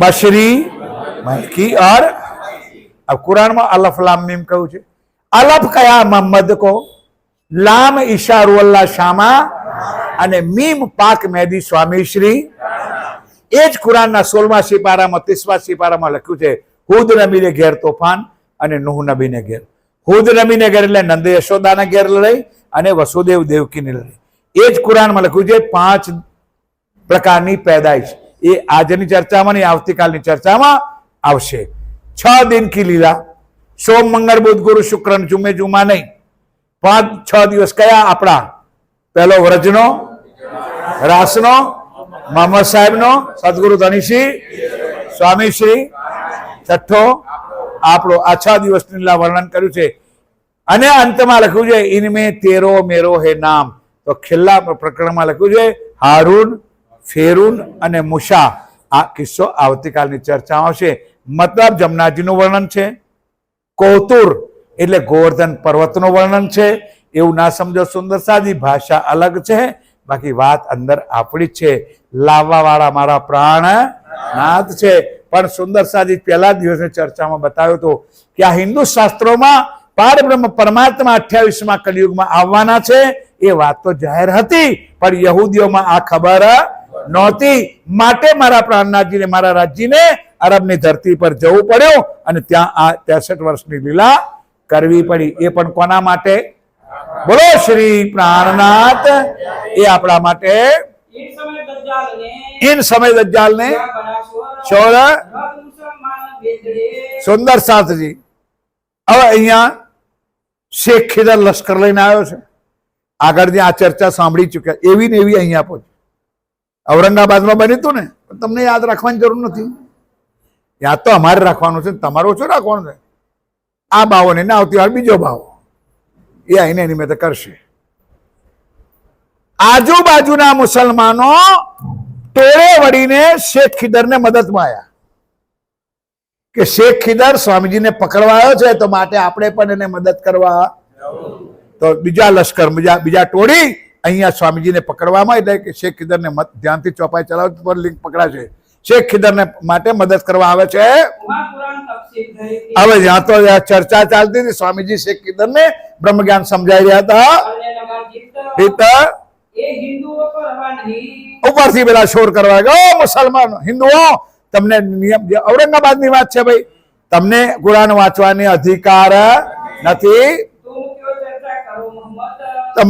S1: બશરી, મલકી और अब कुरान में अलफ लाम मीम कहू छे. अलफ कया? मोहम्मद को, लाम ईशारुल्लाह शामा અને મીમ પાક મેદી સ્વામી શ્રી. એ જ કુરાનના 16મા સિપારામાં 30મા સિપારામાં લખ્યું છે હુદ નબીને ઘેર તોફાન અને નૂહ નબીને ઘેર. હુદ નબીને ઘેર એટલે નંદ યશોદાના ઘેર લડાઈ અને વસુદેવ દેવકીની લડાઈ. એ જ કુરાનમાં લખ્યું છે 5 પ્રકારની પેદાઈશ. એ આજની ચર્ચામાં નહીં, આવતીકાલની ચર્ચામાં આવશે. 6 દિન કી લીલા, સોમ મંગળ બુધ ગુરુ શુક્ર જુમે જુમા નહીં. 5-6 દિવસ કયા આપણા? પહેલો વ્રજનો, રાસનો, મોહમ્મદ સાહેબનો, સદગુરુ ધનીશ્રી સ્વામીશ્રી, છઠ્ઠો આપણો. આ 6 દિવસની લીલા વર્ણન કર્યું છે. અને અંતમાં લખ્યું છે ઇનમે તેરો મેરો હે નામ. તો છેલ્લા પ્રકરણમાં લખ્યું છે હારૂન, ફેરૂન અને મુશા. આ કિસ્સો આવતીકાલની ચર્ચામાં આવશે. મતલબ જમનાજીનું વર્ણન છે. કોતુર એટલે ગોવર્ધન પર્વતનું વર્ણન છે. એવું ના સમજો સુંદરસાજી, ભાષા અલગ છે, બાકી વાત અંદર આપણી જ છે. લાવવા વાળા મારા પ્રાણ નાથ છે. પણ સુંદરસાજી પહેલા દિવસની ચર્ચામાં બતાવ્યું હતું કે આ હિન્દુ શાસ્ત્રોમાં પારબ્રહ્મ પરમાત્મા 28મા કલિયુગમાં આવવાના છે એ વાત તો જાહેર હતી, પણ યહૂદીઓમાં આ ખબર નહોતી. માટે મારા પ્રાણનાથજીને, મારા રાજજીને અરબની ધરતી પર જવું પડ્યું અને ત્યાં આ 63 વર્ષની લીલા કરવી પડી. એ પણ કોના માટે? બોલો શ્રી પ્રાણનાથ. એ આપણા માટે. इन समय दज्जाल ने शोर सुंदर साथ जी. હવે અહીંયા શેખ ખીદર લશ્કર લઈને આવ્યો છે. આગળની આ ચર્ચા સાંભળી ચૂક્યા. એવી ને એવી અહીંયા પહોંચી. ઔરંગાબાદમાં બન્યું હતું ને, તમને યાદ રાખવાની જરૂર નથી. યાદ તો અમારે રાખવાનું છે, તમારે ઓછું રાખવાનું છે. આ બાવો ને આવતી વાર બીજો બાવો એ આઈને એની મેં કરશે. આજુબાજુના મુસલમાનો ટોળે વળીને શેખ ખીદરને મદદમાં આવ્યા કે શેખ ખીદર સ્વામીજીને પકડવા આવ્યો છે, તો માટે આપણે પણ એને મદદ કરવા. તો બીજા લશ્કર, બીજા ટોળી અહીંયા સ્વામીજીને પકડવામાં, એટલે કે શેખ ખીદરને ધ્યાનથી ચોપાઈ ચલાવતી પર લિંક પકડાશે. શેખ ખીદરને માટે મદદ કરવા આવે છે. હવે જ્યાં તો ચર્ચા ચાલતી હતી, સ્વામીજી શેખ ખીદરને બ્રહ્મ જ્ઞાન સમજાઈ રહ્યા હતા. ઉપરથી પેલા શોર કરવા ગયો, મુસલમાન હિન્દુઓ, તમને નિયમ, ઔરંગાબાદ ની વાત છે ભાઈ, તમને કુરાન વાંચવાની અધિકાર નથી.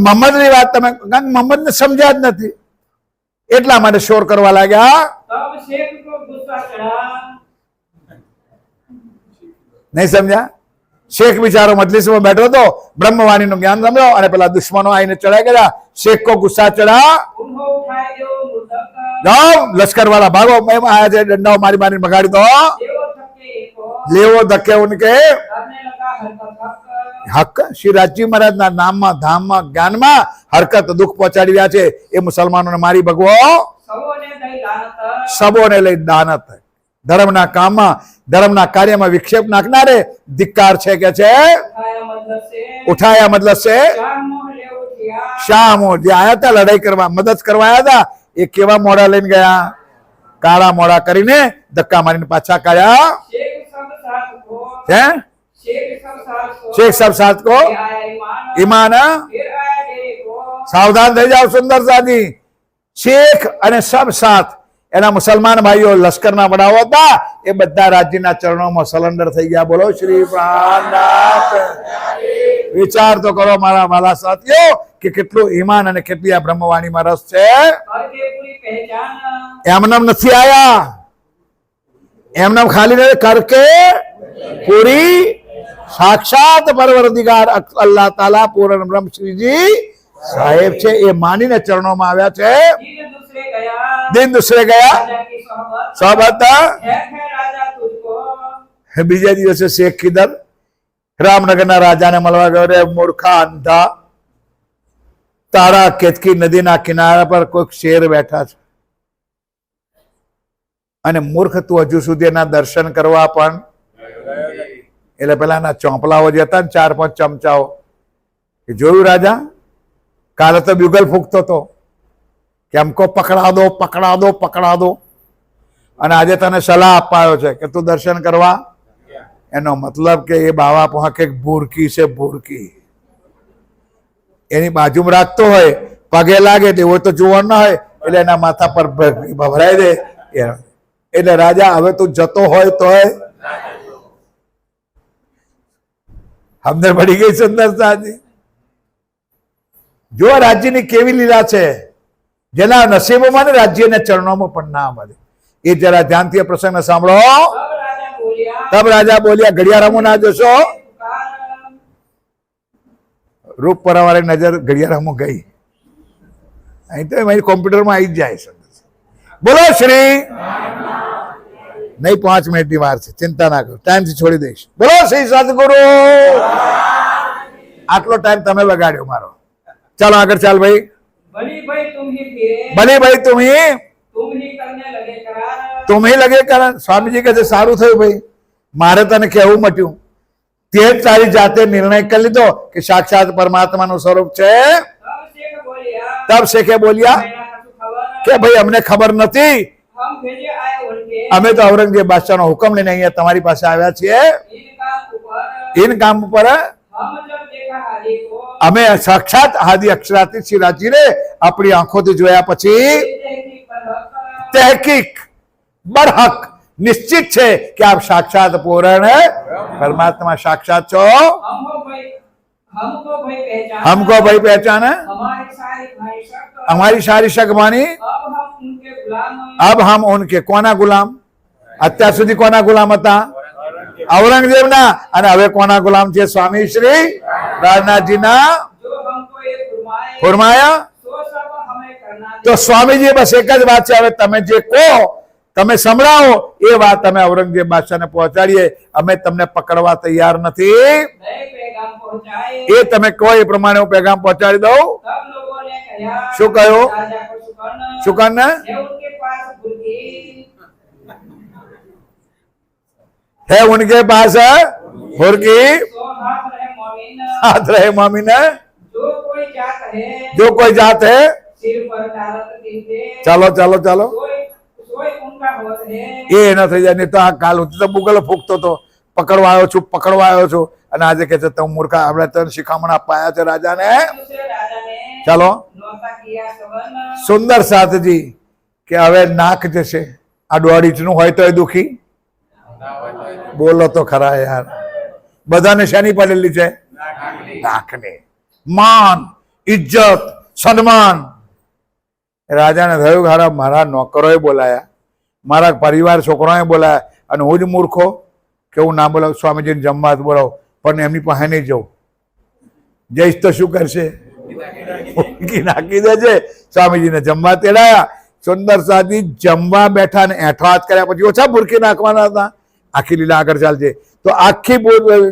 S1: મોહમ્મદ ની વાત તમે, મોહમ્મદ ને સમજ્યા જ નથી એટલા માટે શોર કરવા લાગ્યા. નહીં સમજ્યા? શેખ બિચારો મજલિસમાં બેઠો હતો, બ્રહ્મવાણી નું જ્ઞાન સમજો, અને પેલા દુશ્મનો આવીને ચડાઈ ગયા. શેખ કો ગુસ્સા ચડા, જાઓ લશ્કર વાળા ભાગો, આયા છે, ડંડાઓ મારી મારી ભગાડી દો. લેવો ધક્કે ઉનકે હક. શ્રી રાજજી મહારાજના નામમાં, ધામમાં, જ્ઞાનમાં હરકત દુઃખ પહોંચાડી રહ્યા છે. એ મુસલમાનોને મારી ભગવો, સબોને લઈ દાનત. ધર્મના કામમાં, ધર્મના કાર્યમાં વિક્ષેપ નાખનારે ધિક્કાર છે કે છે. ઉઠાયા મતલબ છે શામો, જે આયા હતા લડાઈ કરવા, મદદ કરવા આયા હતા, એ કેવા મોડા લઈને ગયા? કાળા મોડા કરીને ધક્કા મારીને પાછા કાઢ્યા. शेख सब साथ को ईमान. सावधान થઈ જાઓ સુંદર સાજી. શેખ અને સબ સાથ એના મુસલમાન ભાઈઓ લશ્કરના વડાઓ હતા, એ બધા રાજ્યના ચરણોમાં સરેન્ડર થઈ ગયા. બોલો શ્રી પ્રાણનાથ. વિચાર તો કરો મારા વાલા સાથીઓ કે કેટલું ઈમાન અને કેટલી આ બ્રહ્મવાણીમાં રસ છે. એમનેમ નથી આયા, એમનેમ ખાલી નહીં, કરકે પૂરી સાક્ષાત પરવરદિગાર અલ્લાહ તાલા પૂર્ણ બ્રહ્મ શ્રીજી સાહેબ છે, એ માનીને ચરણોમાં આવ્યા છે. દિન દુસરે ગયા સોબત. બીજા દિવસે શેખ ખીદર રામનગરના રાજાને મળવા ગયો. રે મૂર્ખા અંધા, તારા કેતકી નદીના કિનારા પર કોઈક શેર બેઠા છે, અને મૂર્ખ તું હજુ સુધી એના દર્શન કરવા પણ. એટલે પેલાના ચોંપલાઓ જે હતા ને, 4-5 ચમચાઓ, એ જોયું રાજા? કાલે તો બ્યુગલ ફૂંકતો હતો કે અમકો પકડા દો, પકડા દો, પકડા દો, અને આજે તને સલાહ અપાયો છે કે તું દર્શન કરવા. એનો મતલબ કે એ બાવા પહોંચે એક ભૂરકી છે, ભૂરકી એની બાજુમાં રાખતો હોય, પગે લાગે તેવો તો જોવાનું ના હોય, એટલે એના માથા પર ભભરાઈ દે. એટલે રાજા હવે તું જતો હોય તો સમજણ પડી ગઈ સુંદરતાજી. જો રાજ્યની કેવી લીલા છે, જેના નસીબોમાં ને રાજ્યના ચરણોમાં પણ ના મળે. એ જરા ધ્યાનથી પ્રસંગ સાંભળો. તબ રાજા બોલ્યા, ઘડિયાળમાં ના જોશો. રૂપ પરવાળી નજર ઘડિયાળમાં ગઈ. અહીં તો મારી કોમ્પ્યુટરમાં આવી જ જાય. બોલો શ્રી. નહીં 5 મિનિટની વાર છે, ચિંતા ના કરો, ટાઈમથી છોડી દઈશ. બોલો શ્રી સદગુરુ. આટલો ટાઈમ તમે બગાડ્યો મારો. ચાલો આગળ ચાલ ભાઈ.
S2: भली भाई तुम ही फिरे,
S1: ભલે ભાઈ તુમ હી
S2: करने लगे करार.
S1: લગે કારણ. સ્વામીજી કહે છે સારું થયું ભાઈ, મારે તને કહેવું મટ્યું. તે જ તારી જાતે નિર્ણય કરી લીધો કે સાક્ષાત પરમાત્માનું સ્વરૂપ છે. તબ શેખે બોલ્યા કે ભાઈ અમને ખબર નથી,
S2: हम भेजे आए उनके
S1: અમે તો ઔરંગઝેબ બાદશાહનો હુકમ લઈને અહીંયા તમારી પાસે આવ્યા છીએ.
S2: इन काम ऊपर
S1: ઇન કામ ઉપર
S2: हम जब देखा हादी को
S1: અમે સાક્ષાત આદિ અક્ષરાતી શ્રીરાજીને આપણી આંખોથી જોયા પછી
S2: देखी पर
S1: તહેકીક બરહક નિશ્ચિત છે કે આપ સાક્ષાત પૂર્ણ પરમાત્મા સાક્ષાત છો.
S2: हमको भाई पहचान
S1: हमको भाई पहचान है
S2: हमारी सारी भाई शक
S1: हमारी सारी शकमानी.
S2: अब हम उनके गुलाम
S1: अब हम उनके कोना गुलाम? અત્યાર સુધી કોના ગુલામ હતા? ઔરંગઝેબના. અને હવે કોના ગુલામ છે? સ્વામી શ્રી રાજનાથજીના
S2: जो हमको ये फरमाए
S1: ફરમાયા.
S2: तो सब हमें करना
S1: તો સ્વામીજી બસ એક જ વાત છે, હવે તમે જે કહો તમે સંભળાવો એ વાત તમે ઔરંગઝેબ બાદશાહને પહોંચાડીએ. અમે તમને પકડવા તૈયાર નથી.
S2: नए पैगाम पहुंचाए
S1: એ તમે કહો એ પ્રમાણે હું પેગામ પહોંચાડી દઉં.
S2: सब लोगों ने कहा
S1: શું કહ્યું?
S2: राजा को सुकर्ण
S1: શુકન
S2: है उनके पास बुद्धि
S1: है उनके पास फुरकी
S2: तो हाथ रहे मोमिन
S1: हाथ रहे मोमिन.
S2: जो कोई जात है
S1: जो कोई जात है
S2: सिर पर डालत दीजिए
S1: ચાલો ચાલો ચાલો
S2: सोई सोई उनका होत है
S1: એ ન થઈ જાય. નહીં તો આ કાલ હું તો બુગલ ફૂંકતો હતો, પકડવા આવ્યો છું પકડવા આવ્યો છું, અને આજે કે છે તમે મૂર્ખા, આપણે તને શિખામણ અપાયા છે રાજાને.
S2: दूसरे राजा ने
S1: ચાલો
S2: नौता किया सबन
S1: સુંદર સાથજી કે હવે નાક જશે. આ 1.5 ઇંચનું હોય તો એ દુખી? બોલો તો ખરા યાર. બધાને શેની પડેલી છે? નાકની. માન ઇજ્જત સન્માન. રાજાને થયું હારા મારા નોકરોએ બોલાયા, મારા પરિવાર છોકરાએ બોલાયા, અને હું જ મૂર્ખો કે હું ના બોલાવું? સ્વામીજીને જમવા બોલાવો, પણ એમની પાસે નહીં જવું. જઈશ તો શું કરશે? નાખી દેજે. સ્વામીજીને જમવા તેડાયા. સુંદર સાથી જમવા બેઠા ને એઠો હાથ કર્યા પછી ઓછા ભૂરકી નાખવાના હતા. આખી લીલા આગળ ચાલજે. તો આખી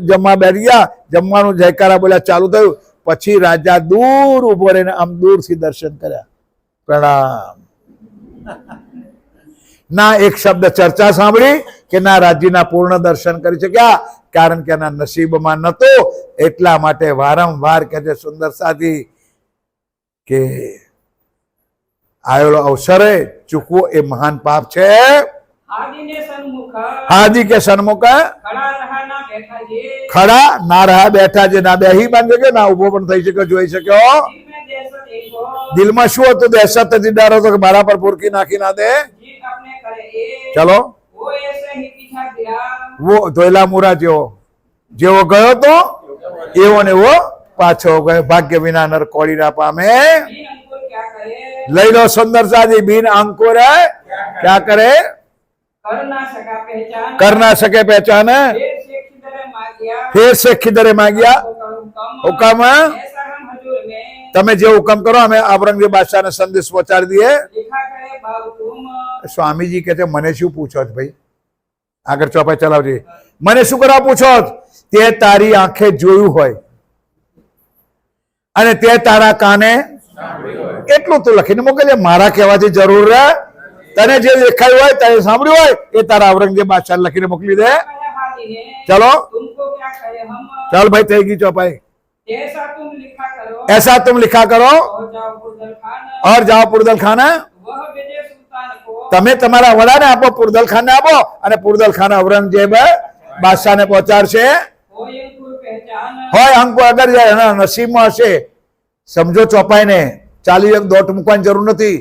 S1: જમવા બેઠી ગયા, જમવાનું જયકારા બોલ્યા ચાલુ થયું. પછી રાજા દૂર ઉભો રહીને આમ દૂરથી દર્શન કર્યા. પ્રણામ. ના એક શબ્દ ચર્ચા સાંભળી કે ના રાજ્યના પૂર્ણ દર્શન કરી શક્યા, કારણ કે એના નસીબમાં નતો. એટલા માટે વારંવાર કહે છે સુંદર સાથી કે આવેલો અવસરે ચૂકવો એ મહાન પાપ છે.
S2: आदि ने सन्मुख
S1: હાજી કે સન્મુખ
S2: खड़ा रहा ना बैठा जे
S1: ખડા ના રહ્યા બેઠા છે, ના બેહી બાંધી શક્યો, ના ઉભો પણ થઈ શક્યો, જોઈ શક્યો.
S2: दिल में दहशत एक हो
S1: દિલમાં શું હતું? દહેશત હતી, ડર હતો કે મારા પર પૂરકી નાખી ના દે.
S2: जीत अपने करे ए
S1: ચલો
S2: वो ऐसे ही पीछा गिरा
S1: વો ધોયલા મુરા જેવો ગયો તો એવો ને એવો પાછો ગયો. ભાગ્ય વિના નર કોળી ના પામે.
S2: बिन अंकुर क्या करे
S1: લઈ લો સુંદર સાજી. બિન અંકુર ક્યાં કરે?
S2: कर ना सका पहचान
S1: કર ના શકે પહેચાન.
S2: फिर से किधर मांगिया
S1: ફેર શેખ ખિદરે માંગ્યા હુકમ.
S2: ऐसा हम हजूर में
S1: તમે જે હુકમ કરો અમે ઔરંગઝેબ બાદશાહને સંદેશ પહોંચાડી દઈએ.
S2: लिखा करे बाबू तुम
S1: સ્વામીજી કે છે મને શું પૂછો છો ભાઈ? આગળ ચોપાઈ ચલાવજે. મને શું કરવા પૂછો છો? તે તારી આંખે જોયું હોય અને તે તારા કાને એટલું તું લખીને મોકલજે. મારા કહેવાથી જરૂર રહે. તને જે દેખાયું હોય તને સાંભળ્યું હોય એ તારા ઔરંગઝેબ બાદશાહ લખીને મોકલી દે.
S2: हादी ने
S1: चलो
S2: तुमको क्या करे हम
S1: ચાલ ભાઈ થઈ ગઈ ચોપાઈ.
S2: ऐसा तुम लिखा करो
S1: ऐसा तुम लिखा करो
S2: और जाओ पुरदल खान
S1: और जाओ पुरदल खाना.
S2: वह विजय सुल्तान को
S1: તમે તમારા વડાને આપો, પુરદલ ખાનને આપો, અને પુરદલ ખાન ઔરંગઝેબ બાદશાહને પહોંચાડશે.
S2: हो अंकुर पहचान
S1: હોય અંકો અગર જાય એના નસીબમાં હશે. સમજો ચોપાઈને. ચાલી એક દોટ મૂકવાની જરૂર નથી.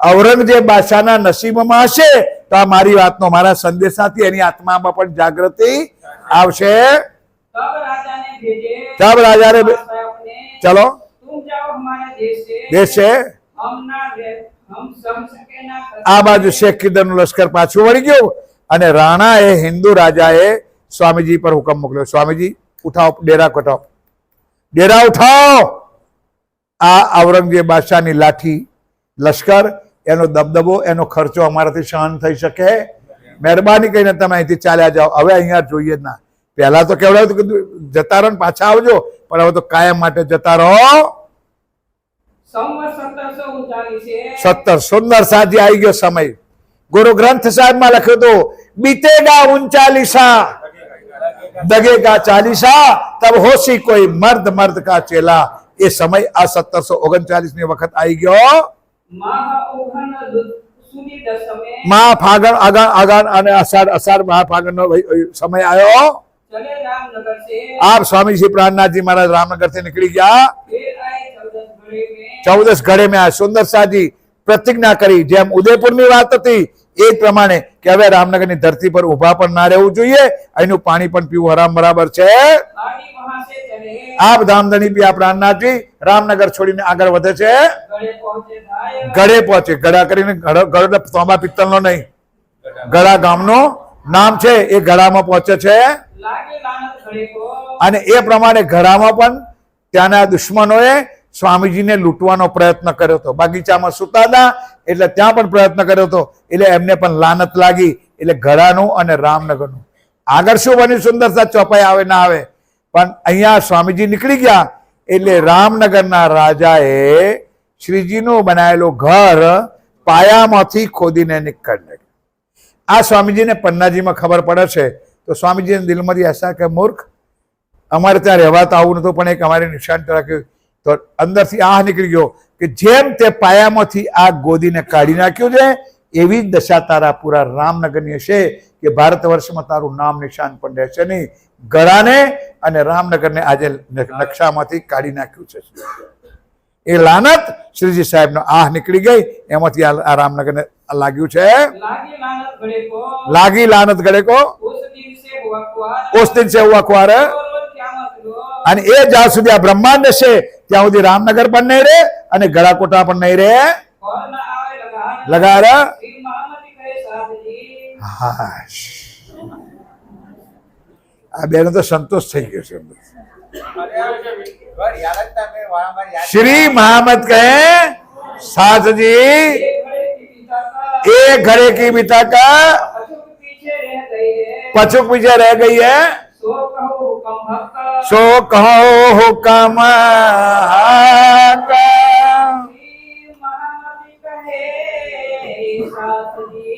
S1: ઔરંગઝેબ બાદશાહના નસીબમાં હશે તો આ મારી વાતનો મારા સંદેશાથી એની આત્મામાં પણ જાગૃતિ આવશે.
S2: तब राजा ने भेजे
S1: तब राजा ने
S2: अपने
S1: ચલો
S2: तुम जाओ हमारे देश से
S1: દેશ છે
S2: हम ना रह हम सम सके ना कर
S1: આ બાજુ શેખ ખિદરનું લશ્કર પાછું વળી ગયું અને રાણાએ હિન્દુ રાજાએ સ્વામીજી પર હુકમ મોકલ્યો. સ્વામીજી ઉઠાવો, ડેરા કટાવો, ડેરા ઉઠાવો. આ ઔરંગઝેબ બાદશાહની લાઠી, લશ્કર, એનો દબદબો, એનો ખર્ચો અમારાથી સહન થઈ શકે? મહેરબાની કરીને તમે અહીંથી ચાલ્યા જાઓ. હવે અહીંયા જોઈએ જ ના. પહેલા તો કેવડાવ્યું હતું કે જતા રહો ને પાછા આવજો, પણ હવે તો કાયમ માટે જતા રહો.
S2: संवत 1739
S1: 17 સુંદર સાજી આવી ગયો સમય. ગુરુ ગ્રંથ સાહેબમાં લખ્યું હતું બીતેગા 39 દગેગા 40 તબ હોશી કોઈ મર્દ મર્દ કા ચેલા. એ સમય આ 1739 ની વખત આવી ગયો.
S2: माह ओघन सुनी दसमे
S1: મહા ફાગણ આગણ આગણ અને અષાઢ મહા ફાગણ નો સમય આવ્યો.
S2: चले रामनगर से।
S1: आप स्वामी श्री प्राणनाथ जी महाराज रामनगर से निकली गया,
S2: फिर आए 14 घड़े में।
S1: 14 ઘડે में આ સુંદર સાજી પ્રતિજ્ઞા કરી, જેમ ઉદયપુરની વાત હતી એ પ્રમાણે કે હવે રામનગરની ધરતી પર ઉભા પણ ના રહેવું જોઈએ, અહીંનું પાણી પણ પીવું હરામ બરાબર છે।
S2: आगे वहां से चले।
S1: આપ ધામધણી બી આ પ્રાણનાથજી રામનગર છોડીને આગળ વધે છે।
S2: गड़े पहुंचे धाय।
S1: ગળે પહોંચે, ગળા કરીને ગળો એટલે તોબા પિત્તલનો નહીં, ગળા ગામનું નામ છે, એ ગળામાં પહોંચે છે।
S2: लागे लानत घड़े को।
S1: અને એ પ્રમાણે ગળામાં પણ ત્યાંના દુશ્મનોએ સ્વામીજીને લૂંટવાનો પ્રયત્ન કર્યો હતો। બગીચામાં સુતા હતા એટલે ત્યાં પણ પ્રયત્ન કર્યો હતો, એટલે એમને પણ લાનત લાગી। એટલે ગળાનું અને રામનગરનું આગળ શું બન્યું સુંદરતા ચોપાઈ આવે ના આવે, પણ અહીંયા સ્વામીજી નીકળી ગયા એટલે રામનગરના રાજાએ શ્રીજીનું બનાવેલું ઘર પાયામાંથી ખોદીને નીકળી। આ સ્વામીજીને પન્નાજીમાં ખબર પડે છે તો સ્વામીજીને દિલમાંથી એસા કે મૂર્ખ, અમારે ત્યાં રહેવા તો આવું નતું, પણ એક અમારે નિશાન રાખ્યું તો અંદરથી આહ નીકળી ગયો કે જેમ તે પાયામાંથી આ ગોદીને કાઢી નાખ્યું છે એવી જ દશા તારા પૂરા રામનગરની હશે કે ભારત વર્ષમાં તારું નામ નિશાન પણ રહેશે નહીં। ગળાને અને રામનગરને આજે નકશામાંથી કાઢી નાખ્યું છે। એ લાનત શ્રીજી સાહેબનો આહ નીકળી ગઈ, એમાંથી આ રામનગરને લાગ્યું છે।
S2: लागे लानत घड़े को।
S1: લાગી લાનત ગળે કો
S2: उस दिन से हुआ कुआर।
S1: ઓસ દિન સે હુઆ ખ્વાર।
S2: और क़यामत को।
S1: અને એ જ્યાં સુધી આ બ્રહ્માંડ છે ત્યાં સુધી રામનગર પણ નહીં રહે અને ગળાકોટા પણ નહીં રહે।
S2: और न आवे लगान।
S1: લગાર
S2: श्री महामती कहे साध जी।
S1: હાશ, આ બેનો તો સંતોષ થઈ ગયો છે। શ્રી મહામત કહે સાધજી
S2: एक घड़े की पिता का।
S1: एक घड़े की बिता का
S2: अशोक पीछे रह गई है।
S1: पचुक पीछे रह गई है,
S2: सो कहो हुक्म हक।
S1: सो कहो हुक्म हक।
S2: श्री महामती कहे साथ जी।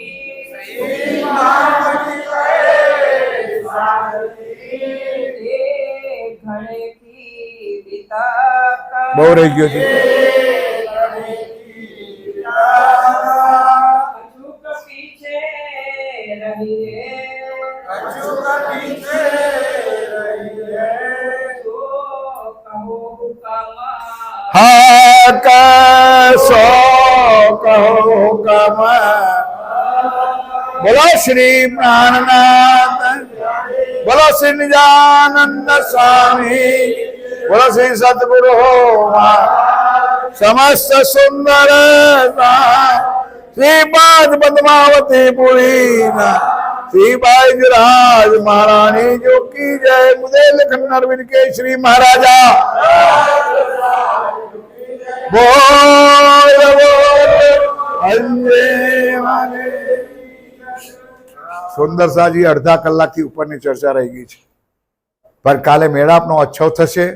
S2: एक घड़े की पिता का।
S1: બહુ રહી ગયો છે।
S2: अशोक पीछे रही है। सो कहो हुक्म
S1: हक, सो कहो हुक्म। बोलो श्री प्राणनाथ, बोलो श्री निजानंद स्वामी, बोलो श्री सतगुरु समस्त सुंदर श्रीपाद पद्मावती पुरी श्री बाईजराज महारानी जो की जय। मुझे लखन अरविंद के श्री महाराजा बोल बोल अंजे वाले। સુંદર સાજી અડધા કલાકથી ઉપરની ચર્ચા રહી ગઈ છે, પર કાલે મેળાપનો ઉત્સવ થશે।